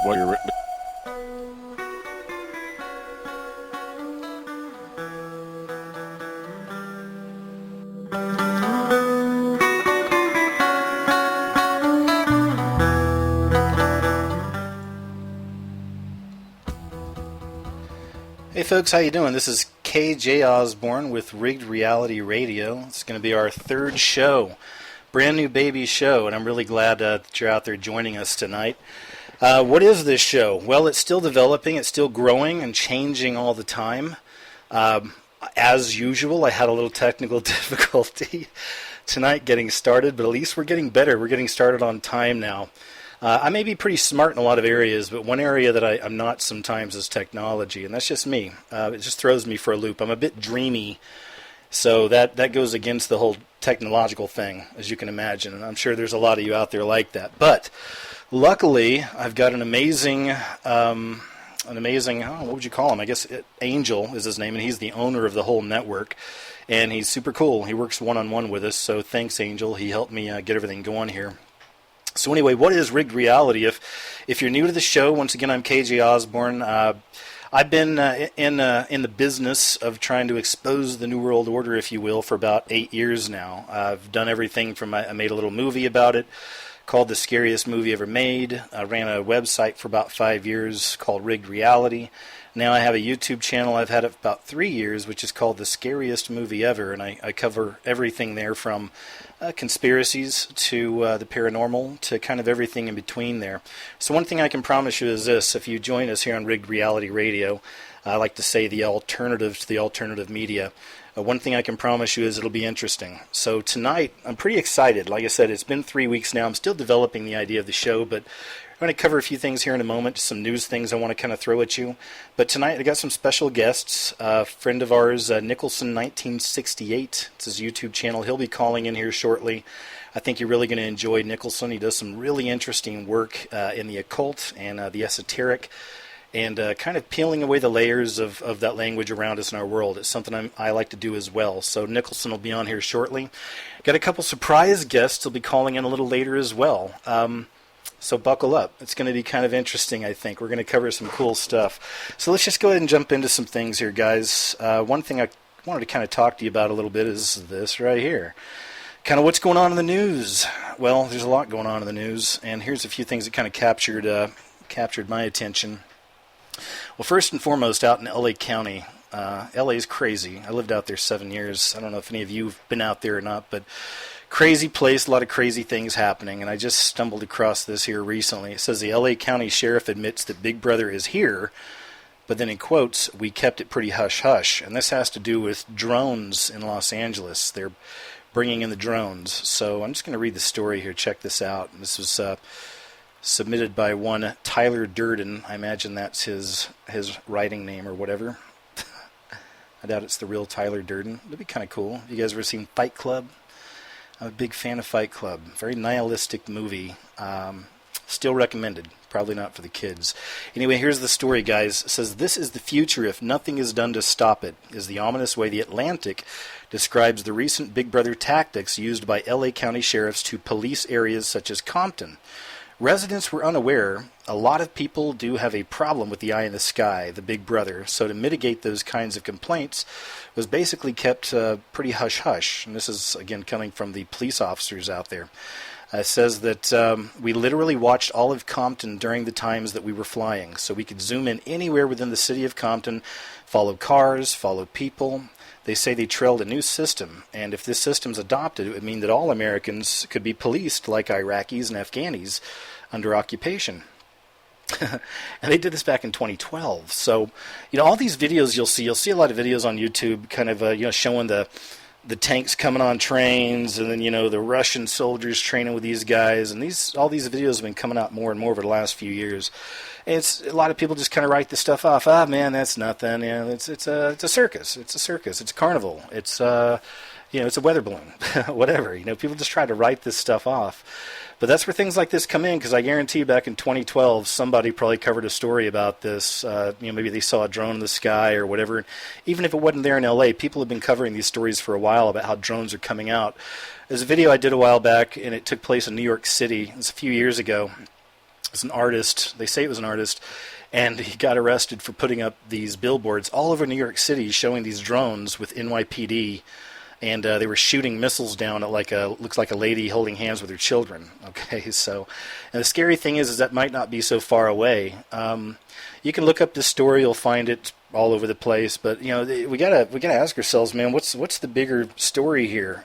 while you're... Hey folks, how you doing? This is KJ Osborne with Rigged Reality Radio. It's going to be our third show, brand new baby show, and I'm really glad that you're out there joining us tonight. What is this show? Well, it's still developing, it's still growing and changing all the time. As usual, I had a little technical difficulty tonight getting started, but at least we're getting better. We're getting started on time now. I may be pretty smart in a lot of areas, but one area that I'm not sometimes is technology, and that's just me. It just throws me for a loop. I'm a bit dreamy, so that goes against the whole technological thing, as you can imagine, and I'm sure there's a lot of you out there like that. But luckily, I've got an amazing, what would you call him? I guess Angel is his name, and he's the owner of the whole network, and he's super cool. He works one-on-one with us, so thanks, Angel. He helped me get everything going here. So anyway, what is Rigged Reality? If you're new to the show, once again, I'm KJ Osborne. I've been in the business of trying to expose the New World Order, if you will, for about 8 years now. I've done everything from, I made a little movie about it called The Scariest Movie Ever Made. I ran a website for about 5 years called Rigged Reality. Now I have a YouTube channel I've had it for about 3 years, which is called The Scariest Movie Ever, and I cover everything there from conspiracies to the paranormal to kind of everything in between there. So one thing I can promise you is this: if you join us here on Rigged Reality Radio, I like to say the alternative to the alternative media, one thing I can promise you is it'll be interesting. So tonight, I'm pretty excited. Like I said, it's been 3 weeks now. I'm still developing the idea of the show, but I'm going to cover a few things here in a moment, some news things I want to kind of throw at you. But tonight I got some special guests. A friend of ours, Nicholson 1968, it's his YouTube channel. He'll be calling in here shortly. I think you're really going to enjoy Nicholson. He does some really interesting work in the occult and the esoteric, and kind of peeling away the layers of that language around us in our world. It's something I like to do as well. So Nicholson will be on here shortly. Got a couple surprise guests who'll be calling in a little later as well. So buckle up. It's going to be kind of interesting, I think. We're going to cover some cool stuff. So let's just go ahead and jump into some things here, guys. One thing I wanted to kind of talk to you about a little bit is this right here. Kind of what's going on in the news. Well, there's a lot going on in the news, and here's a few things that kind of captured my attention. Well, first and foremost, out in LA County. LA is crazy. I lived out there 7 years. I don't know if any of you have been out there or not, but crazy place, a lot of crazy things happening, and I just stumbled across this here recently. It says the LA County Sheriff admits that Big Brother is here, but then in quotes, we kept it pretty hush-hush, and this has to do with drones in Los Angeles. They're bringing in the drones, so I'm just going to read the story here. Check this out. This was submitted by one Tyler Durden. I imagine that's his writing name or whatever. I doubt it's the real Tyler Durden. It'd be kind of cool. You guys ever seen Fight Club? I'm a big fan of Fight Club. Very nihilistic movie. Still recommended. Probably not for the kids. Anyway, here's the story, guys. It says, "This is the future if nothing is done to stop it," is the ominous way The Atlantic describes the recent Big Brother tactics used by LA County sheriffs to police areas such as Compton. Residents were unaware. A lot of people do have a problem with the eye in the sky, the Big Brother, so to mitigate those kinds of complaints was basically kept pretty hush-hush. And this is, again, coming from the police officers out there. It says that we literally watched all of Compton during the times that we were flying, so we could zoom in anywhere within the city of Compton, follow cars, follow people. They say they trailed a new system, and if this system's adopted, it would mean that all Americans could be policed like Iraqis and Afghanis under occupation. And they did this back in 2012. So, all these videos you'll see a lot of videos on YouTube kind of, showing the tanks coming on trains, and then, the Russian soldiers training with these guys, and all these videos have been coming out more and more over the last few years. And it's a lot of people just kind of write this stuff off. Ah, man, that's nothing. It's a circus. It's a circus. It's a carnival. It's it's a weather balloon. Whatever. People just try to write this stuff off. But that's where things like this come in, because I guarantee back in 2012, somebody probably covered a story about this. Maybe they saw a drone in the sky or whatever. Even if it wasn't there in LA, people have been covering these stories for a while about how drones are coming out. There's a video I did a while back, and it took place in New York City. It was a few years ago. was an artist. They say it was an artist. And he got arrested for putting up these billboards all over New York City showing these drones with NYPD. And they were shooting missiles down at looks like a lady holding hands with her children. Okay, so, and the scary thing is that might not be so far away. You can look up this story; you'll find it all over the place. But we gotta ask ourselves, man, what's the bigger story here?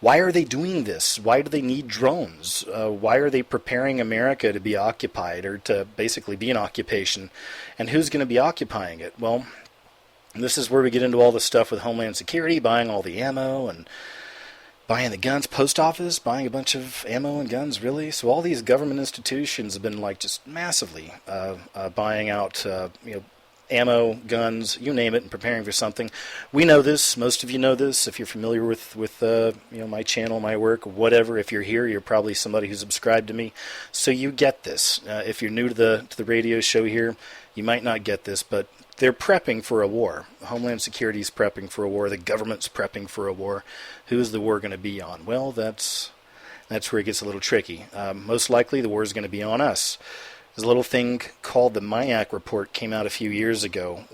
Why are they doing this? Why do they need drones? Why are they preparing America to be occupied, or to basically be an occupation? And who's going to be occupying it? Well, this is where we get into all the stuff with Homeland Security, buying all the ammo and buying the guns. Post office buying a bunch of ammo and guns, really? So all these government institutions have been just massively buying out ammo, guns, you name it, and preparing for something. We know this. Most of you know this. If you're familiar with my channel, my work, whatever. If you're here, you're probably somebody who's subscribed to me, so you get this. If you're new to the radio show here, you might not get this, but they're prepping for a war. Homeland Security is prepping for a war. The government's prepping for a war. Who is the war going to be on? Well, that's where it gets a little tricky. Most likely, the war is going to be on us. There's a little thing called the Mayak Report came out a few years ago,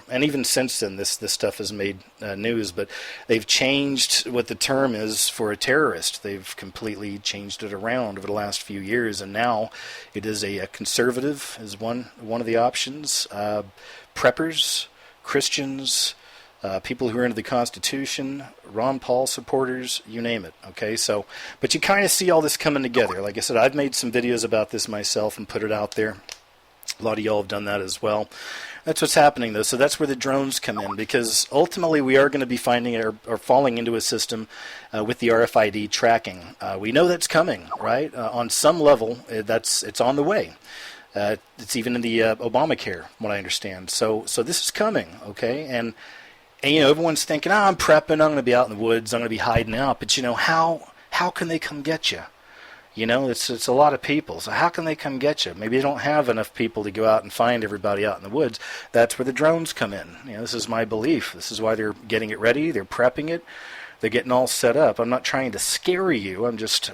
and even since then, this stuff has made news, but they've changed what the term is for a terrorist. They've completely changed it around over the last few years, and now it is a conservative is one of the options. Preppers, Christians, people who are into the Constitution, Ron Paul supporters, you name it. Okay, so, but you kind of see all this coming together. Like I said, I've made some videos about this myself and put it out there. A lot of y'all have done that as well. That's what's happening, though. So that's where the drones come in, because ultimately we are going to be finding or falling into a system with the RFID tracking. We know that's coming, right? On some level, it's on the way. It's even in the Obamacare, from what I understand. So this is coming, okay? And everyone's thinking, I'm prepping, I'm going to be out in the woods, I'm going to be hiding out. But how can they come get you? It's a lot of people. So how can they come get you? Maybe they don't have enough people to go out and find everybody out in the woods. That's where the drones come in. This is my belief. This is why they're getting it ready. They're prepping it. They're getting all set up. I'm not trying to scare you. I'm just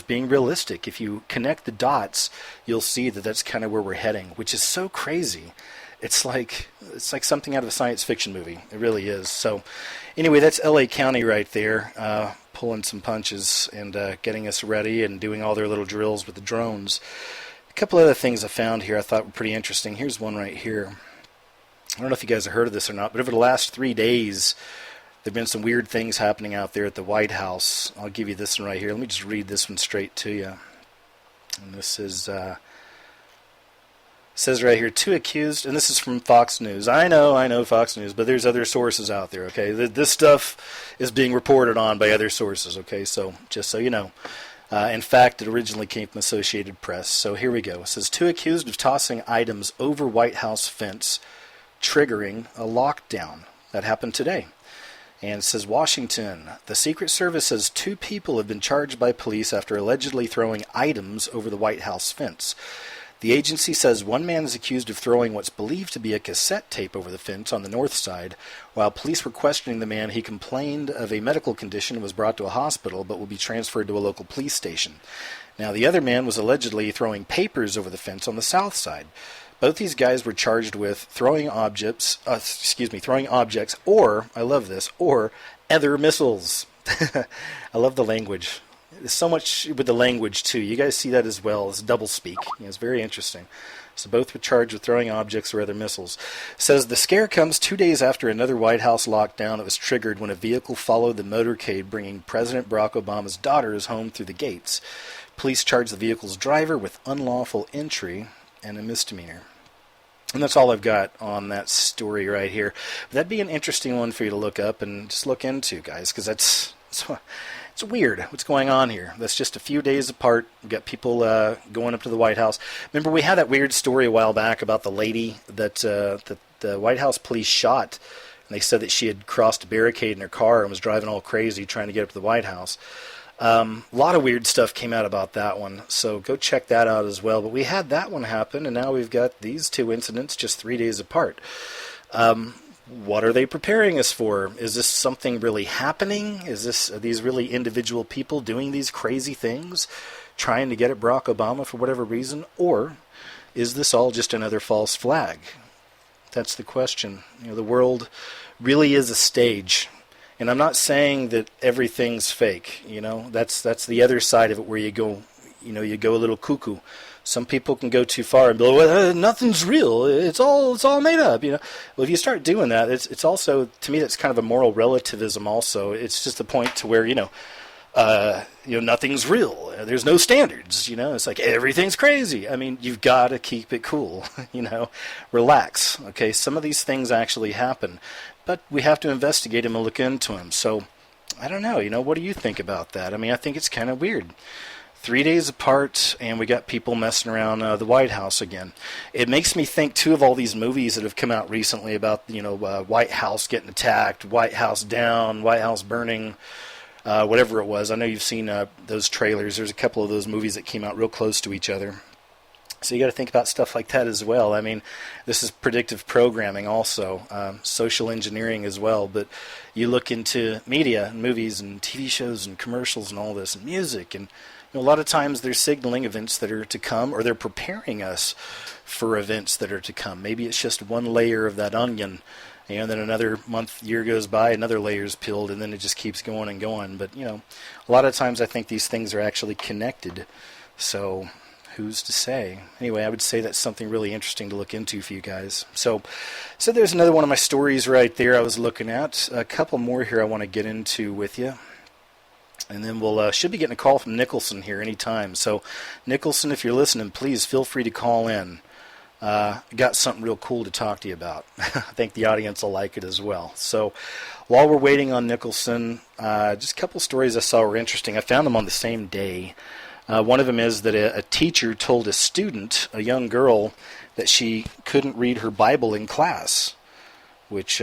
being realistic. If you connect the dots, you'll see that that's kind of where we're heading, which is so crazy. It's like something out of a science fiction movie. It really is. So anyway, that's LA County right there, pulling some punches and getting us ready and doing all their little drills with the drones. A couple other things I found here I thought were pretty interesting. Here's one right here. I don't know if you guys have heard of this or not, but over the last 3 days, there have been some weird things happening out there at the White House. I'll give you this one right here. Let me just read this one straight to you. And this is... says right here, 2 accused, and this is from Fox News. I know Fox News, but there's other sources out there, okay? This stuff is being reported on by other sources, okay? So, just so you know. In fact, it originally came from Associated Press. So here we go. It says, 2 accused of tossing items over White House fence, triggering a lockdown. That happened today. And it says, Washington, the Secret Service says 2 people have been charged by police after allegedly throwing items over the White House fence. The agency says one man is accused of throwing what's believed to be a cassette tape over the fence on the north side. While police were questioning the man, he complained of a medical condition and was brought to a hospital, but will be transferred to a local police station. Now, the other man was allegedly throwing papers over the fence on the south side. Both these guys were charged with throwing objects, or, I love this, or other missiles. I love the language. There's so much with the language, too. You guys see that as well. It's double speak. It's very interesting. So both were charged with throwing objects or other missiles. It says the scare comes 2 days after another White House lockdown that was triggered when a vehicle followed the motorcade bringing President Barack Obama's daughters home through the gates. Police charged the vehicle's driver with unlawful entry and a misdemeanor. And that's all I've got on that story right here. But that'd be an interesting one for you to look up and just look into, guys, because it's weird what's going on here. That's just a few days apart. We've got people going up to the White House. Remember, we had that weird story a while back about the lady that the White House police shot, and they said that she had crossed a barricade in her car and was driving all crazy trying to get up to the White House. A lot of weird stuff came out about that one, so go check that out as well. But we had that one happen, and now we've got these 2 incidents just 3 days apart. What are they preparing us for? Is this something really happening? Are these really individual people doing these crazy things? trying to get at Barack Obama for whatever reason? Or is this all just another false flag? That's the question. The world really is a stage. And I'm not saying that everything's fake. That's the other side of it, where you go a little cuckoo. Some people can go too far and be like, well, nothing's real. It's all made up. Well, if you start doing that, it's also, to me, that's kind of a moral relativism. Also, it's just a point to where nothing's real. There's no standards. It's like everything's crazy. I mean, you've got to keep it cool. Relax. Okay, some of these things actually happen, but we have to investigate them and look into them. So, I don't know. What do you think about that? I mean, I think it's kind of weird. 3 days apart, and we got people messing around the White House again. It makes me think, too, of all these movies that have come out recently about, White House getting attacked, White House down, White House burning, whatever it was. I know you've seen those trailers. There's a couple of those movies that came out real close to each other. So you got to think about stuff like that as well. I mean, this is predictive programming also, social engineering as well. But you look into media and movies and TV shows and commercials and all this and music, and a lot of times they're signaling events that are to come, or they're preparing us for events that are to come. Maybe it's just one layer of that onion, and then another year goes by, another layer is peeled, and then it just keeps going and going. But, a lot of times I think these things are actually connected. So who's to say? Anyway, I would say that's something really interesting to look into for you guys. So there's another one of my stories right there I was looking at. A couple more here I want to get into with you. And then we'll should be getting a call from Nicholson here anytime. So, Nicholson, if you're listening, please feel free to call in. Got something real cool to talk to you about. I think the audience will like it as well. So, while we're waiting on Nicholson, just a couple stories I saw were interesting. I found them on the same day. One of them is that a teacher told a student, a young girl, that she couldn't read her Bible in class, which...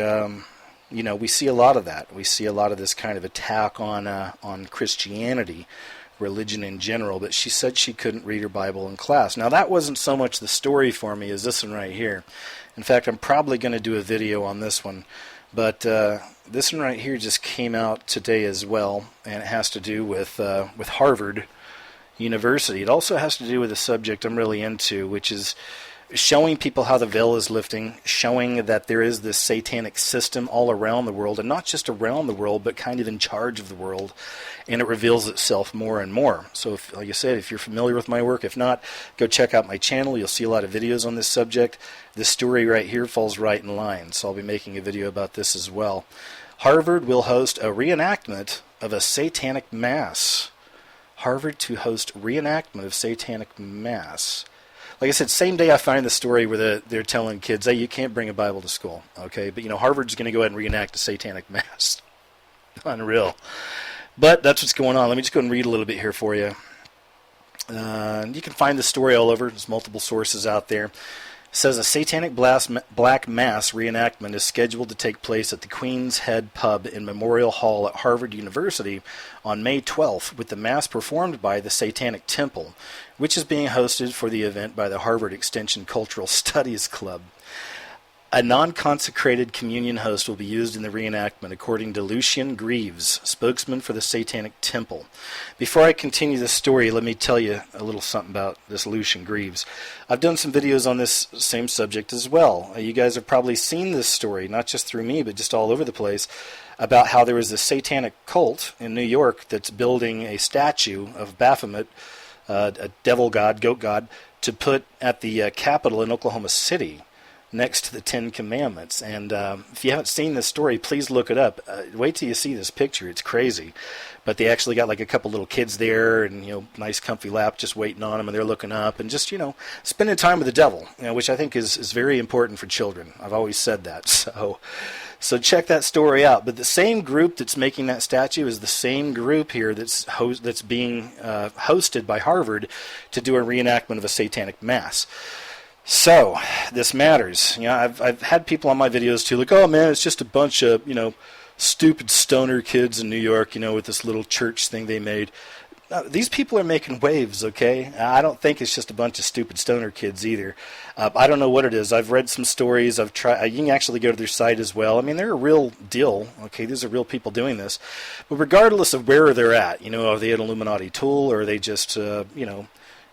we see a lot of that. We see a lot of this kind of attack on Christianity, religion in general, but she said she couldn't read her Bible in class. Now, that wasn't so much the story for me as this one right here. In fact, I'm probably going to do a video on this one, but this one right here just came out today as well, and it has to do with Harvard University. It also has to do with a subject I'm really into, which is showing people how the veil is lifting, showing that there is this satanic system all around the world, and not just around the world, but kind of in charge of the world, and it reveals itself more and more. So, like I said, if you're familiar with my work, if not, go check out my channel. You'll see a lot of videos on this subject. This story right here falls right in line, so I'll be making a video about this as well. Harvard will host a reenactment of a satanic mass. Harvard to host reenactment of satanic mass. Like I said, same day I find the story where they're telling kids, hey, you can't bring a Bible to school, okay? But, Harvard's going to go ahead and reenact a satanic mass. Unreal. But that's what's going on. Let me just go and read a little bit here for you. You can find the story all over. There's multiple sources out there. It says a satanic black mass reenactment is scheduled to take place at the Queen's Head Pub in Memorial Hall at Harvard University on May 12th, with the mass performed by the Satanic Temple, which is being hosted for the event by the Harvard Extension Cultural Studies Club. A non-consecrated communion host will be used in the reenactment, according to Lucian Greaves, spokesman for the Satanic Temple. Before I continue this story, let me tell you a little something about this Lucian Greaves. I've done some videos on this same subject as well. You guys have probably seen this story, not just through me, but just all over the place, about how there was a satanic cult in New York that's building a statue of Baphomet, a devil god, goat god, to put at the Capitol in Oklahoma City, next to the Ten Commandments. And if you haven't seen this story, please look it up. Wait till you see this picture. It's crazy. But they actually got like a couple little kids there, and nice comfy lap just waiting on them, and they're looking up and just spending time with the devil, which I think is very important for children. I've always said that. So check that story out. But the same group that's making that statue is the same group here that's being hosted by Harvard to do a reenactment of a satanic mass. So, this matters. I've had people on my videos too, like, oh man, it's just a bunch of, stupid stoner kids in New York, with this little church thing they made. These people are making waves, okay? I don't think it's just a bunch of stupid stoner kids either. I don't know what it is. I've read some stories. I've tried. You can actually go to their site as well. I mean, they're a real deal, okay? These are real people doing this. But regardless of where they're at, are they an Illuminati tool, or are they just,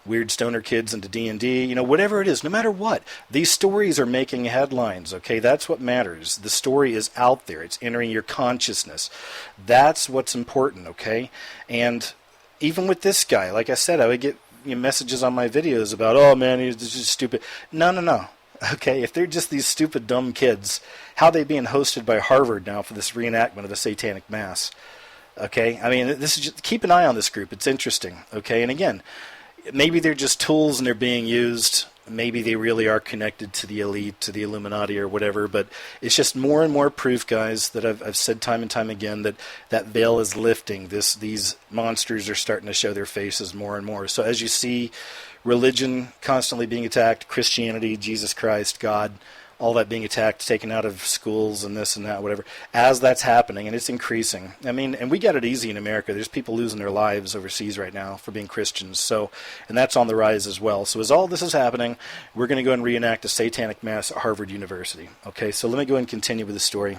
weird stoner kids into D&D, whatever it is, no matter what, these stories are making headlines, okay? That's what matters. The story is out there. It's entering your consciousness. That's what's important, okay? And even with this guy, like I said, I would get messages on my videos about, oh man, he's just stupid. No. Okay, if they're just these stupid, dumb kids, how are they being hosted by Harvard now for this reenactment of the Satanic Mass? Okay, I mean, this is just, keep an eye on this group. It's interesting, okay? And again, maybe they're just tools and they're being used. Maybe they really are connected to the elite, to the Illuminati or whatever. But it's just more and more proof, guys, that I've said time and time again that veil is lifting. These monsters are starting to show their faces more and more. So as you see religion constantly being attacked, Christianity, Jesus Christ, God, all that being attacked, taken out of schools and this and that, whatever, as that's happening, and it's increasing. I mean, and we got it easy in America. There's people losing their lives overseas right now for being Christians. So, and that's on the rise as well. So as all this is happening, we're going to go and reenact a Satanic Mass at Harvard University. Okay, so let me go and continue with the story.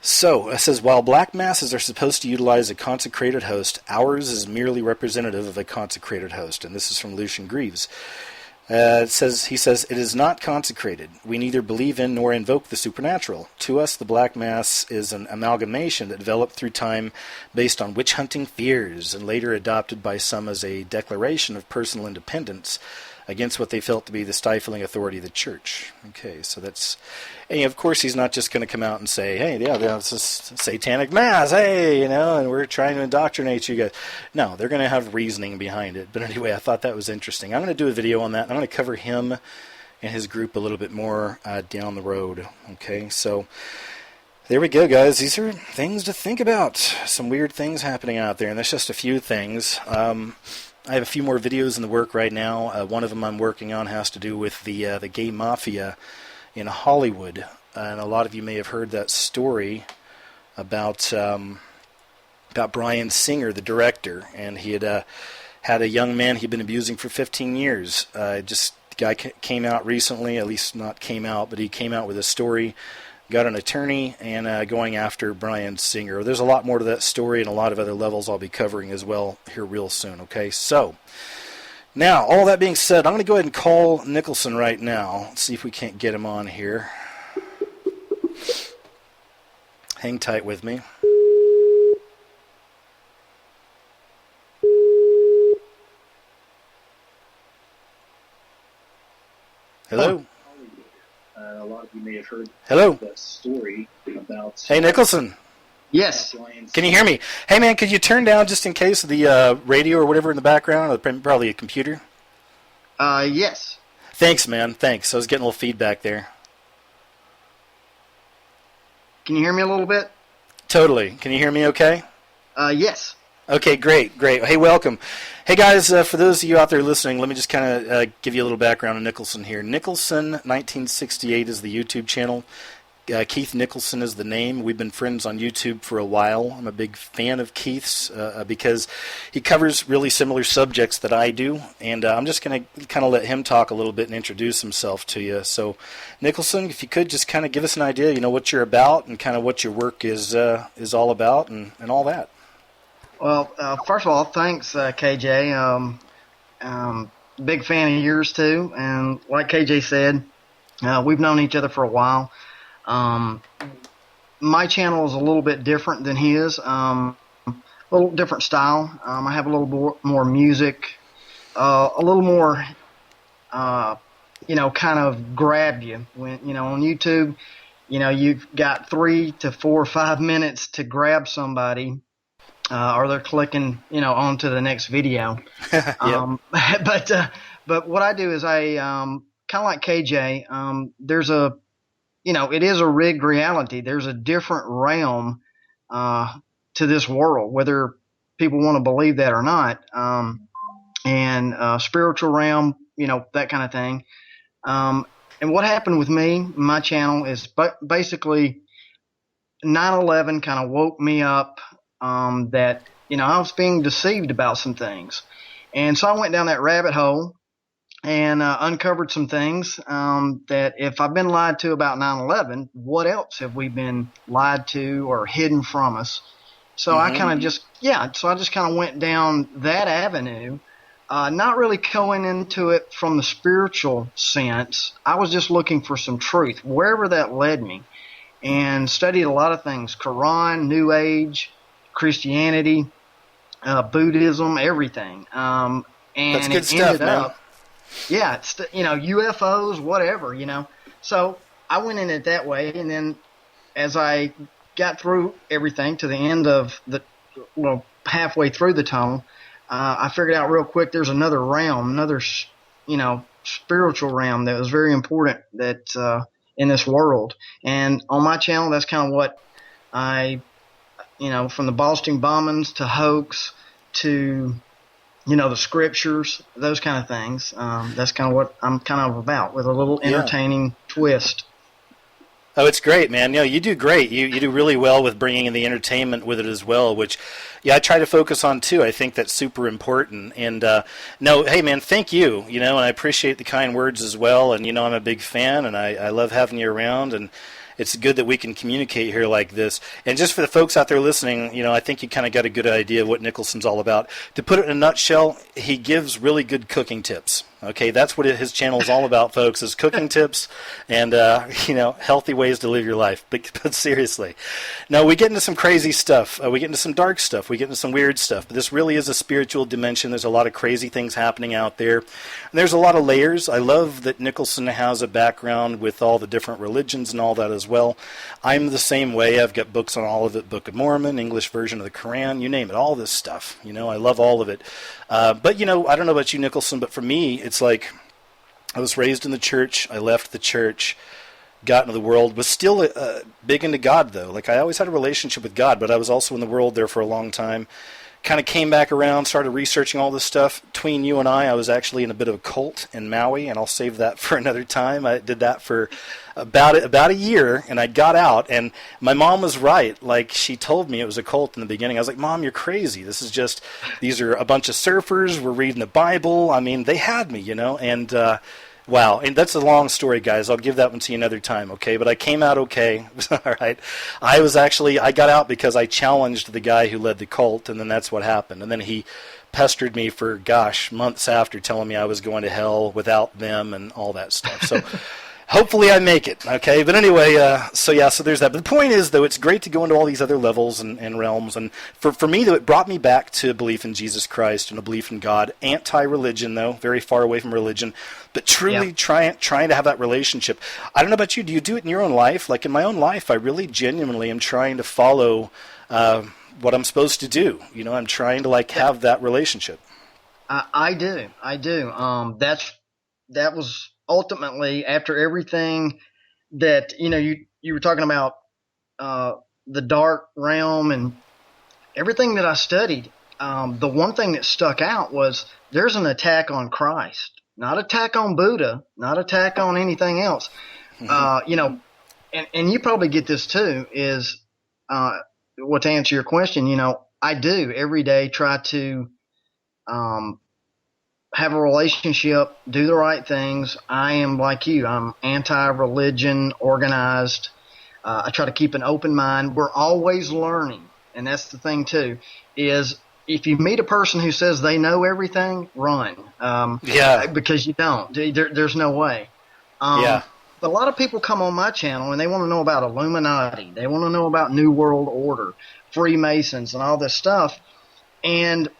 So, it says, while black masses are supposed to utilize a consecrated host, ours is merely representative of a consecrated host. And this is from Lucian Greaves. He says, it is not consecrated. We neither believe in nor invoke the supernatural. To us, the Black Mass is an amalgamation that developed through time based on witch-hunting fears and later adopted by some as a declaration of personal independence against what they felt to be the stifling authority of the church. Okay, so that's... And of course, he's not just going to come out and say, hey, yeah, this is Satanic Mass, hey, and we're trying to indoctrinate you guys. No, they're going to have reasoning behind it. But anyway, I thought that was interesting. I'm going to do a video on that. I'm going to cover him and his group a little bit more down the road. Okay, so there we go, guys. These are things to think about. Some weird things happening out there, and that's just a few things. I have a few more videos in the work right now. One of them I'm working on has to do with the gay mafia in Hollywood, and a lot of you may have heard that story about Bryan Singer, the director, and he had had a young man he'd been abusing for 15 years. The guy came out recently, at least not came out, but he came out with a story, got an attorney, and going after Bryan Singer. There's a lot more to that story and a lot of other levels I'll be covering as well here real soon, okay? So, now, all that being said, I'm going to go ahead and call Nicholson right now. Let's see if we can't get him on here. Hang tight with me. Hello? A lot of you may have heard Hello? that story about... Hey, Nicholson. Yes. Can you hear me? Hey, man, could you turn down just in case the radio or whatever in the background, or probably a computer? Yes. Thanks, man. Thanks. I was getting a little feedback there. Can you hear me a little bit? Totally. Can you hear me okay? Yes. Okay, great. Hey, welcome. Hey, guys, for those of you out there listening, let me just kind of give you a little background on Nicholson here. Nicholson 1968 is the YouTube channel. Keith Nicholson is the name. We've been friends on YouTube for a while. I'm a big fan of Keith's because he covers really similar subjects that I do, and I'm just going to kind of let him talk a little bit and introduce himself to you. So, Nicholson, if you could just kind of give us an idea, what you're about and kind of what your work is all about and all that. Well, first of all, thanks, KJ. Big fan of yours, too, and like KJ said, we've known each other for a while. My channel is a little bit different than his, a little different style. I have a little more music, a little more, kind of grab you. When, on YouTube, you've got 3 to 4 or 5 minutes to grab somebody, or they're clicking, on to the next video. Yep. But what I do is I, kind of like KJ, there's it is a rigged reality. There's a different realm to this world, whether people want to believe that or not, and spiritual realm, that kind of thing. And what happened with me, my channel, is basically 9/11 kind of woke me up that I was being deceived about some things. And so I went down that rabbit hole and uncovered some things that if I've been lied to about 9/11, what else have we been lied to or hidden from us? So I kind of so I just kind of went down that avenue, not really going into it from the spiritual sense. I was just looking for some truth, wherever that led me, and studied a lot of things: Quran, New Age, Christianity, Buddhism, everything. And That's good it stuff, ended man. up, it's UFOs, whatever. So I went in it that way, and then as I got through everything to the end of halfway through the tunnel, I figured out real quick there's another realm, another spiritual realm that was very important that in this world. And on my channel, that's kind of what I, from the Boston bombings to hoax to the scriptures, those kind of things. That's kind of what I'm kind of about, with a little entertaining twist. Oh, it's great, man. You do great. You do really well with bringing in the entertainment with it as well, which, I try to focus on too. I think that's super important. And hey, man, thank you. And I appreciate the kind words as well. And I'm a big fan, and I love having you around. And it's good that we can communicate here like this. And just for the folks out there listening, I think you kind of got a good idea of what Nicholson's all about. To put it in a nutshell, he gives really good cooking tips. Okay, that's what his channel is all about, folks, is cooking tips and, healthy ways to live your life. But seriously. No, we get into some crazy stuff. We get into some dark stuff. We get into some weird stuff. But this really is a spiritual dimension. There's a lot of crazy things happening out there. And there's a lot of layers. I love that Nicholson has a background with all the different religions and all that as well. I'm the same way. I've got books on all of it, Book of Mormon, English version of the Quran, you name it, all this stuff. I love all of it. But, I don't know about you, Nicholson, but for me, it's like I was raised in the church. I left the church, got into the world, was still big into God, though. Like, I always had a relationship with God, but I was also in the world there for a long time. Kind of came back around, started researching all this stuff. Between you and I was actually in a bit of a cult in Maui, and I'll save that for another time. I did that for about a year, and I got out, and my mom was right. Like, she told me it was a cult in the beginning. I was like, Mom, you're crazy. These are a bunch of surfers. We're reading the Bible. I mean, they had me, and wow. And that's a long story, guys. I'll give that one to you another time, okay? But I came out okay. All right. I got out because I challenged the guy who led the cult, and then that's what happened. And then he pestered me for, months after, telling me I was going to hell without them and all that stuff. So hopefully I make it, okay? But anyway, so there's that. But the point is, though, it's great to go into all these other levels and realms. And for me, though, it brought me back to belief in Jesus Christ and a belief in God. Anti-religion, though, very far away from religion. But truly trying to have that relationship. I don't know about you. Do you do it in your own life? Like in my own life, I really genuinely am trying to follow what I'm supposed to do. I'm trying to have that relationship. I do. That was ultimately, after everything that you were talking about, the dark realm and everything that I studied. The one thing that stuck out was there's an attack on Christ, not attack on Buddha, not attack on anything else. And you probably get this too. Is what to answer your question? I do every day try to have a relationship, do the right things. I am like you. I'm anti-religion, organized. I try to keep an open mind. We're always learning. And that's the thing, too, is if you meet a person who says they know everything, run. Because you don't. There's no way. But a lot of people come on my channel and they want to know about Illuminati. They want to know about New World Order, Freemasons, and all this stuff. And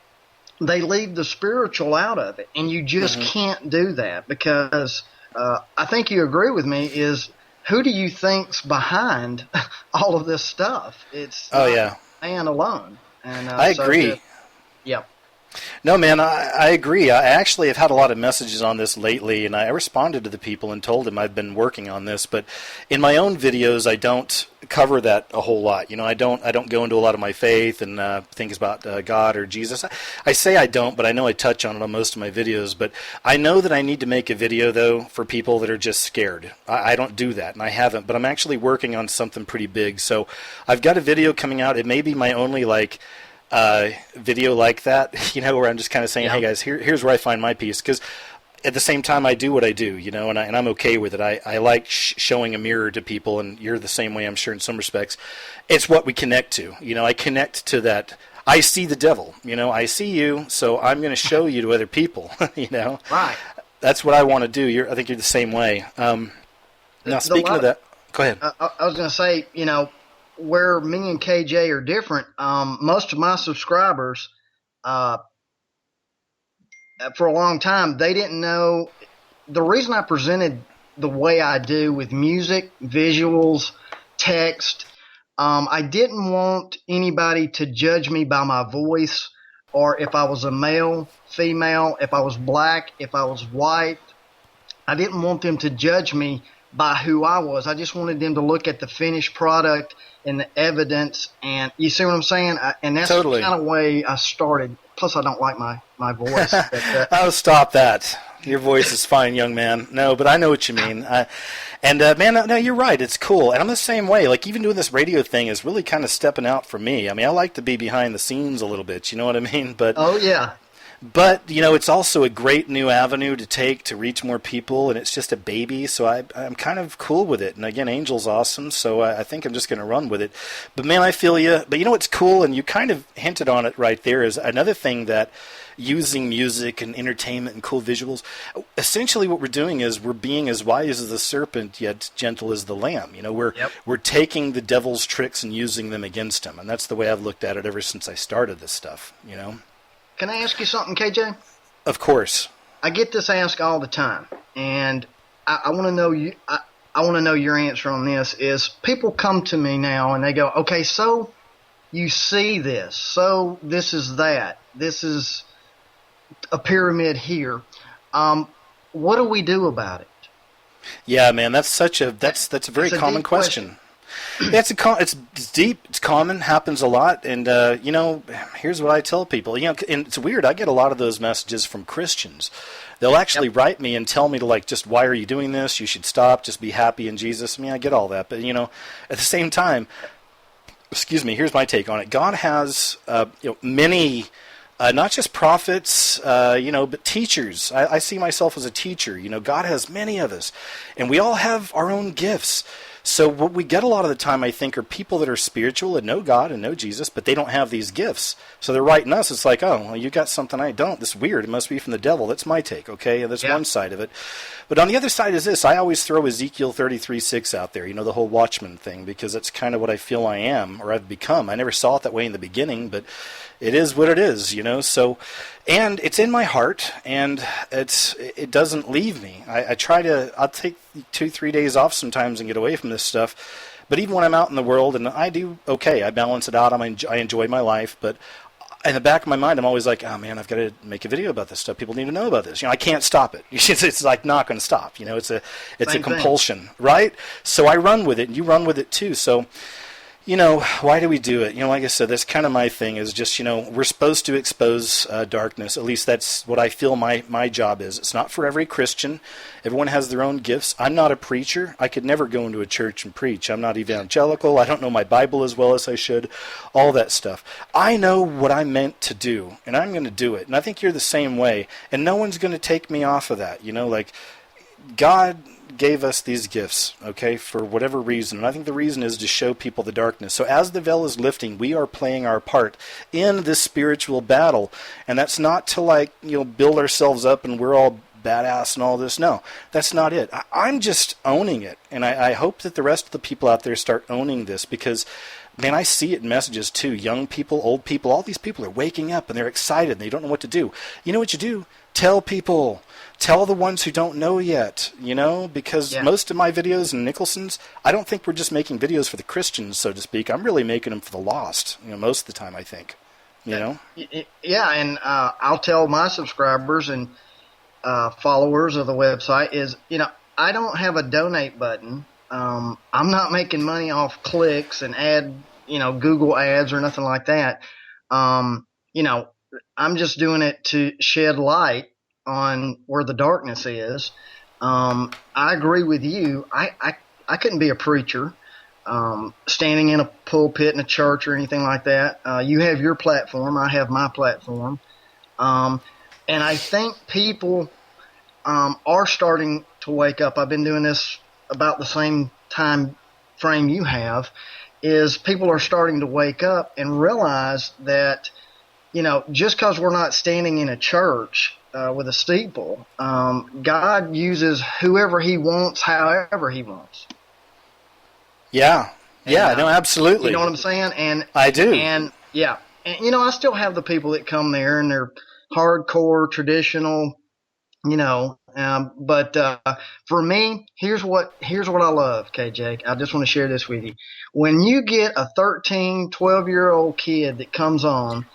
they leave the spiritual out of it, and you just can't do that because I think you agree with me, is who do you think's behind all of this stuff? It's man alone. And I agree. Yep. No, man, I agree. I actually have had a lot of messages on this lately, and I responded to the people and told them I've been working on this. But in my own videos, I don't cover that a whole lot. I don't go into a lot of my faith and things about God or Jesus. I say I don't, but I know I touch on it on most of my videos. But I know that I need to make a video, though, for people that are just scared. I don't do that, and I haven't. But I'm actually working on something pretty big. So I've got a video coming out. It may be my only, video like that, where I'm just kind of saying, hey guys, here's where I find my peace. Because at the same time, I do what I do, and I'm okay with it. I like showing a mirror to people, and you're the same way, I'm sure, in some respects. It's what we connect to. I connect to that. I see the devil, I see you, so I'm going to show you to other people, Right. That's what I want to do. I think you're the same way. Now, speaking of that, go ahead. I was going to say, where me and KJ are different, most of my subscribers, for a long time, they didn't know. The reason I presented the way I do with music, visuals, text, I didn't want anybody to judge me by my voice, or if I was a male, female, if I was black, if I was white. I didn't want them to judge me by who I was. I just wanted them to look at the finished product and the evidence, and you see what I'm saying? And that's Totally. the kind of way I started. Plus, I don't like my voice. Oh, stop that. Your voice is fine, young man. No, but I know what you mean. Man, no, you're right. It's cool. And I'm the same way. Like, even doing this radio thing is really kind of stepping out for me. I mean, I like to be behind the scenes a little bit. You know what I mean? But Oh, yeah. But, it's also a great new avenue to take to reach more people, and it's just a baby, so I'm kind of cool with it. And again, Angel's awesome, so I think I'm just going to run with it. But, man, I feel you. But what's cool, and you kind of hinted on it right there, is another thing that using music and entertainment and cool visuals, essentially what we're doing is we're being as wise as the serpent, yet gentle as the lamb. We're taking the devil's tricks and using them against him, and that's the way I've looked at it ever since I started this stuff, Can I ask you something, KJ? Of course. I get this asked all the time, and I want to know you. I want to know your answer on this. Is people come to me now and they go, okay, so you see this, so this is that, this is a pyramid here. What do we do about it? Yeah, man, that's a very common question. Yeah, it's deep, it's common, happens a lot, and here's what I tell people. And it's weird. I get a lot of those messages from Christians. They'll actually write me and tell me to just, why are you doing this? You should stop. Just be happy in Jesus. I mean, I get all that, but at the same time, here's my take on it. God has many. Not just prophets, but teachers. I see myself as a teacher. God has many of us, and we all have our own gifts. So what we get a lot of the time, I think, are people that are spiritual and know God and know Jesus, but they don't have these gifts. So they're writing us. It's like, oh, well, you got something I don't. This is weird. It must be from the devil. That's my take, okay? And that's one side of it. But on the other side is this. I always throw Ezekiel 33:6 out there, the whole watchman thing, because that's kind of what I feel I am, or I've become. I never saw it that way in the beginning, but it is what it is, So, and it's in my heart, and it doesn't leave me. I'll take 2-3 days off sometimes and get away from this stuff. But even when I'm out in the world, and I do okay, I balance it out. I enjoy my life, but in the back of my mind, I'm always like, oh man, I've got to make a video about this stuff. People need to know about this. I can't stop it. It's like not going to stop. It's a compulsion, right? So I run with it, and you run with it too. So. Why do we do it? Like I said, that's kind of my thing is just, we're supposed to expose darkness. At least that's what I feel my job is. It's not for every Christian. Everyone has their own gifts. I'm not a preacher. I could never go into a church and preach. I'm not evangelical. I don't know my Bible as well as I should. All that stuff. I know what I'm meant to do, and I'm going to do it. And I think you're the same way. And no one's going to take me off of that. God gave us these gifts, okay, for whatever reason. And I think the reason is to show people the darkness. So as the veil is lifting, we are playing our part in this spiritual battle. And that's not to build ourselves up and we're all badass and all this. No, that's not it. I'm just owning it. And I hope that the rest of the people out there start owning this because, man, I see it in messages too. Young people, old people, all these people are waking up and they're excited and they don't know what to do. You know what you do? Tell people. Tell the ones who don't know yet, because most of my videos and Nicholson's, I don't think we're just making videos for the Christians, so to speak. I'm really making them for the lost, most of the time, I think, Yeah, and I'll tell my subscribers and followers of the website is, I don't have a donate button. I'm not making money off clicks and Google ads or nothing like that. I'm just doing it to shed light on where the darkness is. I agree with you. I couldn't be a preacher. standing in a pulpit in a church or anything like that. You have your platform. I have my platform. And I think people are starting to wake up. I've been doing this about the same time frame you have, is people are starting to wake up and realize that, just because we're not standing in a church with a steeple, God uses whoever he wants, however he wants. Yeah. Yeah, And, no, absolutely. You know what I'm saying? And I do. And yeah, and I still have the people that come there and they're hardcore, traditional, but for me, here's what I love, KJ. I just want to share this with you. When you get a 13, 12-year-old kid that comes on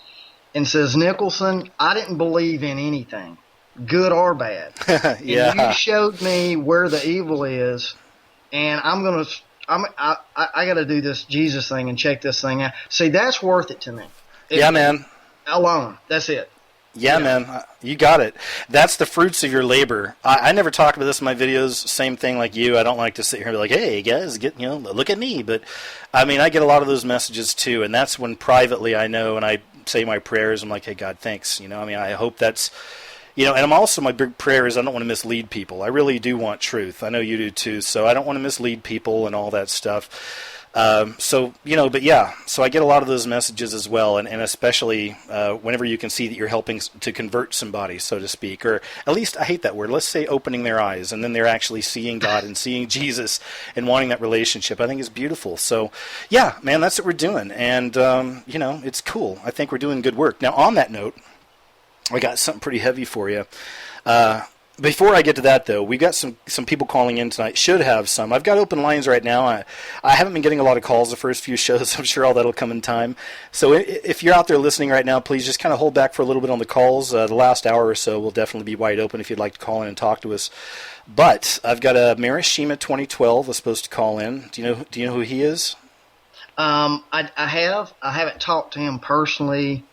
and says, Nicholson, I didn't believe in anything, good or bad. Yeah. And you showed me where the evil is, and I got to do this Jesus thing and check this thing out. See, that's worth it to me. Yeah, man. Alone. That's it. Yeah, man, you got it. That's the fruits of your labor. I never talk about this in my videos. Same thing like you. I don't like to sit here and be like, "Hey, guys, look at me." But I mean, I get a lot of those messages too, and that's when privately I know, and I say my prayers. I'm like, "Hey, God, thanks." I hope that's, and I'm also, my big prayer is I don't want to mislead people. I really do want truth. I know you do too, so I don't want to mislead people and all that stuff. So I get a lot of those messages as well, and especially whenever you can see that you're helping to convert somebody, so to speak, or at least, I hate that word, let's say opening their eyes, and then they're actually seeing God and seeing Jesus and wanting that relationship, I think is beautiful. So, yeah, man, that's what we're doing, and, it's cool. I think we're doing good work. Now, on that note, I got something pretty heavy for you. Before I get to that, though, we got some people calling in tonight. Should have some. I've got open lines right now. I haven't been getting a lot of calls the first few shows. I'm sure all that'll come in time. So if you're out there listening right now, please just kind of hold back for a little bit on the calls. The last hour or so will definitely be wide open if you'd like to call in and talk to us. But I've got a Marishima 2012 was supposed to call in. Do you know who he is? I haven't talked to him personally.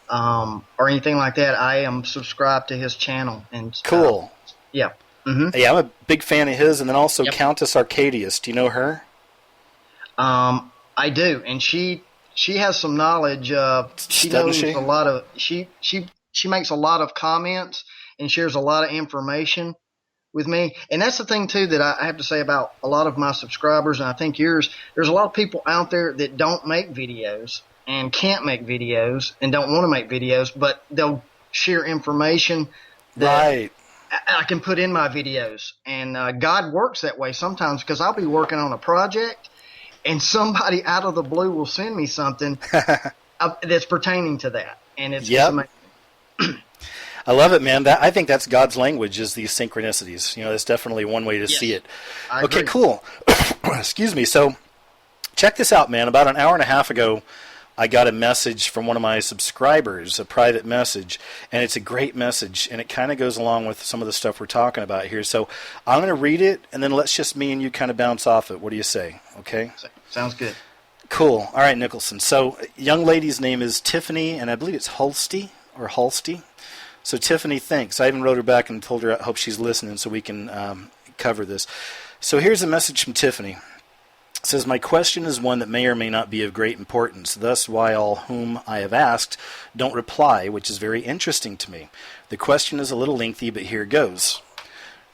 Or anything like that. I am subscribed to his channel. And cool. Yeah. Mm-hmm. Yeah, I'm a big fan of his, and then also Yep. Countess Arcadius. Do you know her? I do, and she has some knowledge. She knows a lot of. She makes a lot of comments and shares a lot of information with me. And that's the thing too that I have to say about a lot of my subscribers, and I think yours. There's a lot of people out there that don't make videos and can't make videos and don't want to make videos, but they'll share information that Right. I can put in my videos. And God works that way sometimes, because I'll be working on a project and somebody out of the blue will send me something that's pertaining to that. And it's amazing. I love it, man. I think that's God's language, is these synchronicities. That's definitely one way to see it. I Okay, agree. cool. Excuse me. So check this out, man. About an hour and a half ago, I got a message from one of my subscribers, a private message, and it's a great message, and it kind of goes along with some of the stuff we're talking about here. So I'm going to read it, and then let's just me and you kind of bounce off it. What do you say? Okay? Sounds good. Cool. All right, Nicholson. So young lady's name is Tiffany, and I believe it's Halsty or Halsty. So Tiffany, thanks. I even wrote her back and told her I hope she's listening so we can cover this. So here's a message from Tiffany. It says, my question is one that may or may not be of great importance. Thus, why all whom I have asked don't reply, which is very interesting to me. The question is a little lengthy, but here goes.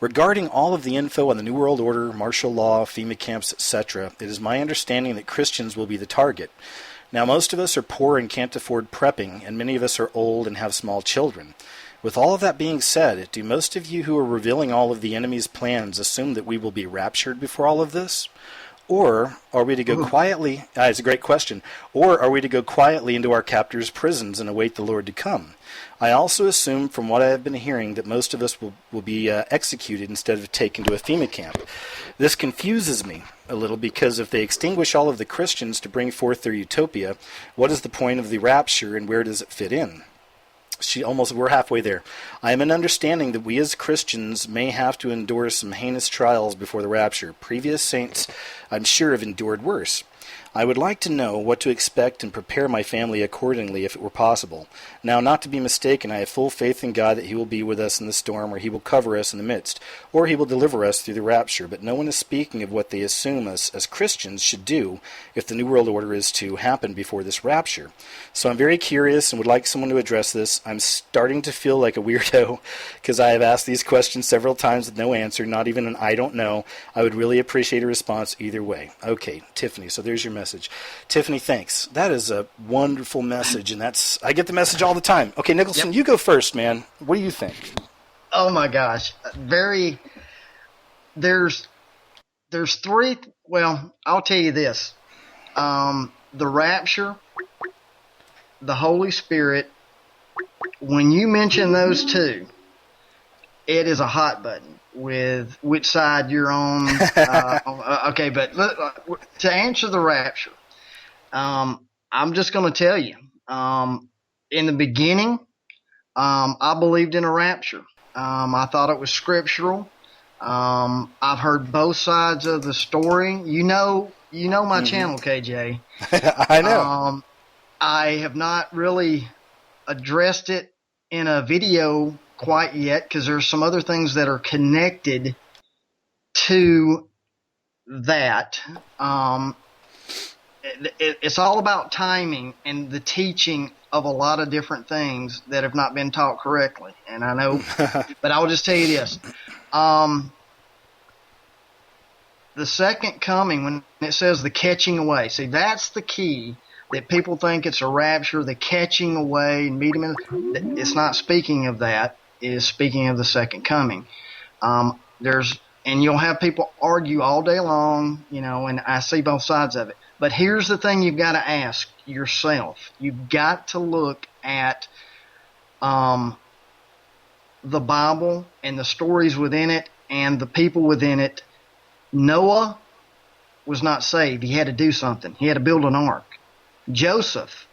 Regarding all of the info on the New World Order, martial law, FEMA camps, etc., it is my understanding that Christians will be the target. Now, most of us are poor and can't afford prepping, and many of us are old and have small children. With all of that being said, do most of you who are revealing all of the enemy's plans assume that we will be raptured before all of this? Or are we to go quietly? It's a great question. Or are we to go quietly into our captors' prisons and await the Lord to come? I also assume, from what I have been hearing, that most of us will be executed instead of taken to a FEMA camp. This confuses me a little, because if they extinguish all of the Christians to bring forth their utopia, what is the point of the rapture, and where does it fit in? We're halfway there. I am in understanding that we as Christians may have to endure some heinous trials before the rapture. Previous saints, I'm sure, have endured worse. I would like to know what to expect and prepare my family accordingly if it were possible. Now, not to be mistaken, I have full faith in God that He will be with us in the storm, or He will cover us in the midst, or He will deliver us through the rapture, but no one is speaking of what they assume us as Christians should do if the New World Order is to happen before this rapture. So I'm very curious and would like someone to address this. I'm starting to feel like a weirdo because I have asked these questions several times with no answer, not even an I don't know. I would really appreciate a response either way. Okay, Tiffany, so there's your message. Tiffany, thanks. That is a wonderful message, and I get the message all the time. Okay, Nicholson, Yep. you go first, man. What do you think? Oh my gosh. There's three, well, I'll tell you this. The rapture, the Holy Spirit, when you mention those two, it is a hot button with which side you're on. Okay, but to answer the rapture, I'm just going to tell you, in the beginning, I believed in a rapture. I thought it was scriptural. I've heard both sides of the story. You know my channel, KJ. I know. I have not really addressed it in a video quite yet because there's some other things that are connected to that. It's all about timing and the teaching of a lot of different things that have not been taught correctly. And I know, but I will just tell you this. The second coming, when it says the catching away, see, that's the key that people think it's a rapture, the catching away and meet him in. It's not speaking of that. It is speaking of the second coming. And you'll have people argue all day long, and I see both sides of it. But here's the thing you've got to ask yourself. You've got to look at the Bible and the stories within it and the people within it. Noah was not saved. He had to do something. He had to build an ark. Joseph,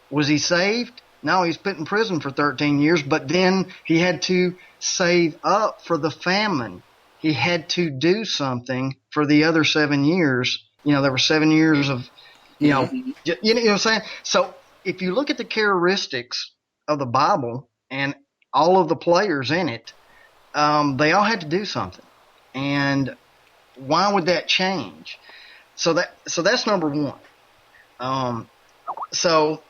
was he saved? No, he's put in prison for 13 years, but then he had to save up for the famine. He had to do something for the other 7 years. There were 7 years of, you know what I'm saying? So if you look at the characteristics of the Bible and all of the players in it, they all had to do something. And why would that change? So that's number one. So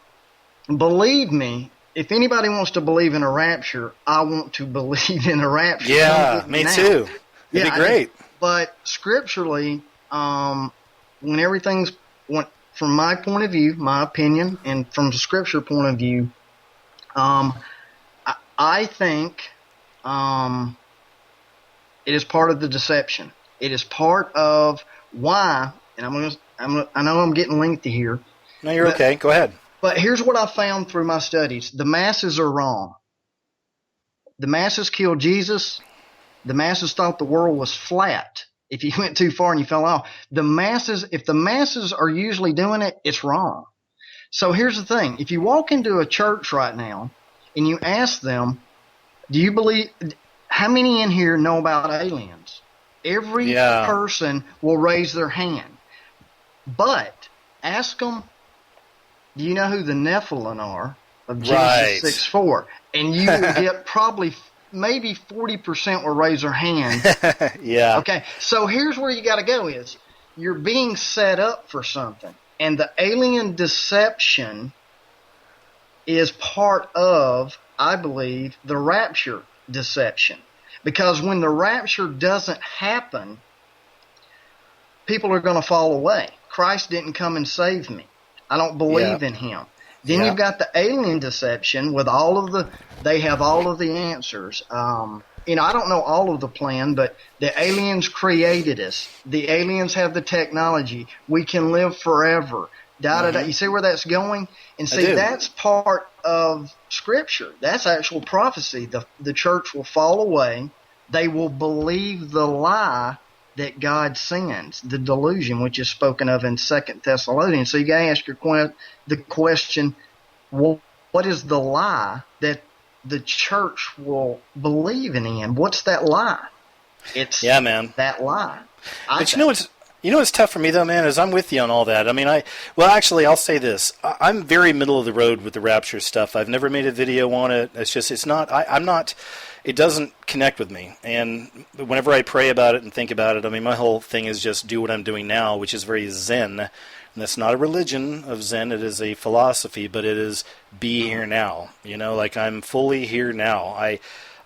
believe me, if anybody wants to believe in a rapture, I want to believe in a rapture. Yeah, me too. It'd be great. But scripturally, when everything's from my point of view, my opinion, and from the scripture point of view, I think it is part of the deception. It is part of why, and I know I'm getting lengthy here. No, you're okay. Go ahead. But here's what I found through my studies. The masses are wrong. The masses killed Jesus. The masses thought the world was flat. If you went too far and you fell off. If the masses are usually doing it, it's wrong. So here's the thing. If you walk into a church right now and you ask them, how many in here know about aliens? Every person will raise their hand. But ask them, do you know who the Nephilim are of Genesis 6:4? And you will get probably maybe 40% will raise their hand. Yeah. Okay, so here's where you got to go is you're being set up for something. And the alien deception is part of, I believe, the rapture deception. Because when the rapture doesn't happen, people are going to fall away. Christ didn't come and save me. I don't believe in him. Then you've got the alien deception with they have all of the answers. I don't know all of the plan, but the aliens created us. The aliens have the technology. We can live forever. You see where that's going? And see, that's part of Scripture. That's actual prophecy. The church will fall away. They will believe the lie that God sends, the delusion, which is spoken of in 2 Thessalonians. So you got to ask the question, what is the lie that the church will believe in? What's that lie? It's that lie. But you know what's You know what's tough for me though, man, is I'm with you on all that. I mean, actually, I'll say this: I'm very middle of the road with the Rapture stuff. I've never made a video on it. It's not. I'm not. It doesn't connect with me. And whenever I pray about it and think about it, I mean, my whole thing is just do what I'm doing now, which is very Zen. And that's not a religion of Zen. It is a philosophy, but it is be here now. You know, like I'm fully here now.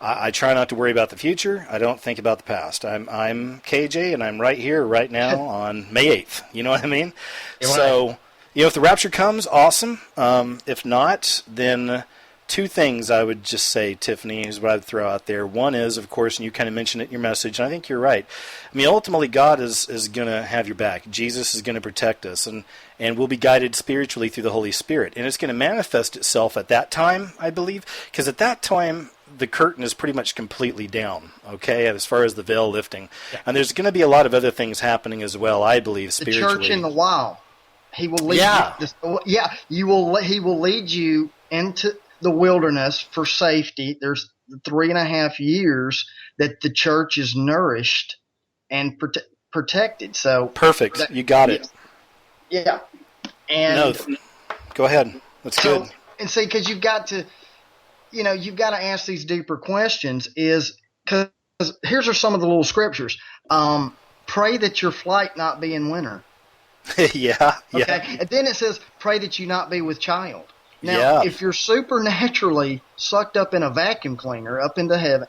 I try not to worry about the future. I don't think about the past. I'm KJ, and I'm right here, right now, on May 8th. You know what I mean? So, you know, if the rapture comes, awesome. If not, then two things I would just say, Tiffany, is what I'd throw out there. One is, of course, and you kind of mentioned it in your message, and I think you're right. I mean, ultimately, God is going to have your back. Jesus is going to protect us, and we'll be guided spiritually through the Holy Spirit. And it's going to manifest itself at that time, I believe, because at that time, the curtain is pretty much completely down, okay, as far as the veil lifting. Yeah. And there's going to be a lot of other things happening as well, I believe, spiritually. The church in the wild. He will lead you. He will lead you into the wilderness for safety. There's 3.5 years that the church is nourished and protected. So perfect. You got it. Yeah. And go ahead. That's good. And see, because you've got to ask these deeper questions. Is because here's are some of the little scriptures. Pray that your flight not be in winter. Yeah. Okay. And then it says, pray that you not be with child. Now, if you're supernaturally sucked up in a vacuum cleaner up into heaven,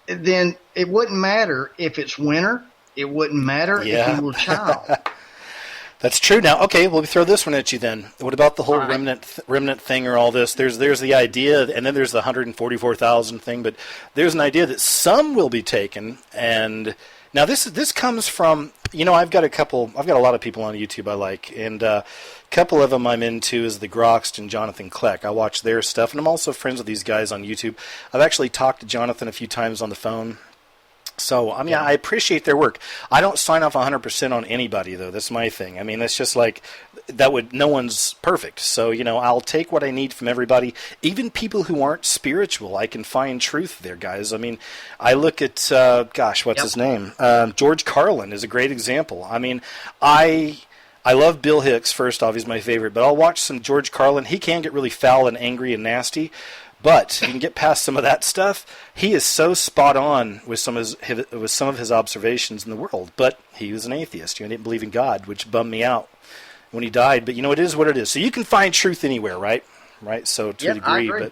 then it wouldn't matter if it's winter. It wouldn't matter if you were a child. That's true. Now, okay, we'll throw this one at you then. What about the whole remnant thing or all this? There's the idea, and then there's the 144,000 thing, but there's an idea that some will be taken. And now this comes from, you know, I've got a lot of people on YouTube I like, and a couple of them I'm into is the Groxt and Jonathan Kleck. I watch their stuff, and I'm also friends with these guys on YouTube. I've actually talked to Jonathan a few times on the phone. So, I mean, I appreciate their work. I don't sign off 100% on anybody, though. That's my thing. I mean, that's just like, no one's perfect. So, you know, I'll take what I need from everybody. Even people who aren't spiritual, I can find truth there, guys. I mean, I look at, what's his name? George Carlin is a great example. I mean, I love Bill Hicks, first off. He's my favorite. But I'll watch some George Carlin. He can get really foul and angry and nasty. But you can get past some of that stuff. He is so spot on with some of his observations in the world. But he was an atheist. He didn't believe in God, which bummed me out when he died. But, you know, it is what it is. So you can find truth anywhere, right? Right? So to a degree. I agree.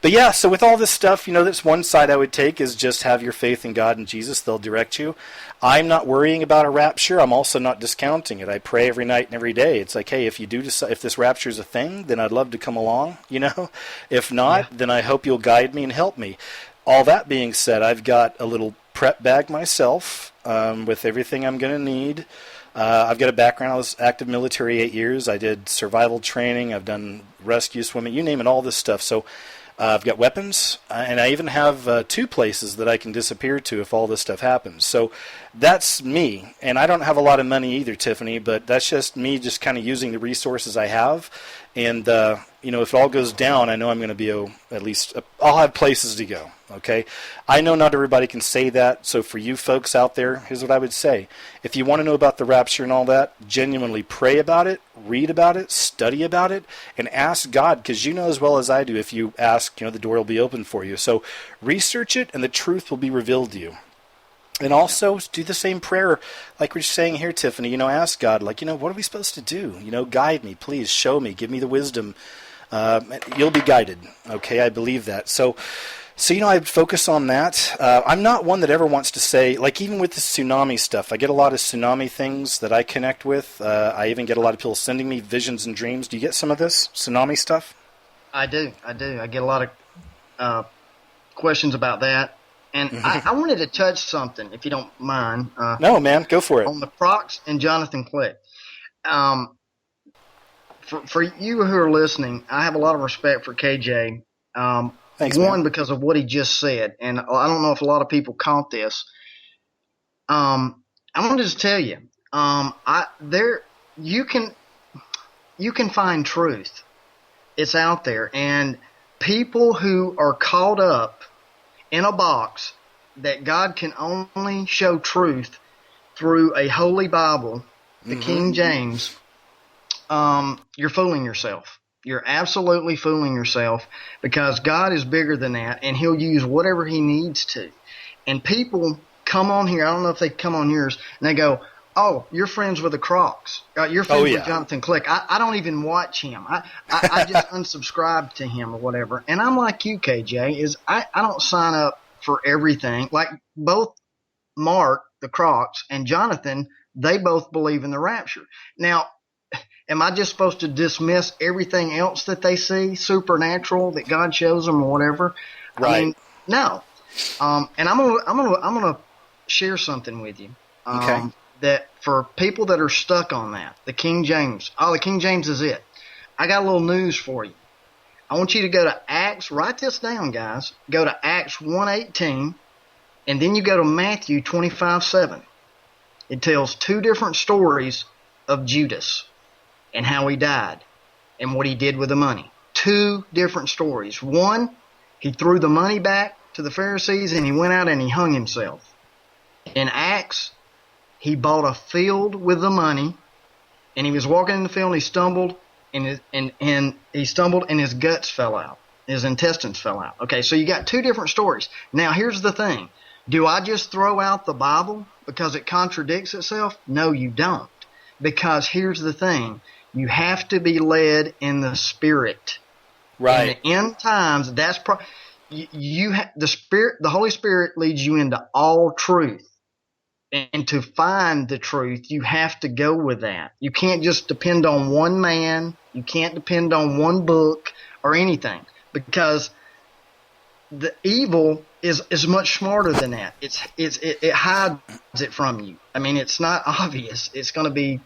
But yeah, so with all this stuff, you know, that's one side I would take is just have your faith in God and Jesus. They'll direct you. I'm not worrying about a rapture. I'm also not discounting it. I pray every night and every day. It's like, hey, if you do decide, if this rapture is a thing, then I'd love to come along, you know. If not, then I hope you'll guide me and help me. All that being said, I've got a little prep bag myself with everything I'm going to need. I've got a background. I was active military 8 years. I did survival training. I've done rescue, swimming, you name it, all this stuff. So I've got weapons, and I even have 2 places that I can disappear to if all this stuff happens. So that's me, and I don't have a lot of money either, Tiffany, but that's just me just kind of using the resources I have. And, you know, if it all goes down, I know I'm going to be I'll have places to go, okay? I know not everybody can say that, so for you folks out there, here's what I would say. If you want to know about the rapture and all that, genuinely pray about it, read about it, study about it, and ask God, because you know as well as I do, if you ask, you know, the door will be open for you. So research it, and the truth will be revealed to you. And also do the same prayer like we're saying here, Tiffany. You know, ask God, like, you know, what are we supposed to do? You know, guide me, please, show me, give me the wisdom. You'll be guided, okay? I believe that. So you know, I'd focus on that. I'm not one that ever wants to say, like even with the tsunami stuff, I get a lot of tsunami things that I connect with. I even get a lot of people sending me visions and dreams. Do you get some of this tsunami stuff? I do. I get a lot of questions about that. And I wanted to touch something, if you don't mind. No, man, go for it. On the Prox and Jonathan Kleck. For you who are listening, I have a lot of respect for KJ. Thanks, one, man. because of what he just said, and I don't know if a lot of people caught this. I wanted to tell you, you can find truth. It's out there, and people who are caught up in a box that God can only show truth through a holy Bible, the King James, you're fooling yourself. You're absolutely fooling yourself, because God is bigger than that, and he'll use whatever he needs to. And people come on here, I don't know if they come on yours, and they go, oh, you're friends with the Crocs. You're friends with Jonathan Click. I don't even watch him. I just unsubscribe to him or whatever. And I'm like you, KJ, is I don't sign up for everything. Like both Mark, the Crocs, and Jonathan, they both believe in the rapture. Now, am I just supposed to dismiss everything else that they see, supernatural, that God shows them or whatever? Right. I mean, no. And I'm gonna share something with you. Okay. That for people that are stuck on that, the King James, the King James is it. I got a little news for you. I want you to go to Acts, write this down, guys. Go to Acts 1:18, and then you go to Matthew 25:7. It tells two different stories of Judas and how he died and what he did with the money. Two different stories. One, he threw the money back to the Pharisees and he went out and he hung himself. In Acts, he bought a field with the money, and he was walking in the field and he stumbled, and his guts fell out. His intestines fell out. Okay, so you got two different stories. Now, here's the thing. Do I just throw out the Bible because it contradicts itself? No, you don't. Because here's the thing. You have to be led in the Spirit. Right. In the end times, that's the Holy Spirit leads you into all truth. And to find the truth, you have to go with that. You can't just depend on one man. You can't depend on one book or anything, because the evil is much smarter than that. It hides it from you. I mean, it's not obvious. It's going to be,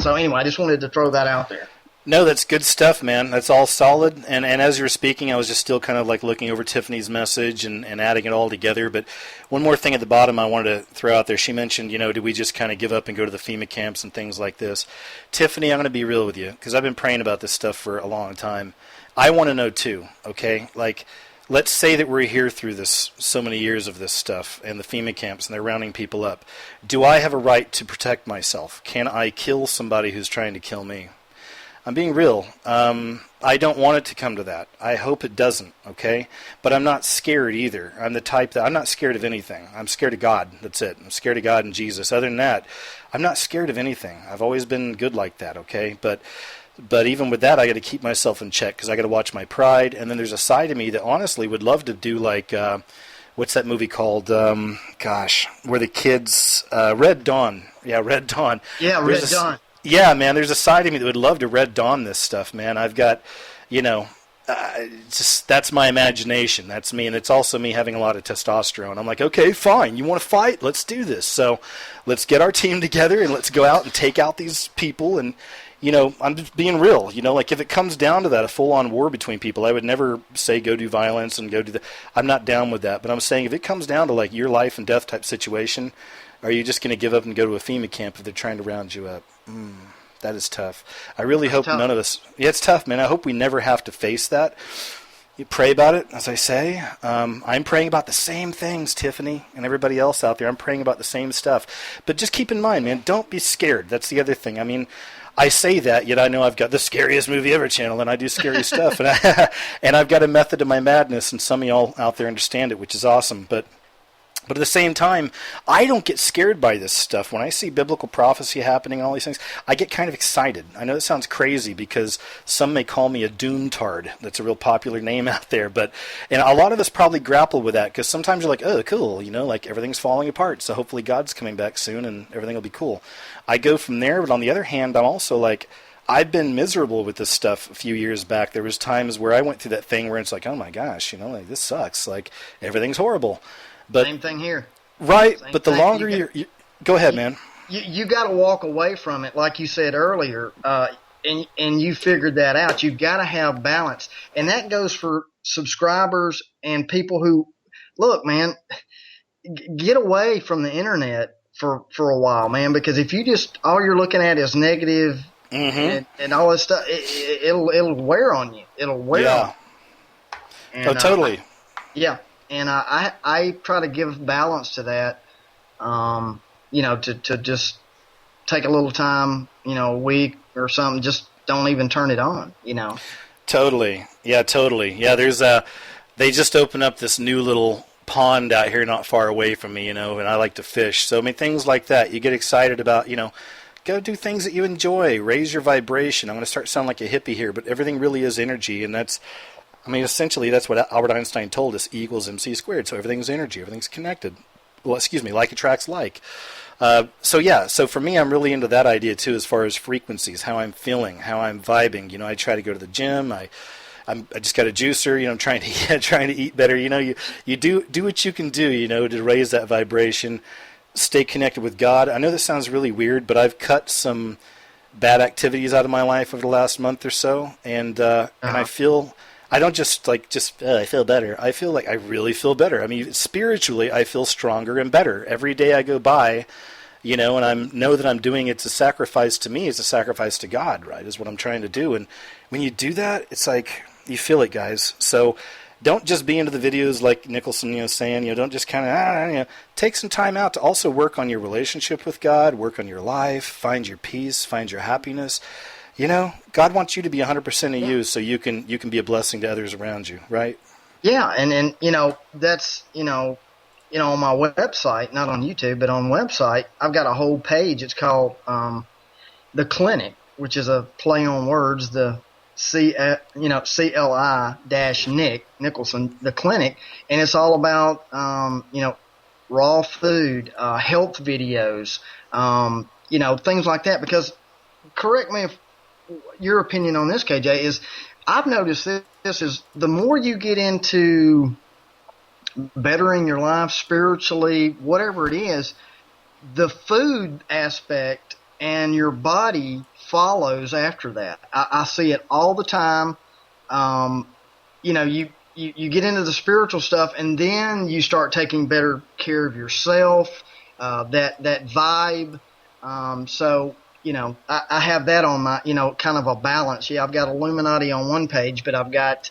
So anyway, I just wanted to throw that out there. No, that's good stuff, man. That's all solid. And as you were speaking, I was just still kind of like looking over Tiffany's message and adding it all together. But one more thing at the bottom I wanted to throw out there. She mentioned, do we just kind of give up and go to the FEMA camps and things like this? Tiffany, I'm going to be real with you, because I've been praying about this stuff for a long time. I want to know too, okay? Like, let's say that we're here through this, so many years of this stuff and the FEMA camps, and they're rounding people up. Do I have a right to protect myself? Can I kill somebody who's trying to kill me? I'm being real. I don't want it to come to that. I hope it doesn't, okay? But I'm not scared either. I'm the type that I'm not scared of anything. I'm scared of God. That's it. I'm scared of God and Jesus. Other than that, I'm not scared of anything. I've always been good like that, okay? But even with that, I got to keep myself in check, because I got to watch my pride. And then there's a side of me that honestly would love to do like, what's that movie called? Where the kids, Red Dawn. Yeah, Red Dawn. Yeah, Red Dawn. Yeah, man, there's a side of me that would love to Red Dawn this stuff, man. I've got, that's my imagination. That's me, and it's also me having a lot of testosterone. I'm like, okay, fine, you want to fight? Let's do this. So let's get our team together, and let's go out and take out these people. And, I'm just being real. Like if it comes down to that, a full-on war between people, I would never say go do violence and go do the. I'm not down with that. But I'm saying if it comes down to like your life and death type situation, are you just going to give up and go to a FEMA camp if they're trying to round you up? That is tough. I really hope none of us... Yeah, it's tough, man. I hope we never have to face that. You pray about it, as I say. I'm praying about the same things, Tiffany, and everybody else out there. I'm praying about the same stuff. But just keep in mind, man, don't be scared. That's the other thing. I mean, I say that, yet I know I've got the scariest movie ever channel, and I do scary stuff. And I've got a method to my madness, and some of y'all out there understand it, which is awesome. But at the same time, I don't get scared by this stuff. When I see biblical prophecy happening and all these things, I get kind of excited. I know it sounds crazy, because some may call me a doontard. That's a real popular name out there. And a lot of us probably grapple with that, because sometimes you're like, oh, cool, like everything's falling apart, so hopefully God's coming back soon and everything will be cool. I go from there, but on the other hand, I'm also like, I've been miserable with this stuff a few years back. There was times where I went through that thing where it's like, oh my gosh, like this sucks. Like everything's horrible. But, same thing here. Right, Same but the thing. longer you go ahead, man. You got to walk away from it, like you said earlier, and you figured that out. You've got to have balance, and that goes for subscribers and people who look, man. Get away from the internet for a while, man, because if you just all you're looking at is negative and all this stuff, it'll wear on you. It'll wear on you. And, totally. And I try to give balance to that. to just take a little time, a week or something, just don't even turn it on, Totally. Yeah, totally. Yeah, they just opened up this new little pond out here not far away from me, and I like to fish. So, I mean, things like that, you get excited about, go do things that you enjoy, raise your vibration. I'm going to start sounding like a hippie here, but everything really is energy, and essentially that's what Albert Einstein told us, E equals MC squared. So everything's energy, everything's connected. Well, like attracts like. So for me, I'm really into that idea too, as far as frequencies, how I'm feeling, how I'm vibing. I try to go to the gym. I just got a juicer. I'm trying to eat better. You do what you can do. To raise that vibration, stay connected with God. I know this sounds really weird, but I've cut some bad activities out of my life over the last month or so, and I feel. I don't just I feel better. I feel like I really feel better. I mean, spiritually, I feel stronger and better. Every day I go by, and I know that I'm doing it's a sacrifice to me. It's a sacrifice to God, right, is what I'm trying to do. And when you do that, it's like you feel it, guys. So don't just be into the videos like Nicholson, saying, don't just kind of, take some time out to also work on your relationship with God, work on your life, find your peace, find your happiness. God wants you to be 100% of you, so you can be a blessing to others around you, right? Yeah, and that's on my website, not on YouTube, but on website, I've got a whole page. It's called The Clinic, which is a play on words. The CLI-Nick Nicholson, The Clinic, and it's all about raw food, health videos, things like that. Because correct me if your opinion on this, KJ, is I've noticed this is the more you get into bettering your life spiritually, whatever it is, the food aspect and your body follows after that. I see it all the time. You get into the spiritual stuff, and then you start taking better care of yourself, that vibe. I have that on my, kind of a balance. Yeah, I've got Illuminati on one page, but I've got,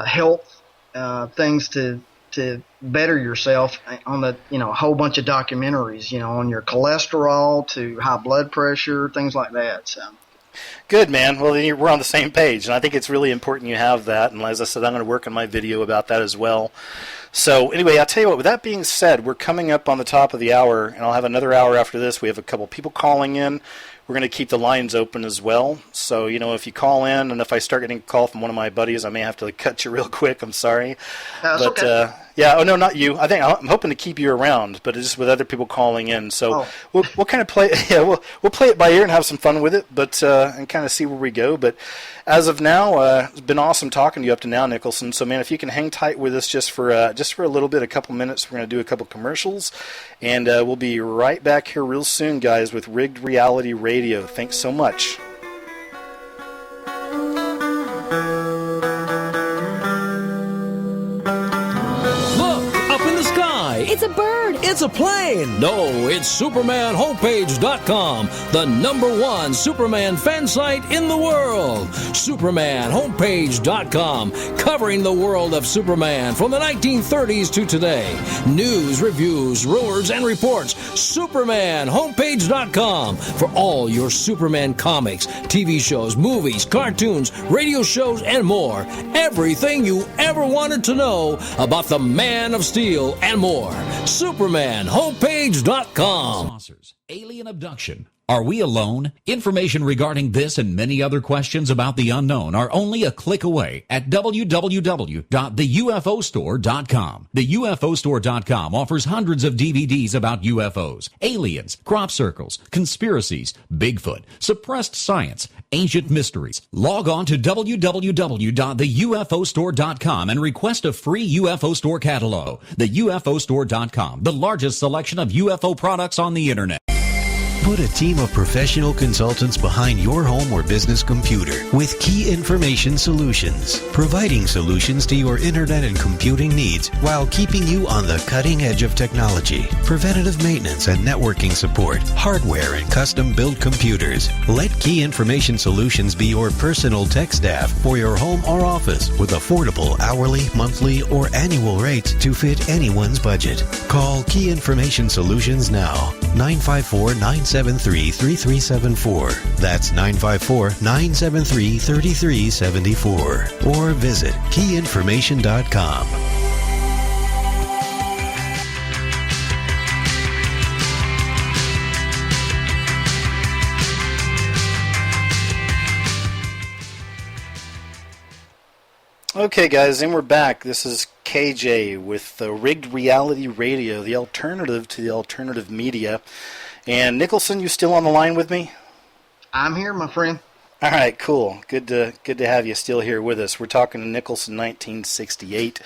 health things to better yourself on the, a whole bunch of documentaries, on your cholesterol to high blood pressure, things like that. So. Good, man. Well, then we're on the same page, and I think it's really important you have that. And as I said, I'm going to work on my video about that as well. So anyway, I'll tell you what, with that being said, we're coming up on the top of the hour, and I'll have another hour after this. We have a couple people calling in. We're going to keep the lines open as well. So, if you call in, and if I start getting a call from one of my buddies, I may have to cut you real quick. I'm sorry. That's okay. No, not you. I'm hoping to keep you around, but it's just with other people calling in. So we'll kind of play. Yeah, we'll play it by ear and have some fun with it, but and kind of see where we go. But as of now, it's been awesome talking to you up to now, Nicholson. So, man, if you can hang tight with us just for a little bit, a couple minutes, we're going to do a couple commercials, and we'll be right back here real soon, guys, with Rigged Reality Radio. Thanks so much. It's a bird. It's a plane. No, it's SupermanHomepage.com, the #1 Superman fan site in the world. SupermanHomepage.com, covering the world of Superman from the 1930s to today. News, reviews, rumors, and reports. SupermanHomepage.com for all your Superman comics, TV shows, movies, cartoons, radio shows, and more. Everything you ever wanted to know about the Man of Steel and more. SupermanHomepage.com. Saucers, alien abduction. Are we alone? Information regarding this and many other questions about the unknown are only a click away at www.theufostore.com. TheUFOstore.com offers hundreds of DVDs about UFOs, aliens, crop circles, conspiracies, Bigfoot, suppressed science, ancient mysteries. Log on to www.theufostore.com and request a free UFO Store catalog. TheUFOstore.com, the largest selection of UFO products on the internet. Put a team of professional consultants behind your home or business computer with Key Information Solutions, providing solutions to your internet and computing needs while keeping you on the cutting edge of technology. Preventative maintenance and networking support, hardware and custom-built computers. Let Key Information Solutions be your personal tech staff for your home or office with affordable hourly, monthly, or annual rates to fit anyone's budget. Call Key Information Solutions now. 954-973-3374. That's 954-973-3374. Or visit keyinformation.com. Okay, guys, and we're back. This is KJ with the Rigged Reality Radio, the alternative to the alternative media. And Nicholson, you still on the line with me? I'm here, my friend. All right, cool. Good to have you still here with us. We're talking to Nicholson, 1968.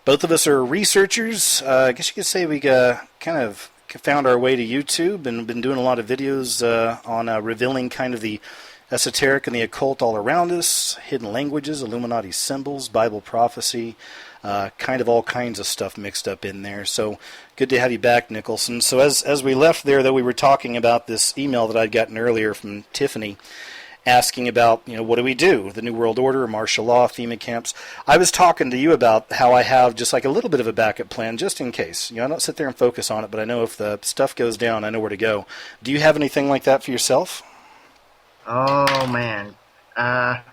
Both of us are researchers. I guess you could say we kind of found our way to YouTube and been doing a lot of videos on revealing kind of the esoteric and the occult all around us, hidden languages, Illuminati symbols, Bible prophecy, kind of all kinds of stuff mixed up in there. So good to have you back, Nicholson. So as we left there, though, we were talking about this email that I'd gotten earlier from Tiffany asking about, what do we do? The New World Order, martial law, FEMA camps. I was talking to you about how I have just like a little bit of a backup plan just in case. I don't sit there and focus on it, but I know if the stuff goes down, I know where to go. Do you have anything like that for yourself? Oh, man. I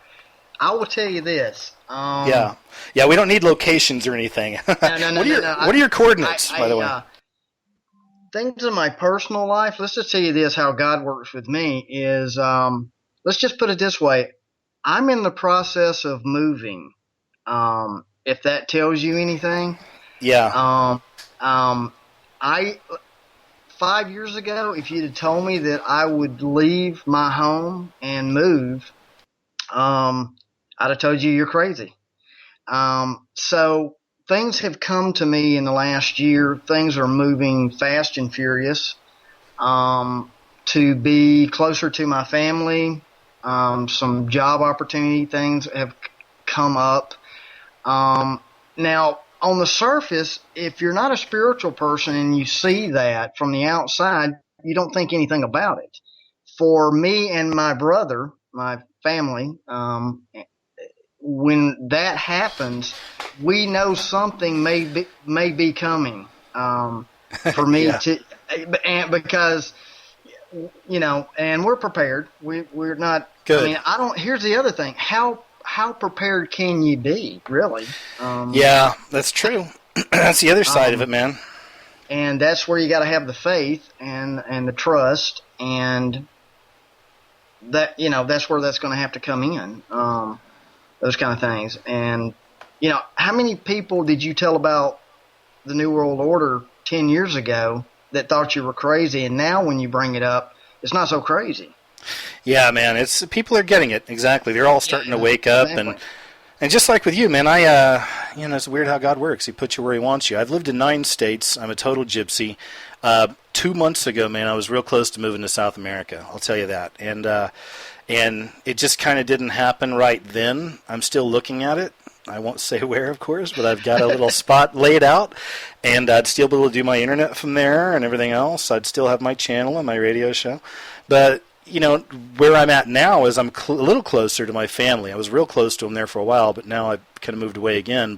will tell you this. Yeah, we don't need locations or anything. No. What are your coordinates, by the way? Things in my personal life, let's just tell you this, how God works with me is, let's just put it this way. I'm in the process of moving, if that tells you anything. Yeah. 5 years ago, if you'd have told me that I would leave my home and move, I'd have told you you're crazy. So things have come to me in the last year. Things are moving fast and furious to be closer to my family. Some job opportunity things have come up. Now, on the surface, if you're not a spiritual person and you see that from the outside, you don't think anything about it. For me and my brother, my family, when that happens, we know something may be coming for me because and we're prepared. We're not. Good. Here's the other thing. How prepared can you be, really? Yeah, that's true. That's the other side of it, man. And that's where you got to have the faith and the trust, and that that's where that's going to have to come in. Those kind of things. And how many people did you tell about the New World Order 10 years ago that thought you were crazy, and now when you bring it up, it's not so crazy? Yeah, man, it's people are getting it. Exactly. They're all starting to wake up. Exactly. And just like with you, man, it's weird how God works. He puts you where he wants you. I've lived in 9 states. I'm a total gypsy. 2 months ago, man, I was real close to moving to South America. I'll tell you that. And it just kind of didn't happen right then. I'm still looking at it. I won't say where, of course, but I've got a little spot laid out, and I'd still be able to do my internet from there and everything else. I'd still have my channel and my radio show. But where I'm at now is I'm a little closer to my family. I was real close to them there for a while, but now I've kind of moved away again.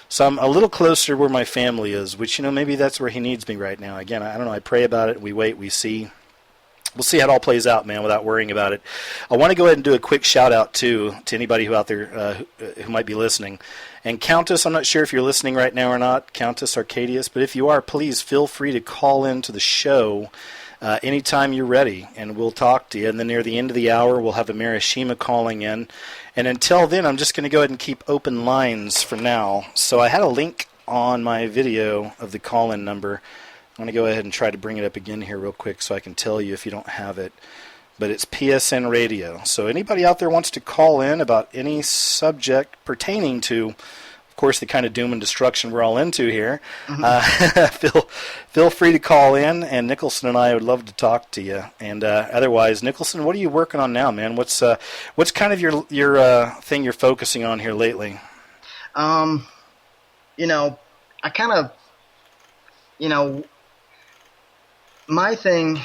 So I'm a little closer where my family is, which, maybe that's where he needs me right now. Again, I don't know. I pray about it. We wait. We see. We'll see how it all plays out, man, without worrying about it. I want to go ahead and do a quick shout-out, too, to anybody who out there who might be listening. And Countess, I'm not sure if you're listening right now or not, Countess Arcadius, but if you are, please feel free to call in to the show anytime you're ready, and we'll talk to you. And then near the end of the hour, we'll have a Marishima calling in. And until then, I'm just going to go ahead and keep open lines for now. So I had a link on my video of the call-in number. I'm going to go ahead and try to bring it up again here real quick so I can tell you if you don't have it. But it's PSN Radio. So anybody out there wants to call in about any subject pertaining to of course, the kind of doom and destruction we're all into here, feel free to call in, and Nicholson and I would love to talk to you. And otherwise, Nicholson, what are you working on now, man? What's kind of your thing you're focusing on here lately? You know, I kind of, you know, my thing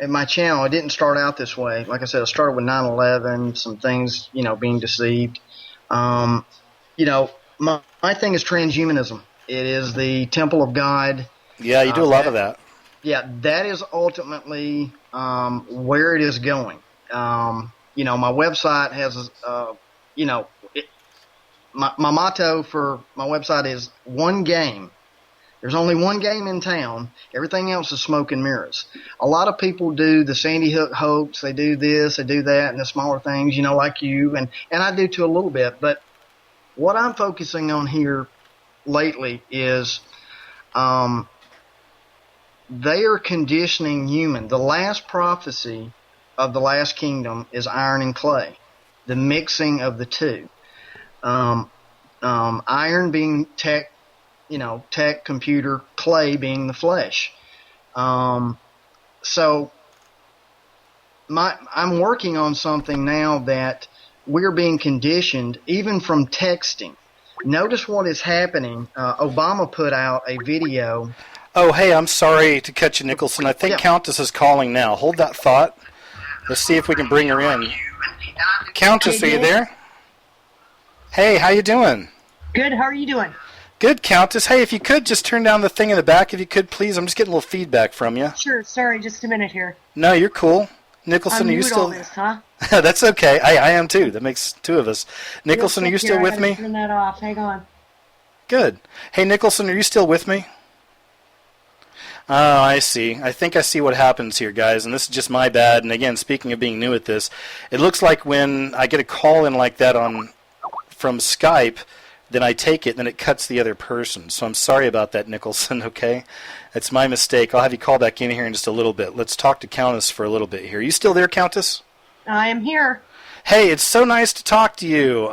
at my channel, it didn't start out this way. Like I said, it started with 9/11, some things, you know, being deceived. You know, my thing is transhumanism. It is the temple of God. Yeah, you do a lot of that. Yeah, that is ultimately where it is going. You know, my website has, you know, my motto for my website is one game. There's only one game in town. Everything else is smoke and mirrors. A lot of people do the Sandy Hook hoax. They do this, they do that, and the smaller things, you know, like you, and I do too a little bit. But what I'm focusing on here lately is they are conditioning human. The last prophecy of the last kingdom is iron and clay, the mixing of the two. Iron being tech, you know, tech, computer, clay being the flesh. So I'm working on something now that we're being conditioned even from texting. Notice what is happening. Obama put out a video. Oh, hey, I'm sorry to cut you, Nicholson. I think Countess is calling now. Hold that thought. Let's see if we can bring her in. Countess, are you there? Hey, how you doing? Good. How are you doing? Good, Countess. Hey, if you could just turn down the thing in the back, if you could, please. I'm just getting a little feedback from you. Sure. Sorry, just a minute here. No, you're cool. Nicholson, are you still? All this, huh? That's okay. I am too. That makes two of us. Nicholson, are you still with me? Turn that off. Hang on. Good. Hey, Nicholson, are you still with me? Oh, I see. I think I see what happens here, guys, and this is just my bad. And again, speaking of being new at this, it looks like when I get a call in like that from Skype, then I take it, and then it cuts the other person. So I'm sorry about that, Nicholson, okay? It's my mistake. I'll have you call back in here in just a little bit. Let's talk to Countess for a little bit here. Are you still there, Countess? I am here. Hey, it's so nice to talk to you.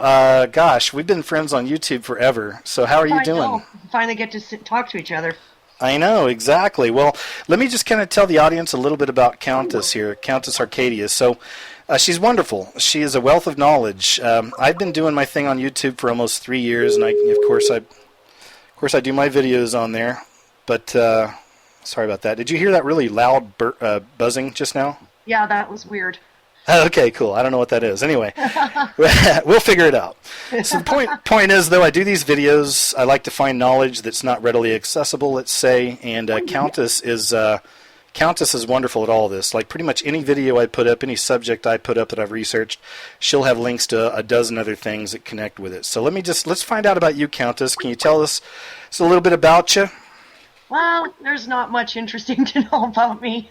Gosh, we've been friends on YouTube forever. So how are you doing? Know. Finally get to talk to each other. I know, exactly. Well, let me just kind of tell the audience a little bit about Countess here, Countess Arcadius. So she's wonderful. She is a wealth of knowledge. I've been doing my thing on YouTube for almost 3 years, and of course I do my videos on there. But sorry about that. Did you hear that really loud buzzing just now? Yeah, that was weird. Okay, cool. I don't know what that is. Anyway, we'll figure it out. So the point is, though, I do these videos. I like to find knowledge that's not readily accessible, let's say, and Countess is wonderful at all this. Like pretty much any video I put up, any subject I put up that I've researched, she'll have links to a dozen other things that connect with it. So let's find out about you, Countess. Can you tell us just a little bit about you? Well, there's not much interesting to know about me.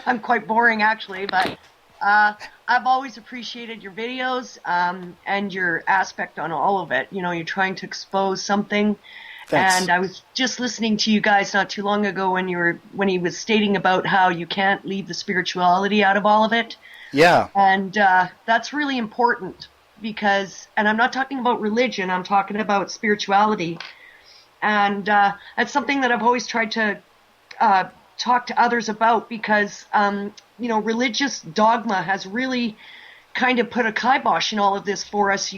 I'm quite boring, actually, but I've always appreciated your videos and your aspect on all of it. You know, you're trying to expose something. Thanks. And I was just listening to you guys not too long ago when he was stating about how you can't leave the spirituality out of all of it. Yeah. And that's really important because, and I'm not talking about religion, I'm talking about spirituality. And that's something that I've always tried to talk to others about because, you know, religious dogma has really kind of put a kibosh in all of this for us.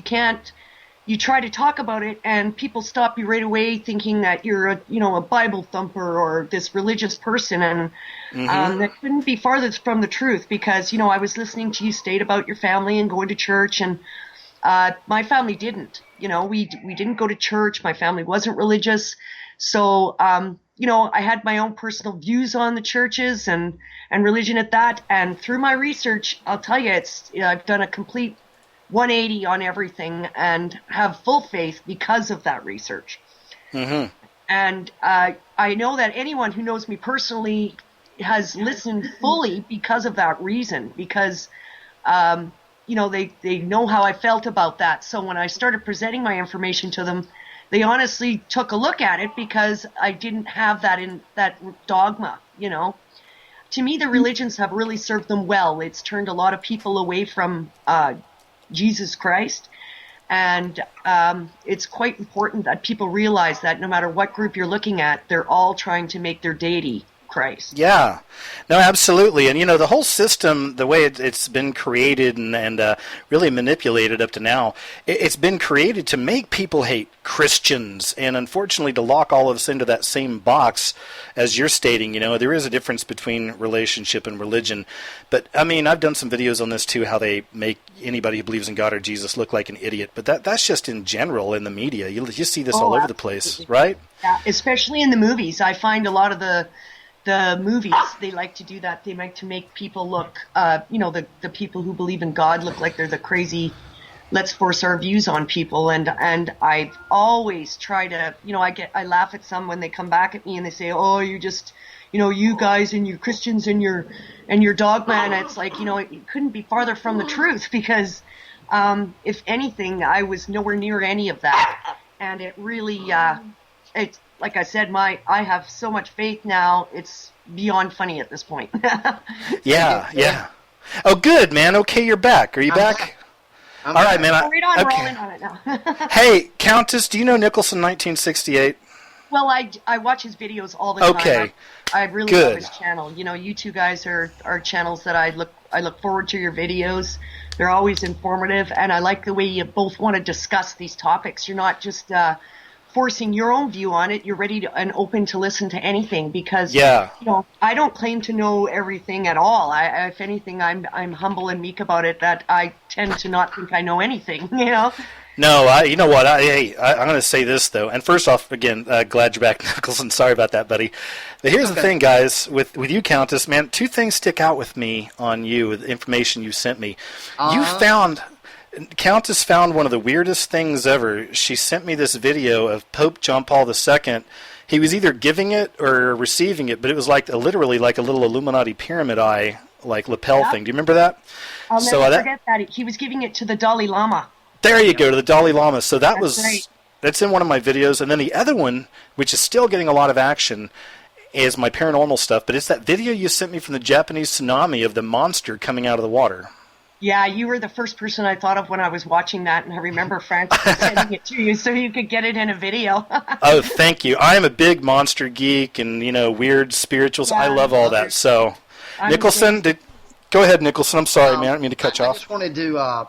You try to talk about it and people stop you right away thinking that you're a Bible thumper or this religious person. And that couldn't be farther from the truth because, you know, I was listening to you state about your family and going to church and my family didn't. You know, we didn't go to church. My family wasn't religious. So, you know, I had my own personal views on the churches and religion at that. And through my research, I'll tell you, I've done a complete 180 on everything and have full faith because of that research. Mm-hmm. And I know that anyone who knows me personally has listened fully because of that reason, because you know, they know how I felt about that. So when I started presenting my information to them, they honestly took a look at it because I didn't have that in that dogma, you know. To me, the religions have really served them well. It's turned a lot of people away from Jesus Christ. And it's quite important that people realize that no matter what group you're looking at, they're all trying to make their deity Christ. Yeah, no, absolutely. And, the whole system, the way it's been created and really manipulated up to now, it's been created to make people hate Christians and, unfortunately, to lock all of us into that same box as you're stating. There is a difference between relationship and religion. But, I've done some videos on this, too, how they make anybody who believes in God or Jesus look like an idiot. But that's just in general in the media. You see this all over the place, right? Yeah, especially in the movies. I find a lot of the movies, they like to do that. They like to make people look, the people who believe in God look like they're the crazy, let's force our views on people. And I always try to, I laugh at some when they come back at me and they say, oh, you just, you guys and you Christians and your dogma. And it's like, it couldn't be farther from the truth because, if anything, I was nowhere near any of that. And it really, it's, like I said, I have so much faith now, it's beyond funny at this point. Yeah. Oh, good, man. Okay, you're back. Are you back? All right, man. We're rolling on it now. Hey, Countess, do you know Nicholson 1968? Well, I watch his videos all the time. Okay. I really love his channel. You two guys are channels that I look forward to your videos. They're always informative, and I like the way you both want to discuss these topics. You're not just forcing your own view on it. You're ready and open to listen to anything because I don't claim to know everything at all. If anything, I'm humble and meek about it. That I tend to not think I know anything. No, you know what? I'm going to say this though. And first off, again, glad you're back, Nicholson. Sorry about that, buddy. But here's the thing, guys. With you, Countess, man, two things stick out with me on you, with the information you sent me. Countess found one of the weirdest things ever. She sent me this video of Pope John Paul II. He was either giving it or receiving it, but it was literally like a little Illuminati pyramid eye, like lapel thing. Do you remember that? I'll never forget that. He was giving it to the Dalai Lama. There you go, to the Dalai Lama. So That's that's in one of my videos. And then the other one, which is still getting a lot of action, is my paranormal stuff. But it's that video you sent me from the Japanese tsunami of the monster coming out of the water. Yeah, you were the first person I thought of when I was watching that, and I remember frantically sending it to you so you could get it in a video. Oh, thank you. I am a big monster geek and, weird spirituals. I love all that. So, Nicholson, go ahead, Nicholson. I'm sorry, man. I didn't mean to cut you off. I just wanted to,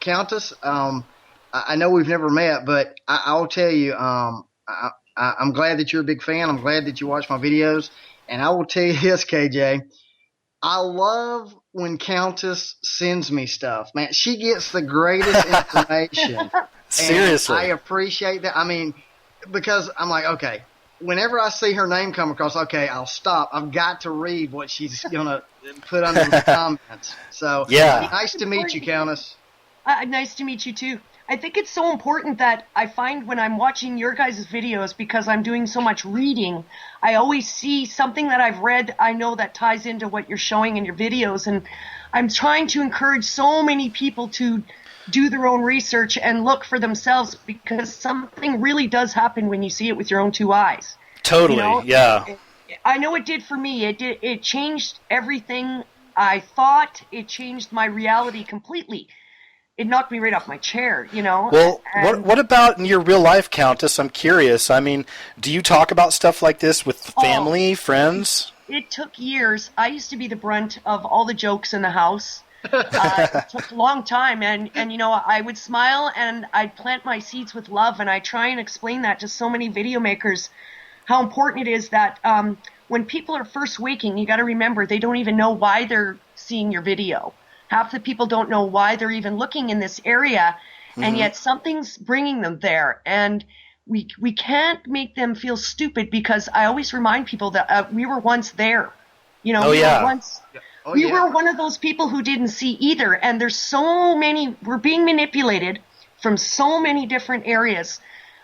Countess, I know we've never met, but I'll tell you, I'm glad that you're a big fan. I'm glad that you watch my videos. And I will tell you this, KJ. I love when Countess sends me stuff. Man, she gets the greatest information. Seriously. And I appreciate that. Because I'm like, okay, whenever I see her name come across, okay, I'll stop. I've got to read what she's going to put under the comments. So, nice to meet you, Countess. Nice to meet you, too. I think it's so important that I find when I'm watching your guys' videos, because I'm doing so much reading, I always see something that I've read, I know that ties into what you're showing in your videos. And I'm trying to encourage so many people to do their own research and look for themselves, because something really does happen when you see it with your own two eyes. Totally, yeah. I know it did for me. It changed everything I thought. It changed my reality completely. It knocked me right off my chair, Well, what about in your real life, Countess? I'm curious. Do you talk about stuff like this with family, friends? It took years. I used to be the brunt of all the jokes in the house. It took a long time, and I would smile and I'd plant my seeds with love, and I try and explain that to so many video makers, how important it is that when people are first waking, you got to remember they don't even know why they're seeing your video. Half the people don't know why they're even looking in this area, and yet something's bringing them there. And we can't make them feel stupid, because I always remind people that we were once there. We were one of those people who didn't see either. And there's so many, we're being manipulated from so many different areas,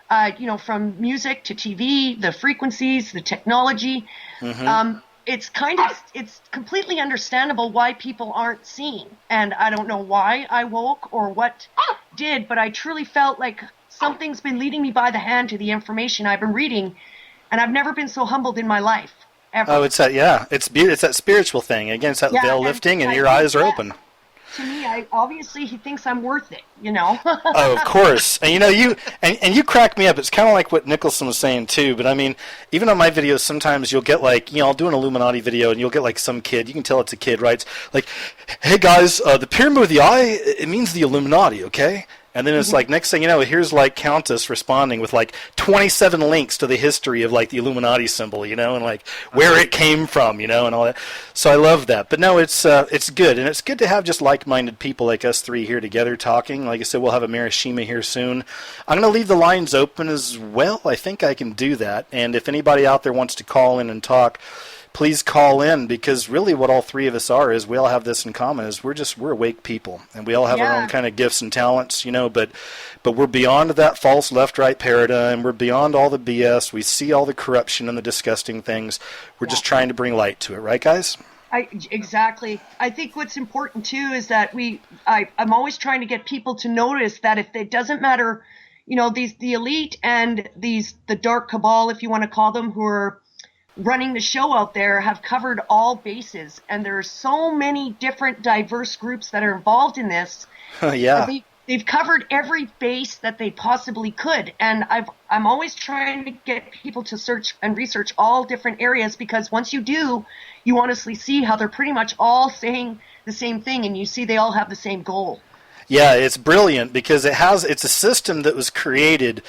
from music to TV, the frequencies, the technology. It's completely understandable why people aren't seeing. And I don't know why I woke or what did, but I truly felt like something's been leading me by the hand to the information I've been reading, and I've never been so humbled in my life, ever. Oh, it's that spiritual thing. Again, it's that veil lifting and your eyes are open. to me, obviously he thinks I'm worth it, you know. Oh, of course. And you crack me up. It's kind of like what Nicholson was saying too. But I mean, even on my videos, sometimes you'll get like, I'll do an Illuminati video, and you'll get like some kid. You can tell it's a kid, right? It's like, hey guys, the pyramid of the eye, it means the Illuminati, okay? And then it's like, next thing you know, here's like Countess responding with like 27 links to the history of like the Illuminati symbol, and like where it came from, and all that. So I love that. But no, it's good. And it's good to have just like-minded people like us three here together talking. Like I said, we'll have a Marishima here soon. I'm going to leave the lines open as well. I think I can do that. And if anybody out there wants to call in and talk, please call in, because really what all three of us are is we all have this in common, is we're awake people, and we all have our own kind of gifts and talents, but we're beyond that false left-right paradigm. We're beyond all the BS. We see all the corruption and the disgusting things. We're just trying to bring light to it, right, guys? Exactly. I think what's important too is that I'm always trying to get people to notice that if it doesn't matter, the elite and the dark cabal, if you want to call them, who are running the show out there, have covered all bases, and there are so many different diverse groups that are involved in this. Yeah. They've covered every base that they possibly could, and I'm always trying to get people to search and research all different areas, because once you do, you honestly see how they're pretty much all saying the same thing, and you see they all have the same goal. Yeah, it's brilliant, because it's a system that was created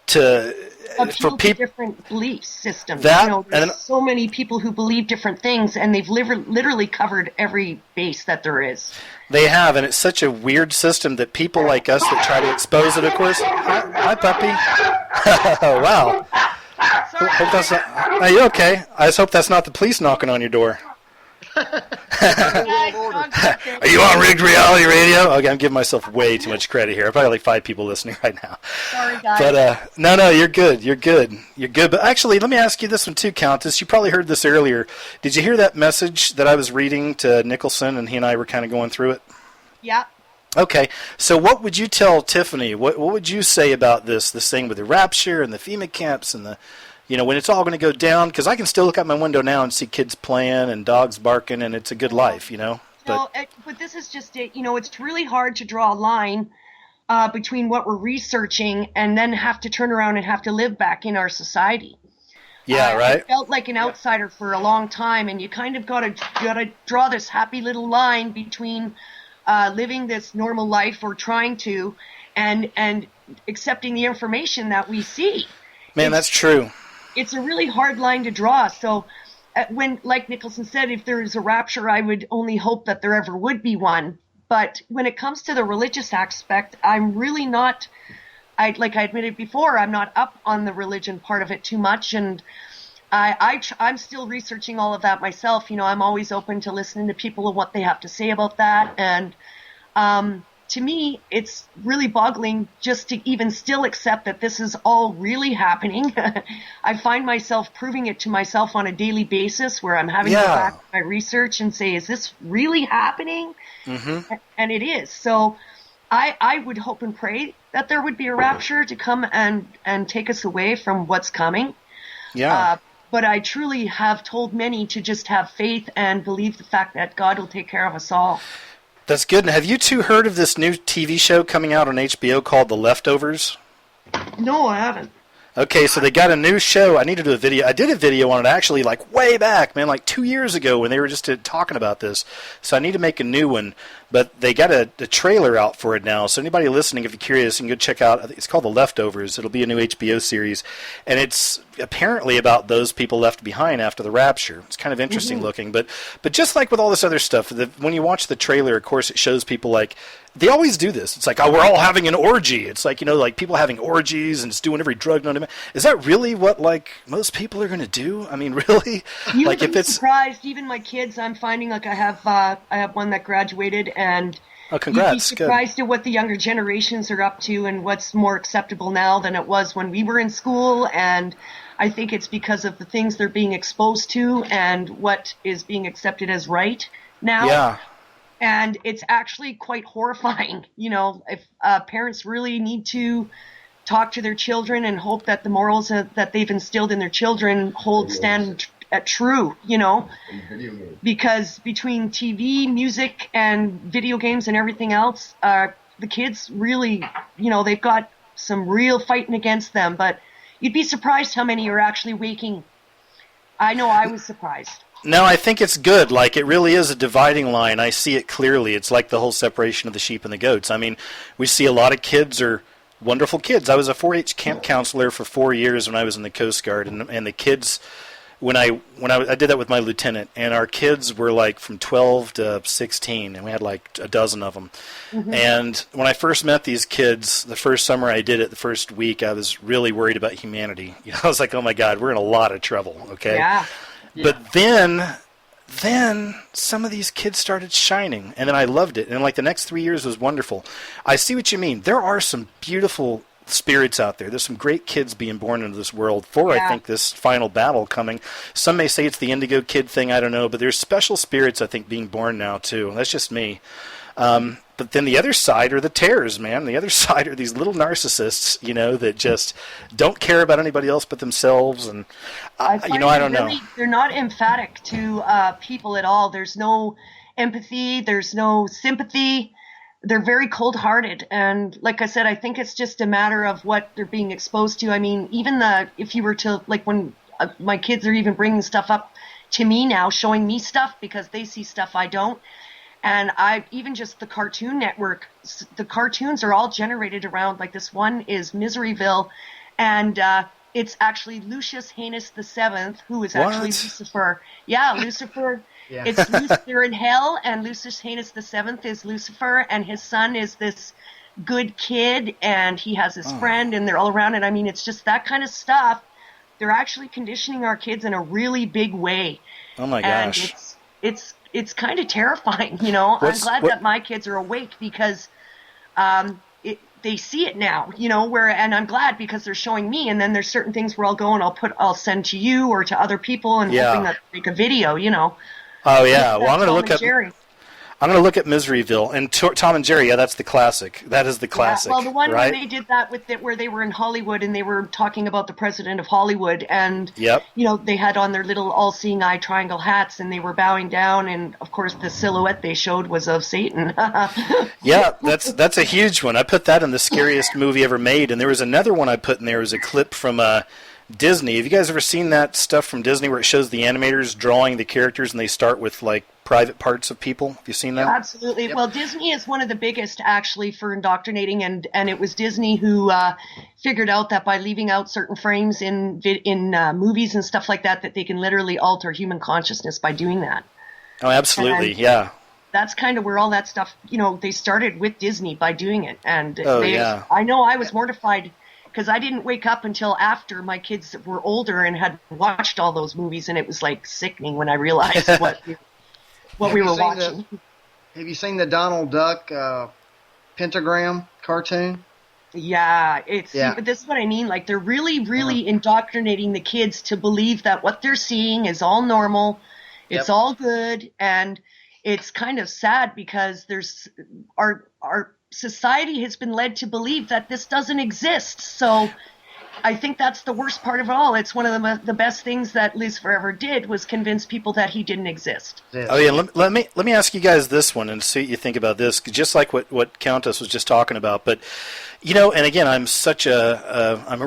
to appeal to different belief systems. There's so many people who believe different things, and they've literally covered every base that there is. They have, and it's such a weird system that people like us that try to expose it, of course. Hi, puppy. Oh, wow. Sorry. Hope that's not, are you okay? I just hope that's not the police knocking on your door. Are you on Rigged Reality Radio? Okay, I'm giving myself way too much credit here. I probably like 5 people listening right now. Sorry, guys. But no, you're good. You're good. But actually, let me ask you this one too, Countess. You probably heard this earlier. Did you hear that message that I was reading to Nicholson, and he and I were kind of going through it? Yeah. Okay, so what would you tell Tiffany? What would you say about this thing with the Rapture and the FEMA camps and the, when it's all going to go down? Because I can still look out my window now and see kids playing and dogs barking, and it's a good life, But this is just it. It's really hard to draw a line between what we're researching and then have to turn around and have to live back in our society. Yeah, right. I felt like an outsider for a long time, and you kind of got to draw this happy little line between living this normal life, or trying to, and accepting the information that we see. Man, that's true. It's a really hard line to draw. So when, like Nicholson said, if there is a rapture, I would only hope that there ever would be one. But when it comes to the religious aspect, I'm really not, like I admitted before, I'm not up on the religion part of it too much. And I'm still researching all of that myself. I'm always open to listening to people and what they have to say about that. And to me, it's really boggling just to even still accept that this is all really happening. I find myself proving it to myself on a daily basis, where I'm having to go back to my research and say, is this really happening? Mm-hmm. And it is. So I would hope and pray that there would be a rapture to come and take us away from what's coming. Yeah. But I truly have told many to just have faith and believe the fact that God will take care of us all. That's good. And have you two heard of this new TV show coming out on HBO called The Leftovers? No, I haven't. Okay, so they got a new show. I need to do a video. I did a video on it actually like way back, man, like 2 years ago when they were just talking about this. So I need to make a new one. But they got a trailer out for it now. So anybody listening, if you're curious, you can go check out. I think it's called The Leftovers. It'll be a new HBO series. And it's apparently about those people left behind after the rapture. It's kind of interesting looking. But just like with all this other stuff, when you watch the trailer, of course, it shows people like, they always do this. It's like, oh, we're all having an orgy. It's like, like people having orgies and it's doing every drug known to man. Is that really what, like, most people are going to do? I mean, really? You'd like, be if it's surprised. Even my kids, I'm finding, like, I have one that graduated, and oh, congrats. you'd be surprised at what the younger generations are up to and what's more acceptable now than it was when we were in school. And I think it's because of the things they're being exposed to and what is being accepted as right now. Yeah. And it's actually quite horrifying. If parents really need to talk to their children and hope that the morals that they've instilled in their children stand true, because between TV, music, and video games and everything else, the kids really, they've got some real fighting against them, but you'd be surprised how many are actually waking. I know I was surprised. No, I think it's good. Like, it really is a dividing line. I see it clearly. It's like the whole separation of the sheep and the goats. I mean, we see a lot of kids are wonderful kids. I was a 4-H camp counselor for 4 years when I was in the Coast Guard, and the kids, when I did that with my lieutenant, and our kids were like from 12 to 16, and we had like a dozen of them. Mm-hmm. And when I first met these kids, the first summer I did it, the first week, I was really worried about humanity. I was like, oh my God, we're in a lot of trouble, okay? Yeah. But then some of these kids started shining, and then I loved it. And like the next 3 years was wonderful. I see what you mean. There are some beautiful spirits out there. There's some great kids being born into this world for, I think, this final battle coming. Some may say it's the indigo kid thing, I don't know, but there's special spirits, I think, being born now too. That's just me. But then the other side are the terrors, man. The other side are these little narcissists, that just don't care about anybody else but themselves. And, I don't know. They're not emphatic to people at all. There's no empathy. There's no sympathy. They're very cold-hearted. And like I said, I think it's just a matter of what they're being exposed to. I mean, even if you were to, like when my kids are even bringing stuff up to me now, showing me stuff because they see stuff I don't. And even just the Cartoon Network, the cartoons are all generated around, like this one is Miseryville, and it's actually Lucius Heinous VII, who is actually Lucifer. Yeah, Lucifer. Yeah. They're in hell, and Lucius Heinous VII is Lucifer, and his son is this good kid, and he has his friend, and they're all around it. I mean, it's just that kind of stuff. They're actually conditioning our kids in a really big way. Oh my gosh. And it's kind of terrifying, I'm glad that my kids are awake because they see it now, and I'm glad because they're showing me, and then there's certain things where I'll go and I'll send to you or to other people and hoping that they make a video, Oh yeah, well I'm going to look up. I'm going to look at Miseryville and Tom and Jerry. Yeah, that's the classic. That is the classic. Yeah, well, the one right? where they did that where they were in Hollywood and they were talking about the president of Hollywood, and they had on their little all-seeing eye triangle hats, and they were bowing down, and of course the silhouette they showed was of Satan. Yeah, that's a huge one. I put that in the scariest movie ever made, and there was another one I put in there. It was a clip from Disney. Have you guys ever seen that stuff from Disney where it shows the animators drawing the characters and they start with like private parts of people? Have you seen that? Absolutely. Yep. Well, Disney is one of the biggest actually for indoctrinating, and it was Disney who figured out that by leaving out certain frames in movies and stuff like that they can literally alter human consciousness by doing that. Oh, absolutely. Yeah. That's kind of where all that stuff, they started with Disney by doing it. And I know I was mortified because I didn't wake up until after my kids were older and had watched all those movies, and it was like sickening when I realized what we were watching. Have you seen the Donald Duck pentagram cartoon? Yeah, but this is what I mean. Like, they're really, really indoctrinating the kids to believe that what they're seeing is all normal, it's all good, and it's kind of sad because our society has been led to believe that this doesn't exist. So I think that's the worst part of it all. It's one of the best things that Lucifer ever did was convince people that he didn't exist. Oh yeah, let me ask you guys this one and see what you think about this, just like what Countess was just talking about. But and again, I'm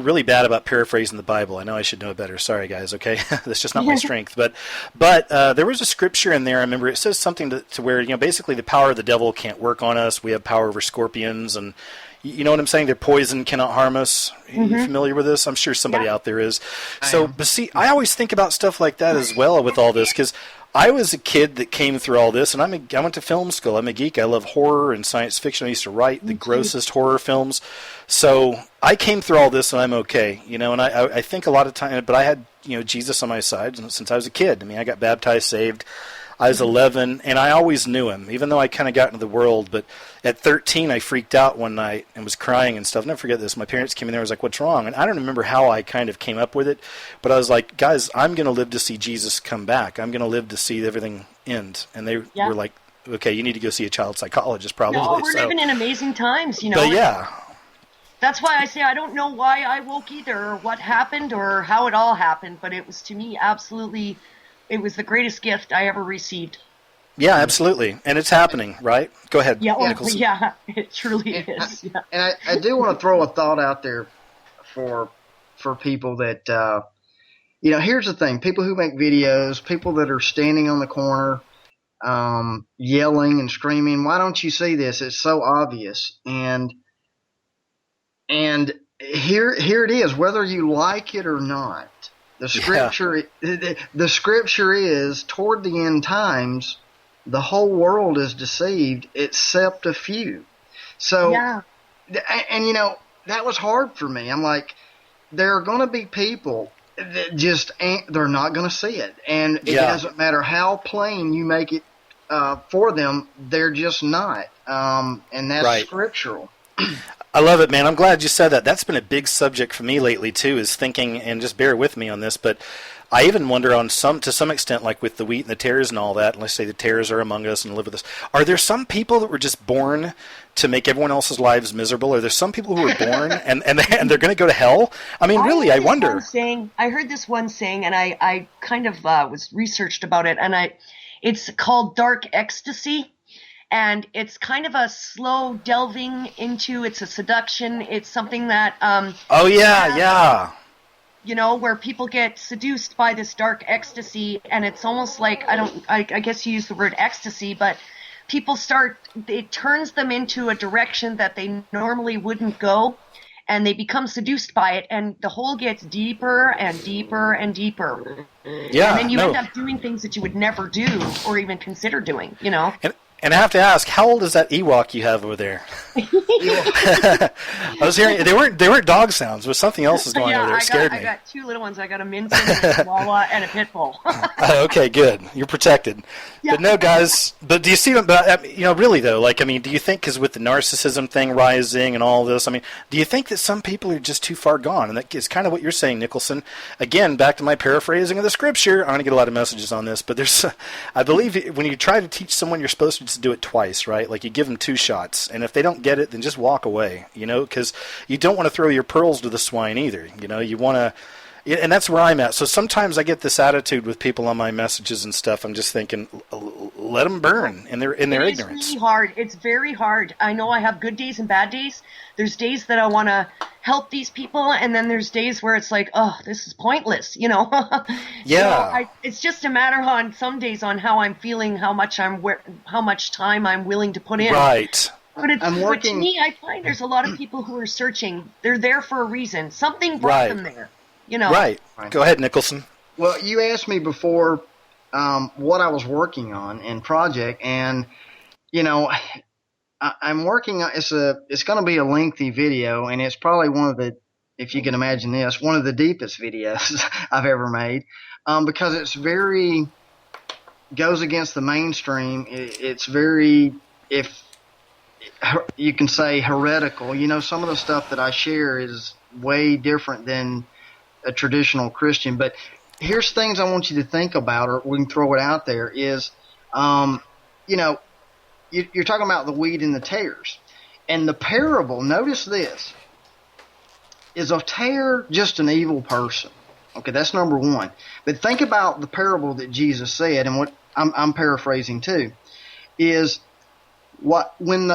really bad about paraphrasing the Bible. I know I should know better. Sorry guys. Okay, that's just not my strength. But there was a scripture in there. I remember it says something to where basically the power of the devil can't work on us. We have power over scorpions and. You know what I'm saying? Their poison cannot harm us. Are you familiar with this? I'm sure somebody out there is. But see, I always think about stuff like that as well with all this, because I was a kid that came through all this, and I went to film school. I'm a geek. I love horror and science fiction. I used to write the grossest horror films. So I came through all this, and I'm okay. And I think a lot of time, but I had Jesus on my side since I was a kid. I mean, I got baptized, saved. I was 11, and I always knew him, even though I kind of got into the world. But at 13, I freaked out one night and was crying and stuff. I'll never forget this. My parents came in there and was like, what's wrong? And I don't remember how I kind of came up with it, but I was like, guys, I'm going to live to see Jesus come back. I'm going to live to see everything end. And they were like, okay, you need to go see a child psychologist probably. No, we're living in amazing times, But yeah. That's why I say I don't know why I woke either, or what happened, or how it all happened, but it was, to me, absolutely, it was the greatest gift I ever received. Yeah, absolutely. And it's happening, right? Go ahead, Yeah, Nicholson. yeah, it truly is. Yeah. And I do want to throw a thought out there for people that, here's the thing. People who make videos, people that are standing on the corner, yelling and screaming, why don't you see this? It's so obvious. And here it is, whether you like it or not. The scripture is, toward the end times, the whole world is deceived except a few. So, Yeah. and that was hard for me. I'm like, there are going to be people that just they're not going to see it. And it doesn't matter how plain you make it for them, they're just not. And that's scriptural. I love it, man. I'm glad you said that. That's been a big subject for me lately too, is thinking, and just bear with me on this, but I even wonder to some extent, like with the wheat and the tares and all that, and let's say the tares are among us and live with us. Are there some people that were just born to make everyone else's lives miserable? Are there some people who were born and they're going to go to hell? I mean, really, I wonder. I heard this one saying, and I kind of was researched about it, and it's called dark ecstasy. And it's kind of a slow delving into, it's a seduction. It's something that, where people get seduced by this dark ecstasy. And it's almost like, I guess you use the word ecstasy, but people it turns them into a direction that they normally wouldn't go. And they become seduced by it. And the hole gets deeper and deeper and deeper. Yeah. And then you end up doing things that you would never do or even consider doing, And I have to ask, how old is that Ewok you have over there? I was hearing they weren't dog sounds, but something else is going on over there. It scared me. I got two little ones. I got a Minton, a Chihuahua, and a Pit Bull. Okay, good. You're protected. Yeah. But no, guys. But do you see? But really though, like, I mean, do you think, because with the narcissism thing rising and all this, I mean, do you think that some people are just too far gone? And that is kind of what you're saying, Nicholson. Again, back to my paraphrasing of the scripture. I'm going to get a lot of messages on this, but there's, I believe, when you try to teach someone, you're supposed to just do it twice, right? Like, you give them 2 shots, and if they don't get it, then just walk away, because you don't want to throw your pearls to the swine either. You want to, and that's where I'm at. So sometimes I get this attitude with people on my messages and stuff. I'm just thinking, let them burn in their ignorance. It's really hard. It's very hard. I know I have good days and bad days. There's days that I want to help these people, and then there's days where it's like, oh, this is pointless, Yeah. So it's just a matter on some days on how I'm feeling, how much time I'm willing to put in. Right. But to me, I find there's a lot of people who are searching. They're there for a reason. Something brought them there. Right. Go ahead, Nicholson. Well, you asked me before what I was working on in project, and I'm working on it's going to be a lengthy video, and it's probably one of the, if you can imagine this, one of the deepest videos I've ever made, because it's goes against the mainstream. It's very, if you can say, heretical. Some of the stuff that I share is way different than a traditional Christian. But here's things I want you to think about, or we can throw it out there, is, you're talking about the wheat and the tares. And the parable, notice this, is a tare just an evil person? Okay, that's number one. But think about the parable that Jesus said, and what I'm paraphrasing too, is when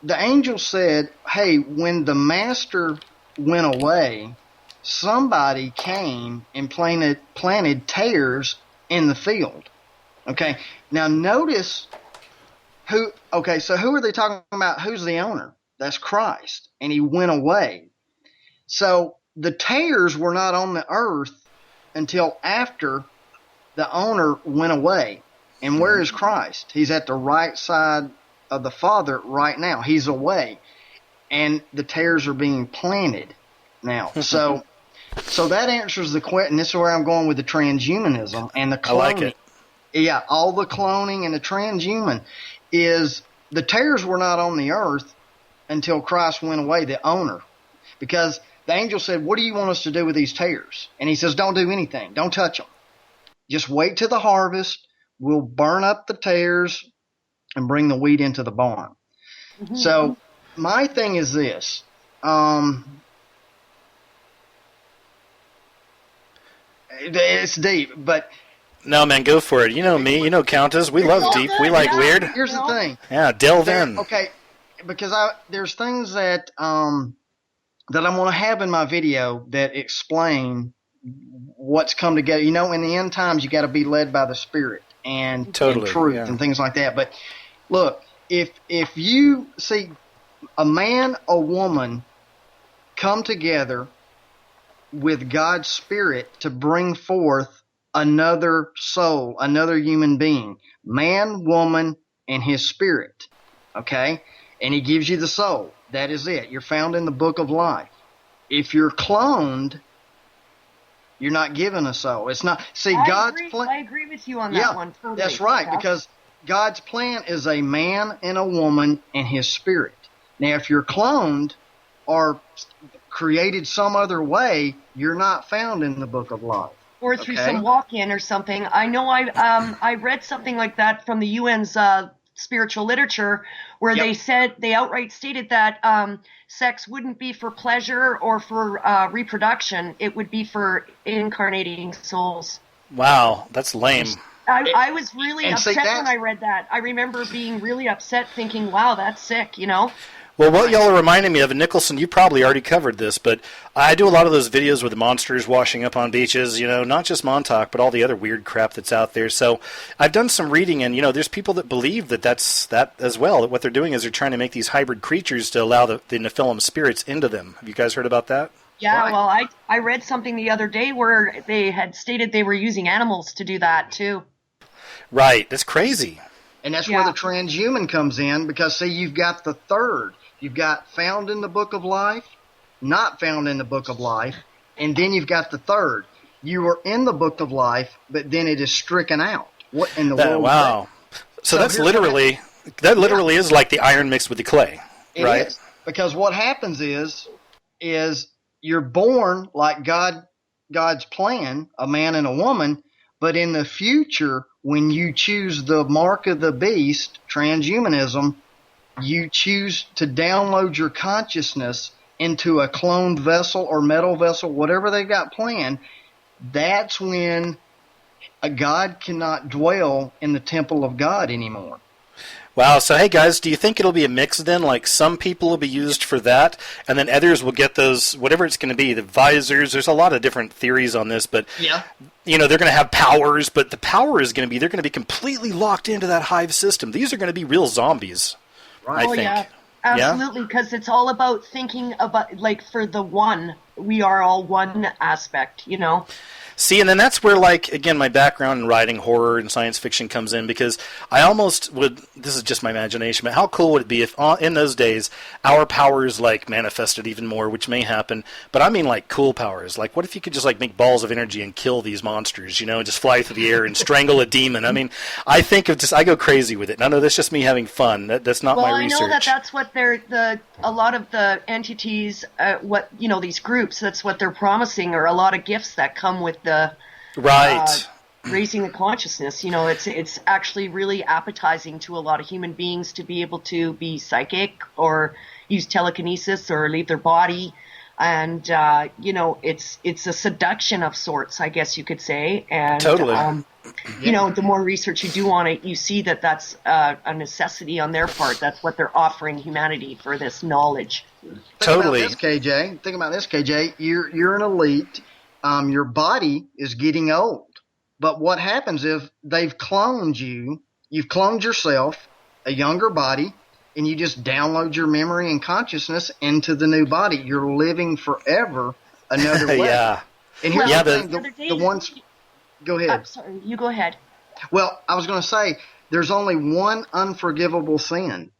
the angel said, hey, when the master went away, somebody came and planted tares in the field. Okay, now notice who are they talking about? Who's the owner? That's Christ. And he went away. So the tares were not on the earth until after the owner went away. And where is Christ? He's at the right side of the Father right now. He's away. And the tares are being planted now. So that answers the question. This is where I'm going with the transhumanism and the cloning. I like it. Yeah, all the cloning and the transhuman is the tares were not on the earth until Christ went away, the owner. Because the angel said, what do you want us to do with these tares? And he says, don't do anything. Don't touch them. Just wait till the harvest. We'll burn up the tares and bring the wheat into the barn. Mm-hmm. So my thing is this. It's deep, but No, man, go for it. You know me. You know Countess. We love deep. We like weird. here's the thing. Yeah, delve in. Okay, because there's things that that I'm going to have in my video that explain what's come together. You know, in the end times, you got to be led by the Spirit and truth and things like that. But look, if you see a man, a woman come together with God's Spirit to bring forth another soul, another human being, man, woman, and his spirit, okay? And he gives you the soul. That is it. You're found in the book of life. If you're cloned, you're not given a soul. It's not. See, God's plan. I agree with you on that one. Totally. That's right, because God's plan is a man and a woman and his spirit. Now, if you're cloned or created some other way, you're not found in the book of life. Or through some walk-in or something. I know I read something like that from the UN's spiritual literature where they outright stated that sex wouldn't be for pleasure or for reproduction. It would be for incarnating souls. Wow, that's lame. I was really upset when I read that. I remember being really upset thinking, wow, that's sick, you know? Well, what y'all are reminding me of, and Nicholson, you probably already covered this, but I do a lot of those videos with the monsters washing up on beaches, you know, not just Montauk, but all the other weird crap that's out there. So I've done some reading, and, you know, there's people that believe that that's that as well, that what they're doing is they're trying to make these hybrid creatures to allow the Nephilim spirits into them. Have you guys heard about that? Yeah, well, I read something the other day where they had stated they were using animals to do that, too. Right, that's crazy. And that's where the transhuman comes in, because, see, you've got the third. You've got found in the book of life, not found in the book of life, and then you've got the third. You are in the book of life, but then it is stricken out. What in the world? Wow. So that's literally is like the iron mixed with the clay, right? It is. Because what happens is you're born like God's plan, a man and a woman, but in the future, when you choose the mark of the beast, transhumanism, you choose to download your consciousness into a cloned vessel or metal vessel, whatever they've got planned. That's when a God cannot dwell in the temple of God anymore. Wow. So, hey, guys, do you think it'll be a mix then? Like some people will be used for that, and then others will get those, whatever it's going to be, the visors. There's a lot of different theories on this, but, you know, they're going to have powers, but the power is going to be, they're going to be completely locked into that hive system. These are going to be real zombies. I think. Yeah, absolutely, because it's all about thinking about, like, for the one, we are all one aspect, you know? See, and then that's where, like, again, my background in writing horror and science fiction comes in, because I almost would, this is just my imagination, but how cool would it be if in those days our powers, like, manifested even more, which may happen, but I mean, like, cool powers. Like, what if you could just, like, make balls of energy and kill these monsters, you know, and just fly through the air and strangle a demon? I mean, I think of just, I go crazy with it. And I know that's just me having fun. That's not my research. Well, I know that's what a lot of the entities, what, you know, these groups, that's what they're promising, or a lot of gifts that come with the raising the consciousness. You know, it's actually really appetizing to a lot of human beings to be able to be psychic or use telekinesis or leave their body, and you know, it's a seduction of sorts, I guess you could say. And totally. You know, the more research you do on it, you see that that's a necessity on their part. That's what they're offering humanity for this knowledge. Totally. Think about this, KJ. You're an elite. Your body is getting old. But what happens if they've cloned you? You've cloned yourself, a younger body, and you just download your memory and consciousness into the new body. You're living forever another way. Yeah. And here's the thing, the ones... Go ahead. I'm sorry, you go ahead. Well, I was going to say, there's only one unforgivable sin,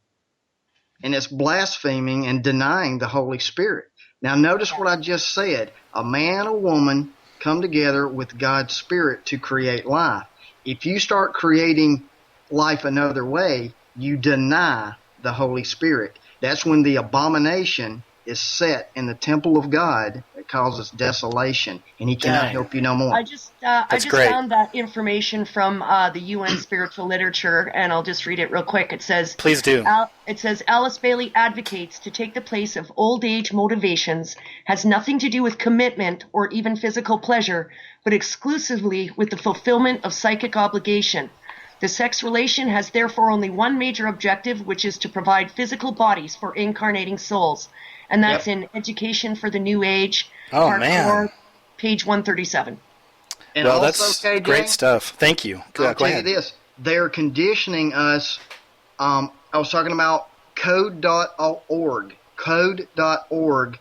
and it's blaspheming and denying the Holy Spirit. Now, notice what I just said. A man, a woman come together with God's Spirit to create life. If you start creating life another way, you deny the Holy Spirit. That's when the abomination is set in the temple of God that causes desolation, and he cannot Dang. help you no more. I just great. found that information from the UN spiritual literature, and I'll just read it real quick. It says, Please do. It says, Alice Bailey advocates to take the place of old age motivations, has nothing to do with commitment or even physical pleasure, but exclusively with the fulfillment of psychic obligation. The sex relation has therefore only one major objective, which is to provide physical bodies for incarnating souls. And that's in Education for the New Age, Part man. 4, page 137. And Well, also, that's KJ, great stuff. Thank you. I'll Go tell ahead. you this. They're conditioning us. I was talking about code.org. Code.org.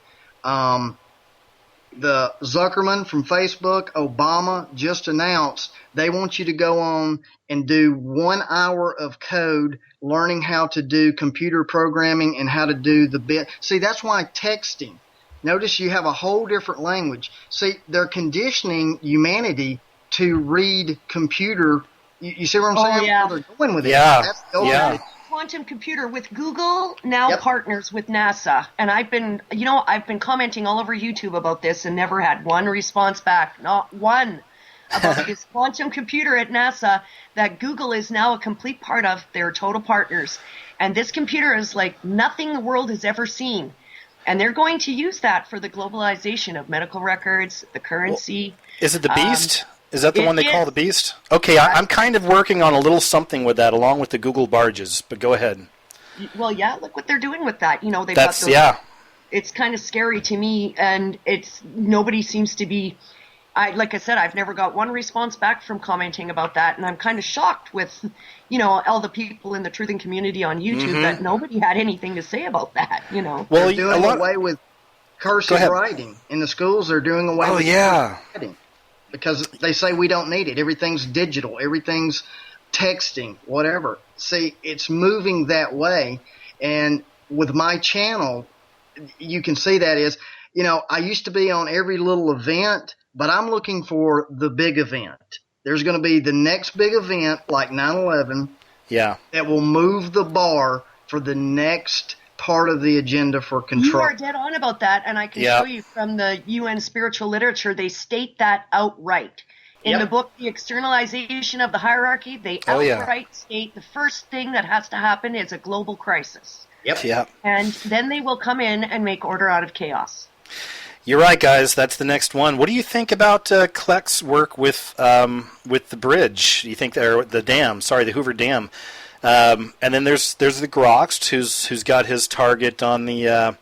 The Zuckerman from Facebook, Obama, just announced they want you to go on and do 1 hour of code learning how to do computer programming and how to do the bit. See, that's why texting. Notice you have a whole different language. See, they're conditioning humanity to read computer. You see what I'm saying? yeah. Where they're going with it. Yeah. That's the Yeah. Quantum computer with Google now Yep. partners with NASA, and I've been commenting all over YouTube about this and never had one response back, not one, about this quantum computer at NASA that Google is now a complete part of. They're total partners, and this computer is like nothing the world has ever seen, and they're going to use that for the globalization of medical records, the currency. Is it the Beast? Is that the it one they call is. the Beast? Okay, I'm kind of working on a little something with that, along with the Google barges. But go ahead. Well, yeah, look what they're doing with that. You know, they've That's got those, yeah. It's kind of scary to me, and nobody seems to be. Like I said, I've never got one response back from commenting about that, and I'm kind of shocked with, all the people in the truthing community on YouTube that nobody had anything to say about that. Well, They're a doing lot. away with Go cursive ahead. writing. In the schools, they're doing away Oh with yeah. cursive writing because they say we don't need it. Everything's digital. Everything's texting, whatever. See, it's moving that way. And with my channel, you can see that is, I used to be on every little event, but I'm looking for the big event. There's going to be the next big event like 9/11 Yeah. that will move the bar for the next part of the agenda for control. You are dead on about that, and I can Yeah. show you from the UN spiritual literature, they state that outright. In Yep. the book, The Externalization of the Hierarchy, they Oh, yeah. outright state the first thing that has to happen is a global crisis. Yep. Yeah. And then they will come in and make order out of chaos. You're right, guys. That's the next one. What do you think about Kleck's work with the bridge? You think or the dam? Sorry, the Hoover Dam. And then there's the Groxt, who's got his target on the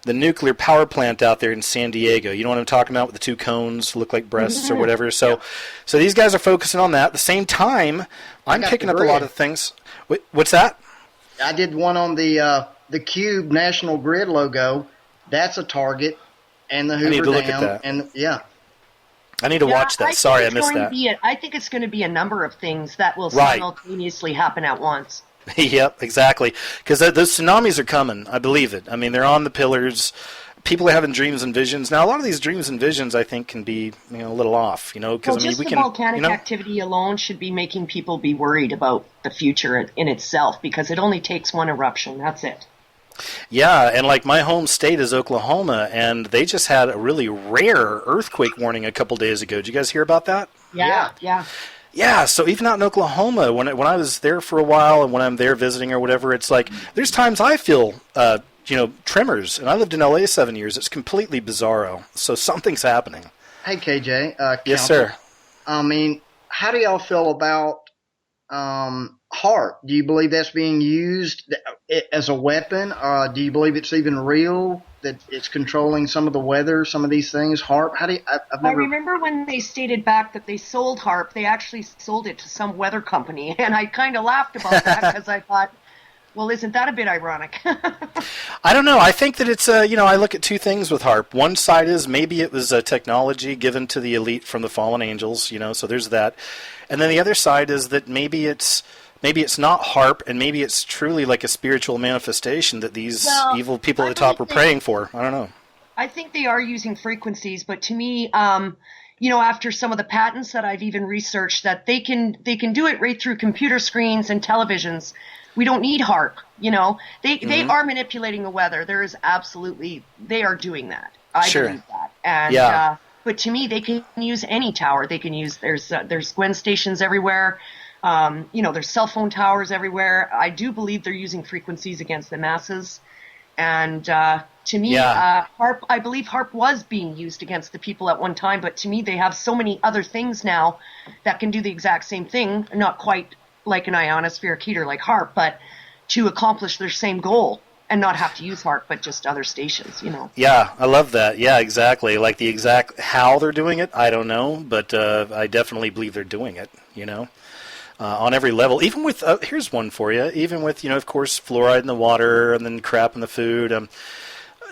nuclear power plant out there in San Diego. You know what I'm talking about, with the two cones look like breasts or whatever. So these guys are focusing on that. At the same time, I'm got picking the up a lot grid. of things. Wait, what's that? I did one on the Cube National Grid logo. That's a target, and the Hoover need to look Dam, at that. and yeah, I need to watch that. Sorry, I missed that. I think it's going to be a number of things that will Right. simultaneously happen at once. Yep, exactly. Because the tsunamis are coming. I believe it. I mean, they're on the pillars. People are having dreams and visions. Now, a lot of these dreams and visions, I think, can be a little off. Because Well, just we the can. volcanic activity alone should be making people be worried about the future in itself, because it only takes one eruption. That's it. Yeah, and like my home state is Oklahoma, and they just had a really rare earthquake warning a couple days ago. Did you guys hear about that? Yeah. Yeah, so even out in Oklahoma, when I was there for a while, and when I'm there visiting or whatever, it's like there's times I feel tremors, and I lived in LA 7 years. It's completely bizarro. So something's happening. Hey KJ, Yes, Countess. sir. I mean, how do y'all feel about HAARP? Do you believe that's being used as a weapon? Do you believe it's even real, that it's controlling some of the weather, some of these things? HAARP? How do you, I've I never. remember when they stated back that they sold HAARP, they actually sold it to some weather company, and I kind of laughed about that because I thought, well, isn't that a bit ironic? I don't know. I think that it's I look at two things with HAARP. One side is maybe it was a technology given to the elite from the fallen angels, so there's that. And then the other side is that maybe it's not HAARP, and maybe it's truly like a spiritual manifestation that these evil people at the top were praying for. I don't know. I think they are using frequencies, but to me, after some of the patents that I've even researched, that they can do it right through computer screens and televisions We don't need HAARP. They are manipulating the weather. They are doing that. I believe that. And but to me, they can use any tower. They can use there's Gwen stations everywhere. There's cell phone towers everywhere. I do believe they're using frequencies against the masses. And to me, HAARP, I believe HAARP was being used against the people at one time. But to me, they have so many other things now that can do the exact same thing. Not quite like an ionospheric heater like HAARP, but to accomplish their same goal and not have to use HAARP, but just other stations, Yeah, I love that. Yeah, exactly. Like the exact how they're doing it, I don't know, but I definitely believe they're doing it, on every level. Even with, here's one for you, even with, of course, fluoride in the water and then crap in the food.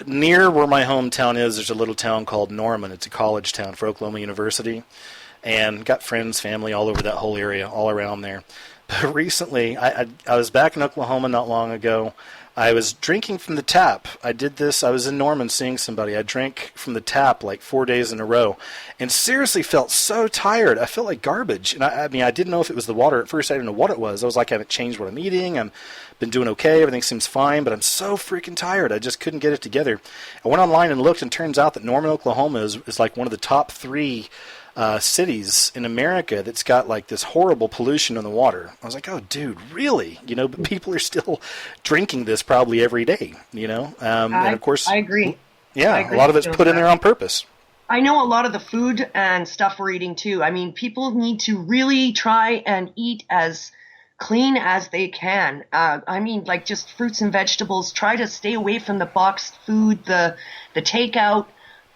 Near where my hometown is, there's a little town called Norman. It's a college town for Oklahoma University. And got friends, family all over that whole area, all around there. But recently, I was back in Oklahoma not long ago. I was drinking from the tap. I did this. I was in Norman seeing somebody. I drank from the tap like 4 days in a row and seriously felt so tired. I felt like garbage. And I didn't know if it was the water. At first, I didn't know what it was. I was like, I haven't changed what I'm eating. I've been doing okay. Everything seems fine, but I'm so freaking tired. I just couldn't get it together. I went online and looked, and it turns out that Norman, Oklahoma is like one of the top 3 cities in America that's got like this horrible pollution in the water. I was like, oh, dude, really? But people are still drinking this probably every day, and of course, I agree. Yeah, I agree. A lot of it's put in there on purpose. I know a lot of the food and stuff we're eating too. I mean, people need to really try and eat as clean as they can. Like just fruits and vegetables. Try to stay away from the boxed food, the takeout.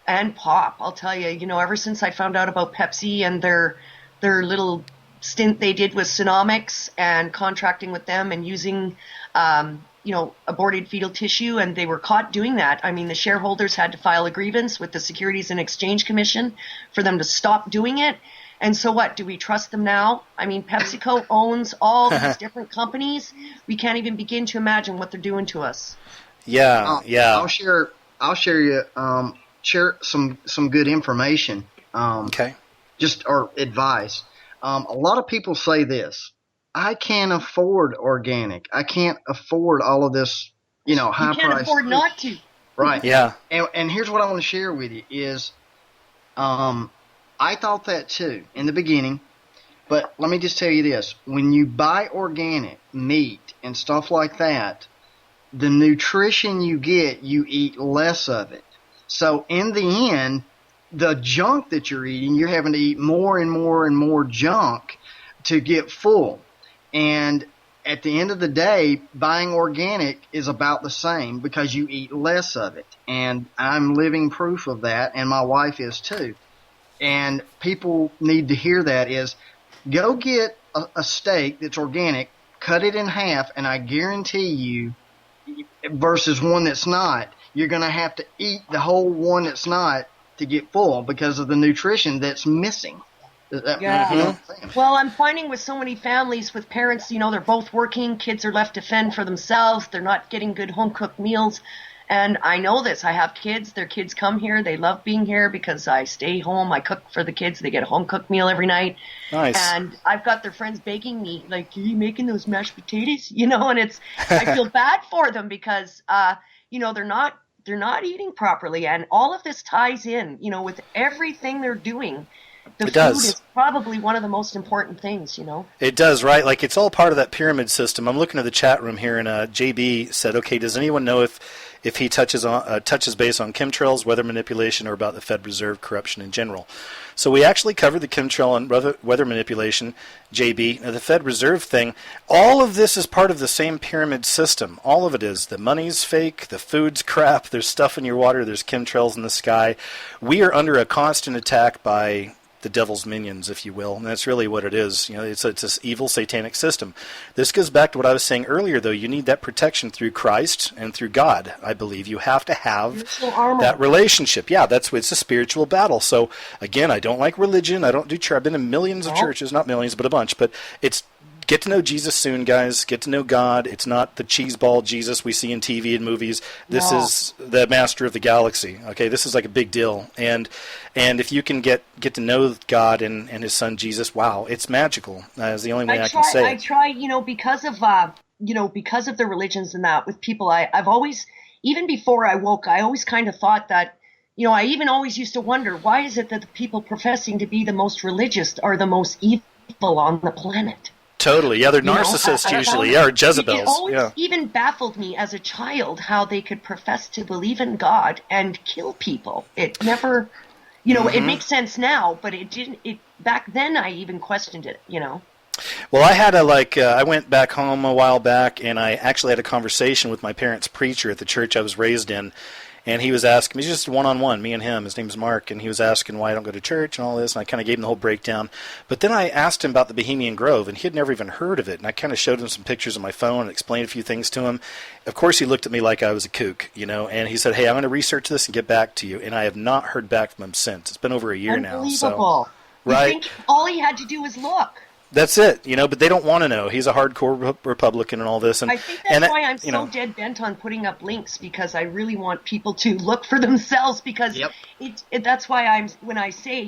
And pop, I'll tell you, ever since I found out about Pepsi and their little stint they did with Sonomics and contracting with them and using, aborted fetal tissue, and they were caught doing that. I mean, the shareholders had to file a grievance with the Securities and Exchange Commission for them to stop doing it. And so what? Do we trust them now? I mean, PepsiCo owns all these different companies. We can't even begin to imagine what they're doing to us. Yeah. I'll share some good information. Okay. Just or advice. A lot of people say this: I can't afford organic. I can't afford all of this, high price. You can't afford not to. Right. Yeah. And here's what I want to share with you is, I thought that too in the beginning, but let me just tell you this: when you buy organic meat and stuff like that, the nutrition you get, you eat less of it. So in the end, the junk that you're eating, you're having to eat more and more and more junk to get full. And at the end of the day, buying organic is about the same because you eat less of it. And I'm living proof of that, and my wife is too. And people need to hear that is go get a steak that's organic, cut it in half, and I guarantee you, versus one that's not, you're going to have to eat the whole one that's not to get full because of the nutrition that's missing. Yeah. Well, I'm finding with so many families with parents, they're both working, kids are left to fend for themselves, they're not getting good home-cooked meals. And I know this. I have kids. Their kids come here. They love being here because I stay home. I cook for the kids. They get a home-cooked meal every night. Nice. And I've got their friends begging me, like, are you making those mashed potatoes? And I feel bad for them because, they're not eating properly. And all of this ties in, with everything they're doing. The food is probably one of the most important things, It does, right? Like, it's all part of that pyramid system. I'm looking at the chat room here, and JB said, okay, does anyone know if he touches base on chemtrails, weather manipulation, or about the Fed Reserve corruption in general? So we actually covered the chemtrail and weather manipulation, JB. Now, the Fed Reserve thing, all of this is part of the same pyramid system. All of it is. The money's fake, the food's crap, there's stuff in your water, there's chemtrails in the sky. We are under a constant attack by the devil's minions, if you will, and that's really what it is. It's this evil satanic system. This goes back to what I was saying earlier, though. You need that protection through Christ and through God, I believe. You have to have that relationship. Yeah, it's a spiritual battle. So, again, I don't like religion. I don't do church. I've been in millions of churches, not millions, but a bunch. But it's get to know Jesus soon, guys. Get to know God. It's not the cheeseball Jesus we see in TV and movies. This is the master of the galaxy. Okay, this is like a big deal. And if you can get to know God and His Son Jesus, wow, it's magical. Is the only way I can say. I try, because of because of the religions and that with people, I've always, even before I woke, I always kind of thought that, I even always used to wonder, why is it that the people professing to be the most religious are the most evil on the planet? Totally. Yeah, they're narcissists usually, or Jezebels. It always even baffled me as a child how they could profess to believe in God and kill people. It never, it makes sense now, but it didn't. Back then, I even questioned it. Well, I had I went back home a while back, and I actually had a conversation with my parents' preacher at the church I was raised in. And he was asking me, just one-on-one, me and him, his name's Mark, and he was asking why I don't go to church and all this, and I kind of gave him the whole breakdown. But then I asked him about the Bohemian Grove, and he had never even heard of it, and I kind of showed him some pictures on my phone and explained a few things to him. Of course, he looked at me like I was a kook, and he said, hey, I'm going to research this and get back to you, and I have not heard back from him since. It's been over a year now. Unbelievable. So, right? You think all he had to do was look. That's it, but they don't want to know. He's a hardcore Republican and all this. And I think that's why I'm so dead bent on putting up links, because I really want people to look for themselves, because that's why when I say,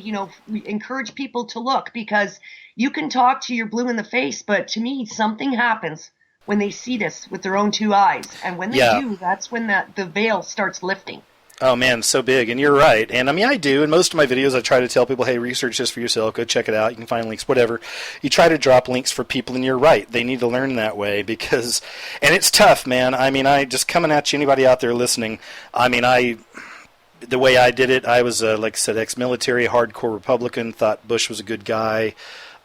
we encourage people to look, because you can talk to your blue in the face, but to me, something happens when they see this with their own two eyes. And when they do, that's when the veil starts lifting. Oh, man, so big. And you're right. And, I do. In most of my videos, I try to tell people, hey, research this for yourself. Go check it out. You can find links, whatever. You try to drop links for people, and you're right. They need to learn that way because – and it's tough, man. I just coming at you, anybody out there listening, the way I did it, I was, like I said, ex-military, hardcore Republican, thought Bush was a good guy.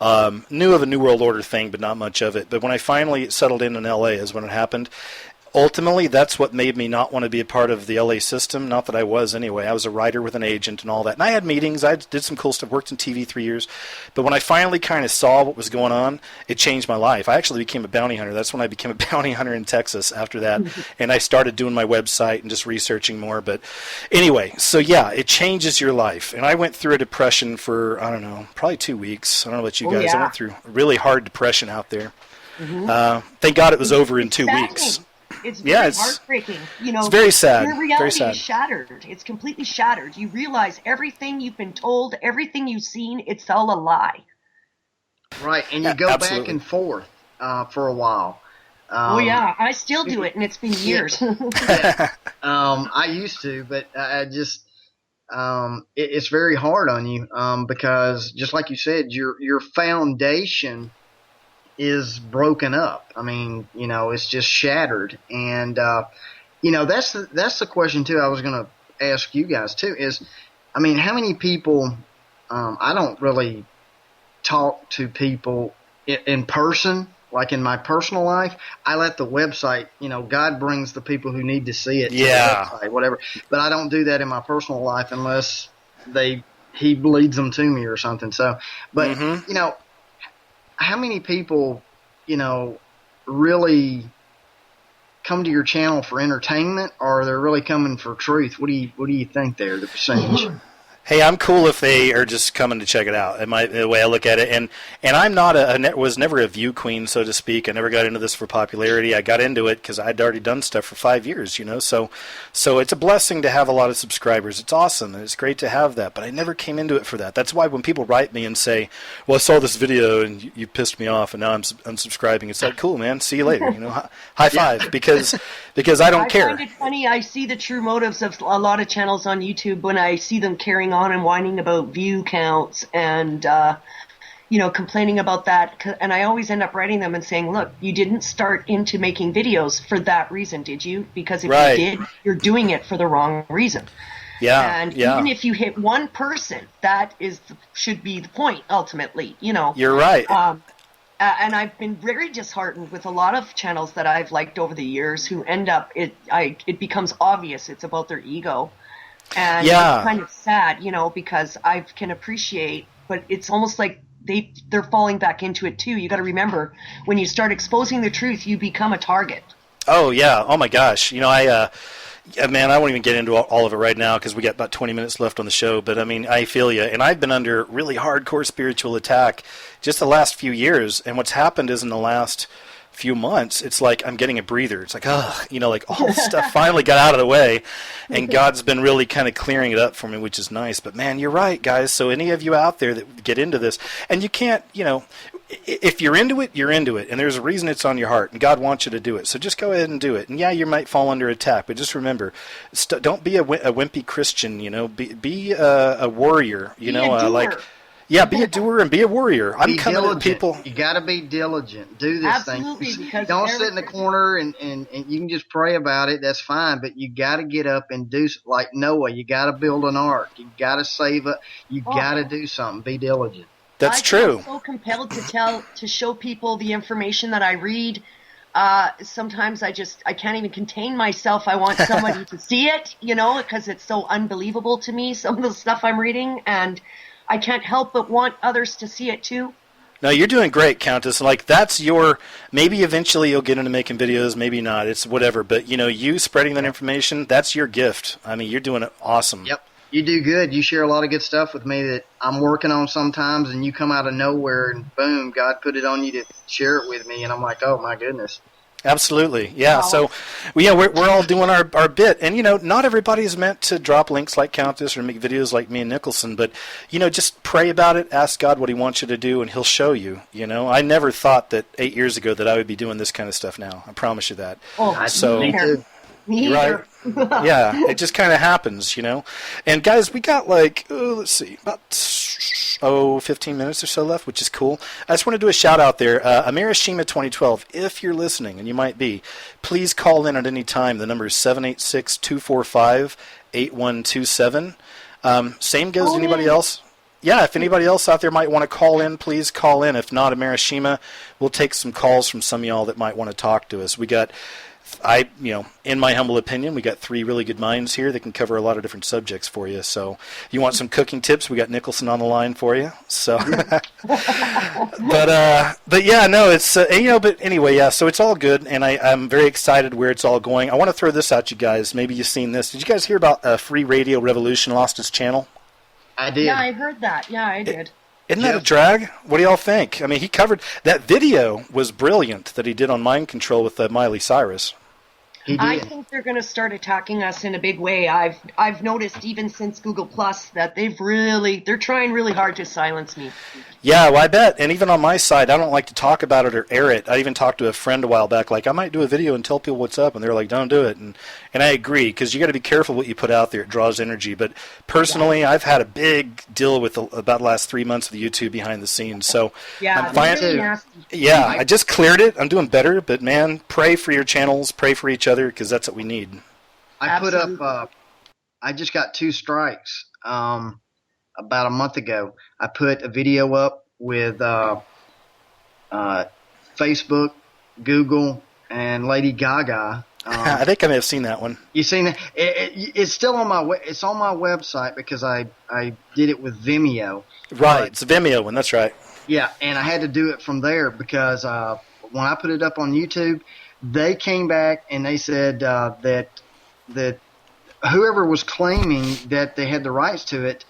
Knew of a New World Order thing, but not much of it. But when I finally settled in L.A. is when it happened. Ultimately, that's what made me not want to be a part of the LA system. Not that I was anyway. I was a writer with an agent and all that. And I had meetings. I did some cool stuff, worked in TV 3 years. But when I finally kind of saw what was going on, it changed my life. I actually became a bounty hunter. That's when I became a bounty hunter in Texas after that. And I started doing my website and just researching more. But anyway, so yeah, it changes your life. And I went through a depression for, I don't know, probably 2 weeks. I don't know about you guys. I went through a really hard depression out there. Thank God it was over in 2 weeks. It's very heartbreaking. It's very sad. Your reality very sad. is shattered. It's completely shattered. You realize everything you've been told, everything you've seen, it's all a lie. Right, and you go back and forth for a while. I still do it, and it's been years. I used to, but I just it's very hard on you because, just like you said, your foundation is broken up. It's just shattered. And, that's the question too I was going to ask you guys too is, how many people, I don't really talk to people in person, like in my personal life. I let the website, God brings the people who need to see it to the website, whatever. But I don't do that in my personal life unless he leads them to me or something. So, but, how many people, really come to your channel for entertainment, or they're really coming for truth? What do you think there, the percentage? Hey, I'm cool if they are just coming to check it out. The way I look at it, and I'm not was never a view queen, so to speak. I never got into this for popularity. I got into it because I'd already done stuff for 5 years, So it's a blessing to have a lot of subscribers. It's awesome, and it's great to have that. But I never came into it for that. That's why when people write me and say, "Well, I saw this video and you pissed me off, and now I'm unsubscribing," it's like, "Cool, man. See you later." High five, because I don't care. I find it funny. I see the true motives of a lot of channels on YouTube when I see them carrying on and whining about view counts and complaining about that, and I always end up writing them and saying, look, you didn't start into making videos for that reason, did you? Because if you did, you're doing it for the wrong reason. Even if you hit one person, that should be the point ultimately. You're right. And I've been very disheartened with a lot of channels that I've liked over the years who end up it becomes obvious it's about their ego. And it's kind of sad, because I can appreciate, but it's almost like they're falling back into it too. You got to remember, when you start exposing the truth, you become a target. Oh yeah. Oh my gosh. Man, I won't even get into all of it right now because we got about 20 minutes left on the show. But I feel you, and I've been under really hardcore spiritual attack just the last few years. And what's happened is in the last few months, it's like I'm getting a breather. It's like, like all this stuff finally got out of the way, and God's been really kind of clearing it up for me, which is nice. But man, you're right, guys. So any of you out there that get into this, and you can't, if you're into it, you're into it, and there's a reason it's on your heart, and God wants you to do it. So just go ahead and do it. And yeah, you might fall under attack, but just remember, don't be a wimpy Christian. Be a warrior. Be a doer and be a warrior. I'm coming diligent. at people. You got to be diligent. Do this Absolutely, thing. because don't sit in the corner and you can just pray about it. That's fine, but you got to get up and do like Noah. You got to build an ark. You got to save it. You got to do something. Be diligent. That's true. I'm so compelled to show people the information that I read. Sometimes I can't even contain myself. I want somebody to see it, because it's so unbelievable to me, some of the stuff I'm reading, and I can't help but want others to see it too. No, you're doing great, Countess. Like, that's maybe eventually you'll get into making videos, maybe not. It's whatever. But, you spreading that information, that's your gift. I mean, you're doing it awesome. Yep. You do good. You share a lot of good stuff with me that I'm working on sometimes, and you come out of nowhere, and boom, God put it on you to share it with me, and I'm like, oh, my goodness. Absolutely, yeah. So, we're all doing our bit, and not everybody is meant to drop links like Countess or make videos like me and Nicholson, but just pray about it, ask God what He wants you to do, and He'll show you. I never thought that 8 years ago that I would be doing this kind of stuff now. I promise you that. Oh, so me too. Right? Yeah, it just kind of happens, And guys, we got let's see, about 15 minutes or so left, which is cool. I just want to do a shout out there. Amirashima 2012, if you're listening, and you might be, please call in at any time. The number is 786-245-8127. Same goes to anybody else. Yeah, if anybody else out there might want to call in, please call in. If not, Amirashima, we'll take some calls from some of y'all that might want to talk to us. We got... in my humble opinion, we got 3 really good minds here that can cover a lot of different subjects for you. So, if you want some cooking tips, we got Nicholson on the line for you. So, but yeah, no, it's but anyway, yeah. So it's all good, and I'm very excited where it's all going. I want to throw this at you guys. Maybe you've seen this. Did you guys hear about Free Radio Revolution lost its channel? I did. Yeah, I heard that. Yeah, I did. Isn't that a drag? What do y'all think? I mean, he covered that video was brilliant that he did on mind control with Miley Cyrus. I think they're going to start attacking us in a big way. I've noticed even since Google Plus that they're trying really hard to silence me. Yeah, well, I bet. And even on my side, I don't like to talk about it or air it. I even talked to a friend a while back, like, I might do a video and tell people what's up, and they're like, don't do it. And I agree, because you got to be careful what you put out there. It draws energy. But personally, I've had a big deal with about the last 3 months of the YouTube behind the scenes. So I'm fine. Yeah, I just cleared it. I'm doing better. But man, pray for your channels, pray for each other, because that's what we need. I put up. I just got 2 strikes. About a month ago, I put a video up with Facebook, Google, and Lady Gaga. I think I may have seen that one. You seen it? It's still on my it's on my website because I did it with Vimeo. Right, it's a Vimeo one. That's right. Yeah, and I had to do it from there because when I put it up on YouTube, they came back and they said that whoever was claiming that they had the rights to it,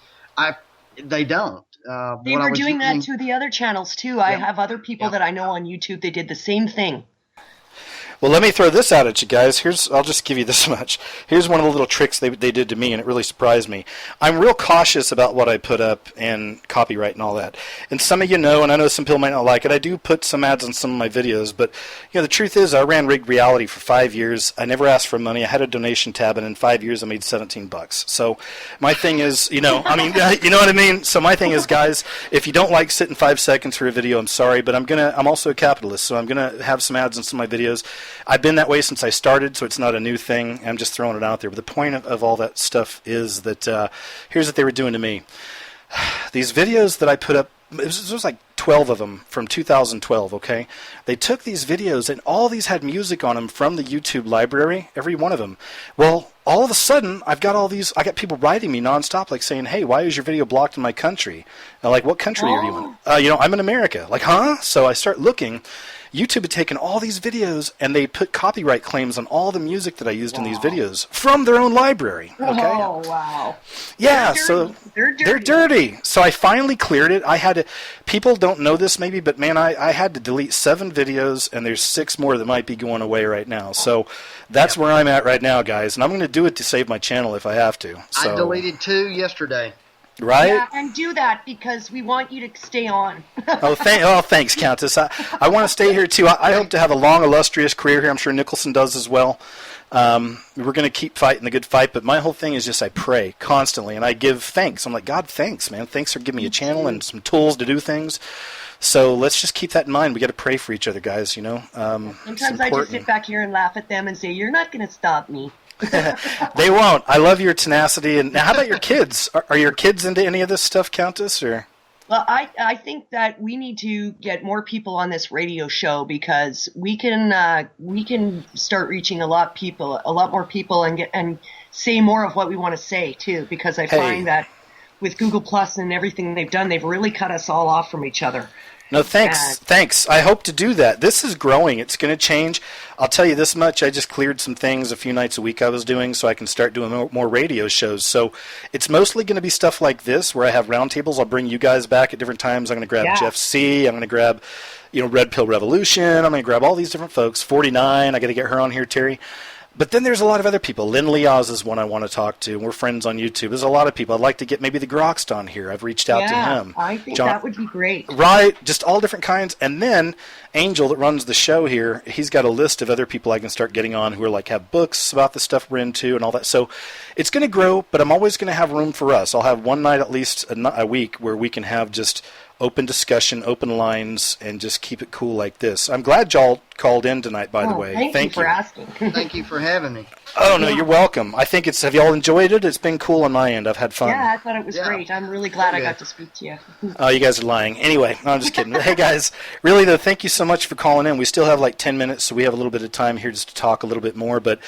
they don't. They were doing that to the other channels too. Yeah. I have other people that I know on YouTube. They did the same thing. Well, let me throw this out at you guys. I'll just give you this much. Here's one of the little tricks they did to me, and it really surprised me. I'm real cautious about what I put up and copyright and all that. And some of you know, and I know some people might not like it, I do put some ads on some of my videos, but the truth is I ran Rigged Reality for 5 years. I never asked for money. I had a donation tab, and in 5 years I made $17. So my thing is, you know what I mean? So my thing is, guys, if you don't like sitting 5 seconds for a video, I'm sorry, but I'm also a capitalist, so I'm going to have some ads on some of my videos. I've been that way since I started, so it's not a new thing. I'm just throwing it out there. But the point of all that stuff is that here's what they were doing to me. These videos that I put up, it was like 12 of them from 2012, okay? They took these videos, and all these had music on them from the YouTube library, every one of them. Well, all of a sudden, I got people writing me nonstop, like saying, hey, why is your video blocked in my country? And like, what country are you in? I'm in America. Like, huh? So I start looking. YouTube had taken all these videos and they put copyright claims on all the music that I used in these videos from their own library. Okay. Oh, wow. Yeah, They're dirty. they're dirty. So I finally cleared it. I had to. People don't know this maybe, but man, I had to delete 7 videos, and there's 6 more that might be going away right now. So that's where I'm at right now, guys, and I'm going to do it to save my channel if I have to. So, I deleted 2 yesterday. Right? Yeah, and do that because we want you to stay on. Thanks, Countess. I want to stay here too. I hope to have a long, illustrious career here. I'm sure Nicholson does as well. We're going to keep fighting the good fight, but my whole thing is just I pray constantly, and I give thanks. I'm like, God, thanks, man. Thanks for giving me a channel and some tools to do things. So let's just keep that in mind. We got to pray for each other, guys, you know. Sometimes I just sit back here and laugh at them and say, you're not going to stop me. They won't. I love your tenacity. And now, how about your kids? Are your kids into any of this stuff, Countess? Or? Well, I think that we need to get more people on this radio show because we can start reaching a lot more people, and say more of what we want to say too. Because I find that with Google Plus and everything they've done, they've really cut us all off from each other. No, thanks. I hope to do that. This is growing. It's going to change. I'll tell you this much. I just cleared some things a few nights a week I was doing so I can start doing more radio shows. So it's mostly going to be stuff like this where I have roundtables. I'll bring you guys back at different times. I'm going to grab Jeff C. I'm going to grab, Red Pill Revolution. I'm going to grab all these different folks. 49. I got to get her on here, Terry. But then there's a lot of other people. Lynn Leoz is one I want to talk to. We're friends on YouTube. There's a lot of people. I'd like to get maybe the Groxed on here. I've reached out to him. I think that would be great. Right, just all different kinds. And then Angel that runs the show here, he's got a list of other people I can start getting on who are have books about the stuff we're into and all that. So it's going to grow, but I'm always going to have room for us. I'll have one night at least a week where we can have just open discussion, open lines, and just keep it cool like this. I'm glad y'all called in tonight, by the way. Thank you for asking. Thank you for having me. Oh, no, you're welcome. I think have y'all enjoyed it? It's been cool on my end. I've had fun. Yeah, I thought it was great. I'm really glad I got to speak to you. Oh, you guys are lying. Anyway, no, I'm just kidding. Hey, guys, really, though, thank you so much for calling in. We still have 10 minutes, so we have a little bit of time here just to talk a little bit more. But,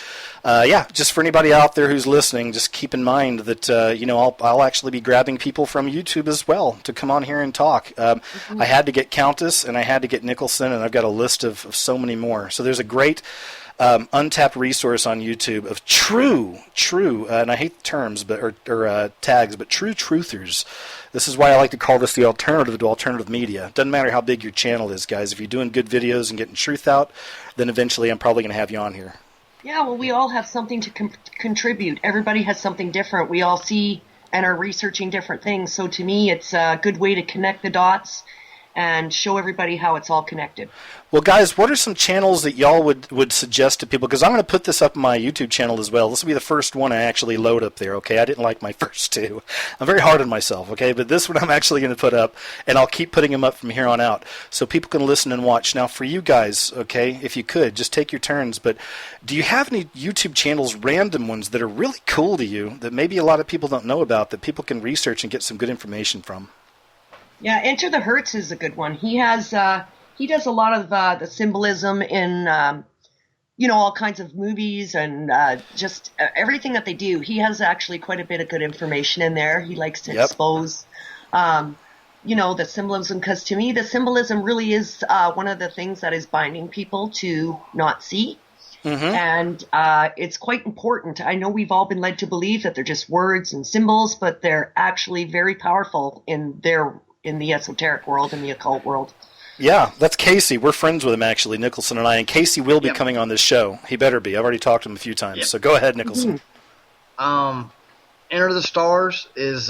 just for anybody out there who's listening, just keep in mind that, I'll actually be grabbing people from YouTube as well to come on here and talk. I had to get Countess, and I had to get Nicholson, and I've got a list of so many more. So there's a great untapped resource on YouTube of true, and I hate the terms, or tags, but true truthers. This is why I like to call this the alternative to alternative media. Doesn't matter how big your channel is, guys. If you're doing good videos and getting truth out, then eventually I'm probably going to have you on here. Yeah, well, we all have something to contribute. Everybody has something different. We all see and are researching different things. So to me, it's a good way to connect the dots and show everybody how it's all connected. Well, guys, what are some channels that y'all would suggest to people? Because I'm going to put this up on my YouTube channel as well. This will be the first one I actually load up there, okay? I didn't like my first 2. I'm very hard on myself, okay? But this one I'm actually going to put up, and I'll keep putting them up from here on out so people can listen and watch. Now, for you guys, okay, if you could, just take your turns. But do you have any YouTube channels, random ones, that are really cool to you that maybe a lot of people don't know about that people can research and get some good information from? Yeah, Enter the Hertz is a good one. He does a lot of the symbolism in, all kinds of movies and just everything that they do. He has actually quite a bit of good information in there. He likes to expose, the symbolism, because to me, the symbolism really is one of the things that is binding people to not see. Mm-hmm. And it's quite important. I know we've all been led to believe that they're just words and symbols, but they're actually very powerful in the esoteric world, in the occult world. Yeah, that's Casey. We're friends with him, actually, Nicholson and I. And Casey will be coming on this show. He better be. I've already talked to him a few times. So go ahead, Nicholson. Enter the Stars is,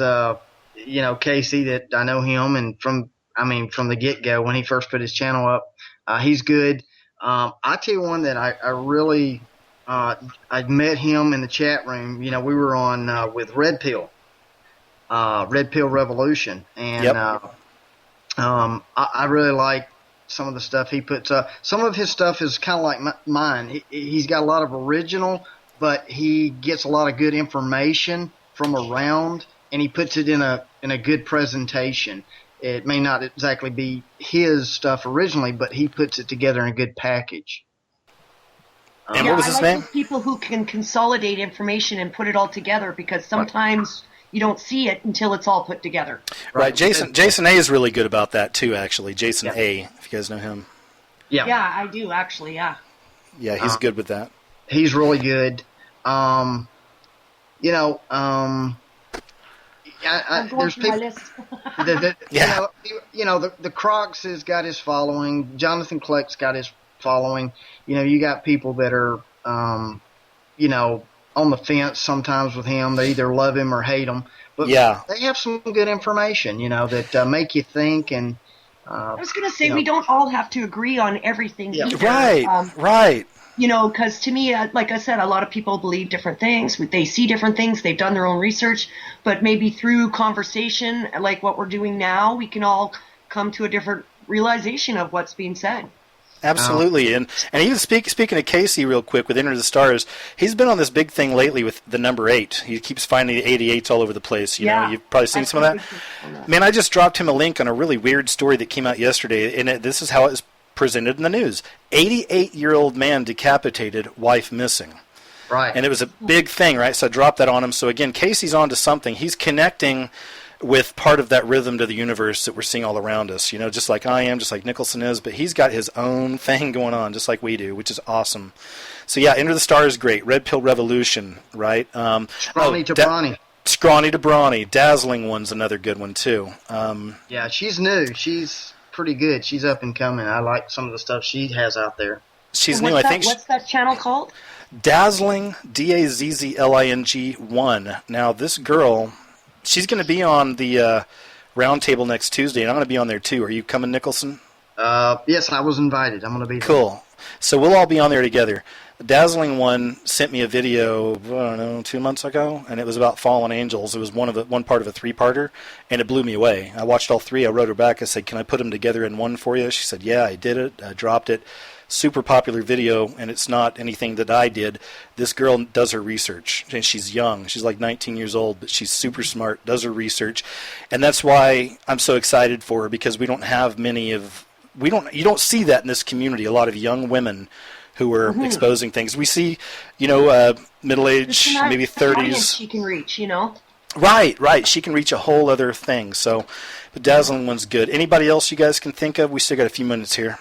Casey, that I know him, and from the get-go when he first put his channel up, he's good. I tell you one that I really, I met him in the chat room. We were on with Red Pill Revolution, and I really like some of the stuff he puts up. Some of his stuff is kind of like mine. He's got a lot of original, but he gets a lot of good information from around, and he puts it in a good presentation. It may not exactly be his stuff originally, but he puts it together in a good package. And what was his name? People who can consolidate information and put it all together, because sometimes you don't see it until it's all put together. Right. Jason A is really good about that too, actually. Jason A, if you guys know him. Yeah. Yeah, I do actually. Yeah. Yeah, he's good with that. He's really good. You know, I'm going there's through my people. list. Yeah. The Crocs has got his following. Jonathan Kleck's got his following. You got people that are, on the fence sometimes with him. They either love him or hate him. But Yeah. they have some good information, that make you think. And I was going to say we don't all have to agree on everything. Yeah. Either. Right. Right. Because to me, like I said, a lot of people believe different things. They see different things. They've done their own research. But maybe through conversation, like what we're doing now, we can all come to a different realization of what's being said. Absolutely. And even speaking of Casey real quick with Enter the Stars, he's been on this big thing lately with the number 8. He keeps finding the 88s all over the place. You know, you've probably seen some of that. Man, I just dropped him a link on a really weird story that came out yesterday, and this is how it was presented in the news. 88-year-old man decapitated, wife missing. Right. And it was a big thing, right? So I dropped that on him. So again, Casey's on to something. He's connecting with part of that rhythm to the universe that we're seeing all around us, just like I am, just like Nicholson is, but he's got his own thing going on, just like we do, which is awesome. So yeah, Enter the Stars is great. Red Pill Revolution, right? Scrawny to Brawny. Scrawny to Brawny. Dazzling One's another good one, too. Yeah, she's new. She's pretty good. She's up and coming. I like some of the stuff she has out there. She's new, I think. What's that channel called? Dazzling, Dazzling 1. Now, this girl, she's going to be on the roundtable next Tuesday, and I'm going to be on there, too. Are you coming, Nicholson? Yes, I was invited. I'm going to be there. Cool. So we'll all be on there together. Dazzling One sent me a video, I don't know, 2 months ago, and it was about fallen angels. It was one part of a 3-parter, and it blew me away. I watched all 3. I wrote her back. I said, "Can I put them together in one for you?" She said, "Yeah, I did it. I dropped it." Super popular video, and it's not anything that I did. This girl does her research, and she's young. She's like 19 years old, but she's super smart, does her research, and that's why I'm so excited for her, because we don't have you don't see that in this community, a lot of young women who are exposing things. We see, middle-aged, maybe 30s. She can reach, Right. She can reach a whole other thing. So the Dazzling One's good. Anybody else you guys can think of? We still got a few minutes here.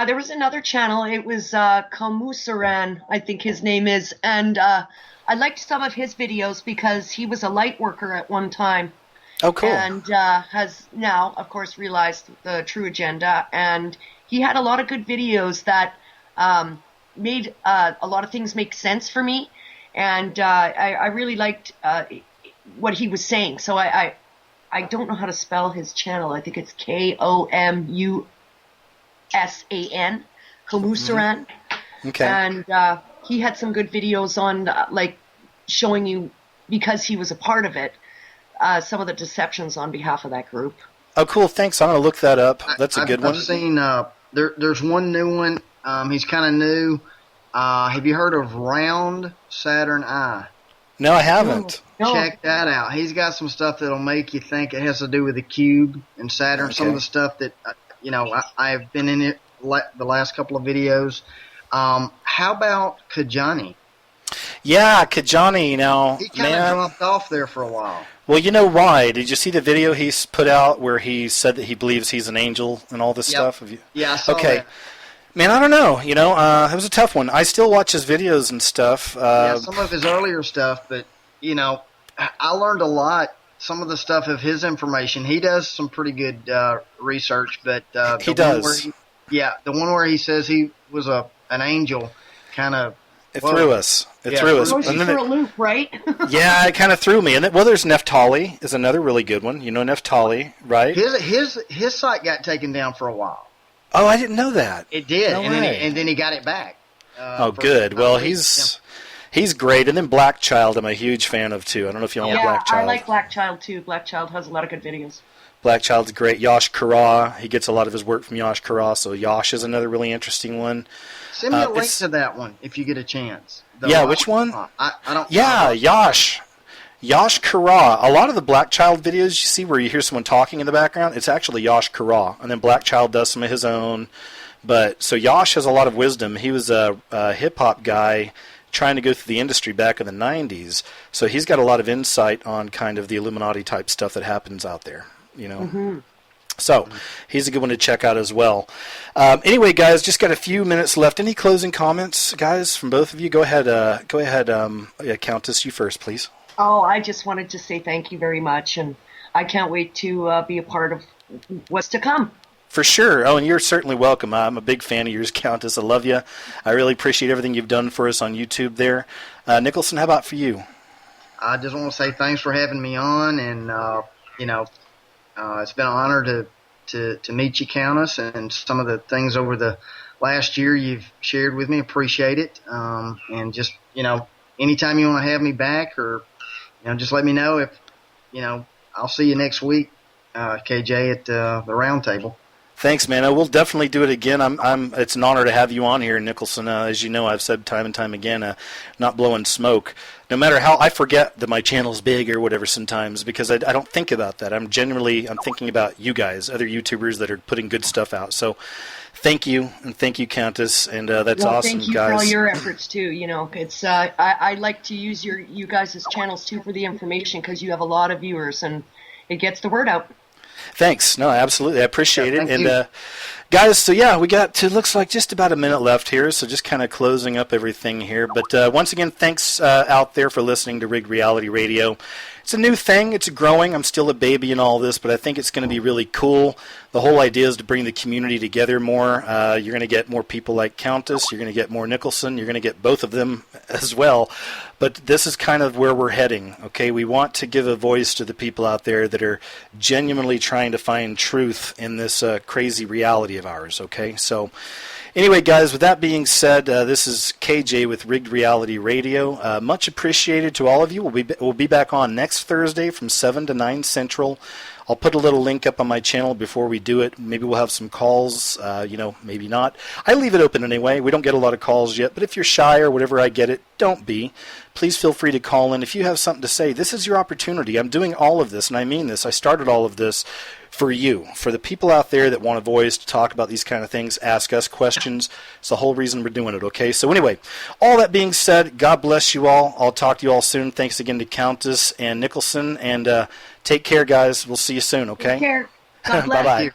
There was another channel. It was Kamusaran, I think his name is. And I liked some of his videos because he was a light worker at one time. Oh, cool. And has now, of course, realized the true agenda. And he had a lot of good videos that made a lot of things make sense for me. And I really liked what he was saying. So I don't know how to spell his channel. I think it's Komusan, Kamusaran. Okay. And he had some good videos on showing you, because he was a part of it, some of the deceptions on behalf of that group. Oh, cool. Thanks. I'm going to look that up. That's a good one. I've seen there's one new one. He's kind of new. Have you heard of Round Saturn Eye? No, I haven't. No. Check that out. He's got some stuff that'll make you think it has to do with the cube and Saturn. Okay. Some of the stuff that I've been in it the last couple of videos. How about Kajani? Yeah, Kajani. Now, He kind of dropped off there for a while. Well, you know why? Did you see the video he's put out where he said that he believes he's an angel and all this stuff? Have you... Yeah, I saw Okay. that. Man, I don't know. It was a tough one. I still watch his videos and stuff. Some of his earlier stuff, but, I learned a lot. Some of the stuff of his information. He does some pretty good research, but he does. The one where he says he was an angel kind of... It threw us. It threw us. Throws you for a loop, right? Yeah, it kind of threw me. And there's Neftali is another really good one. You know Neftali, right? His site got taken down for a while. Oh, I didn't know that. It did, No and way. then he got it back. Good. Well, he's great. And then Black Child, I'm a huge fan of too. I don't know if you know Black Child. I like Black Child too. Black Child has a lot of good videos. Black Child's great. Yash Kara, he gets a lot of his work from Yash Kara, so Yash is another really interesting one. Send me a link to that one if you get a chance. Which one? I don't. Yeah, Yash. Yash Kara. A lot of the Black Child videos you see where you hear someone talking in the background, it's actually Yash Kara. And then Black Child does some of his own. So Yash has a lot of wisdom. He was a hip-hop guy trying to go through the industry back in the 90s. So he's got a lot of insight on kind of the Illuminati type stuff that happens out there, So he's a good one to check out as well. Anyway, guys, just got a few minutes left. Any closing comments, guys, from both of you? Go ahead. Countess, you first, please. Oh, I just wanted to say thank you very much, and I can't wait to be a part of what's to come. For sure. Oh, and you're certainly welcome. I'm a big fan of yours, Countess. I love you. I really appreciate everything you've done for us on YouTube there. Nicholson, how about for you? I just want to say thanks for having me on, and it's been an honor to meet you, Countess, and some of the things over the last year you've shared with me. Appreciate it. And just, anytime you want to have me back, or, just let me know. If, I'll see you next week, KJ, at the round table. Thanks, man. I will definitely do it again. It's an honor to have you on here, Nicholson. As you know, I've said time and time again, not blowing smoke. No matter how, I forget that my channel's big or whatever sometimes, because I don't think about that. I'm thinking about you guys, other YouTubers that are putting good stuff out. So thank you, and thank you, Countess, and that's awesome, thank you guys. for all your efforts too. It's I like to use you guys' channels too for the information, because you have a lot of viewers and it gets the word out. Thanks. No, absolutely. I appreciate it. Thank you. Guys, so yeah, we got to, looks like just about a minute left here, so just kind of closing up everything here. But once again, thanks out there for listening to Rigged Reality Radio. It's a new thing. It's growing. I'm still a baby in all this, but I think it's going to be really cool. The whole idea is to bring the community together more. You're going to get more people like Countess. You're going to get more Nicholson. You're going to get both of them as well. But this is kind of where we're heading, okay? We want to give a voice to the people out there that are genuinely trying to find truth in this crazy reality of ours, okay? So anyway, guys, with that being said, this is KJ with Rigged Reality Radio. Much appreciated to all of you. We'll be back on next Thursday from 7 to 9 Central. I'll put a little link up on my channel before we do it. Maybe we'll have some calls, maybe not. I leave it open anyway. We don't get a lot of calls yet, but if you're shy or whatever I get it, don't be. Please feel free to call in. If you have something to say, this is your opportunity. I'm doing all of this, and I mean this. I started all of this for you, for the people out there that want a voice to talk about these kind of things, ask us questions. It's the whole reason we're doing it, okay? So anyway, all that being said, God bless you all. I'll talk to you all soon. Thanks again to Countess and Nicholson, and take care, guys. We'll see you soon, okay? Take care. God bless. Bye-bye.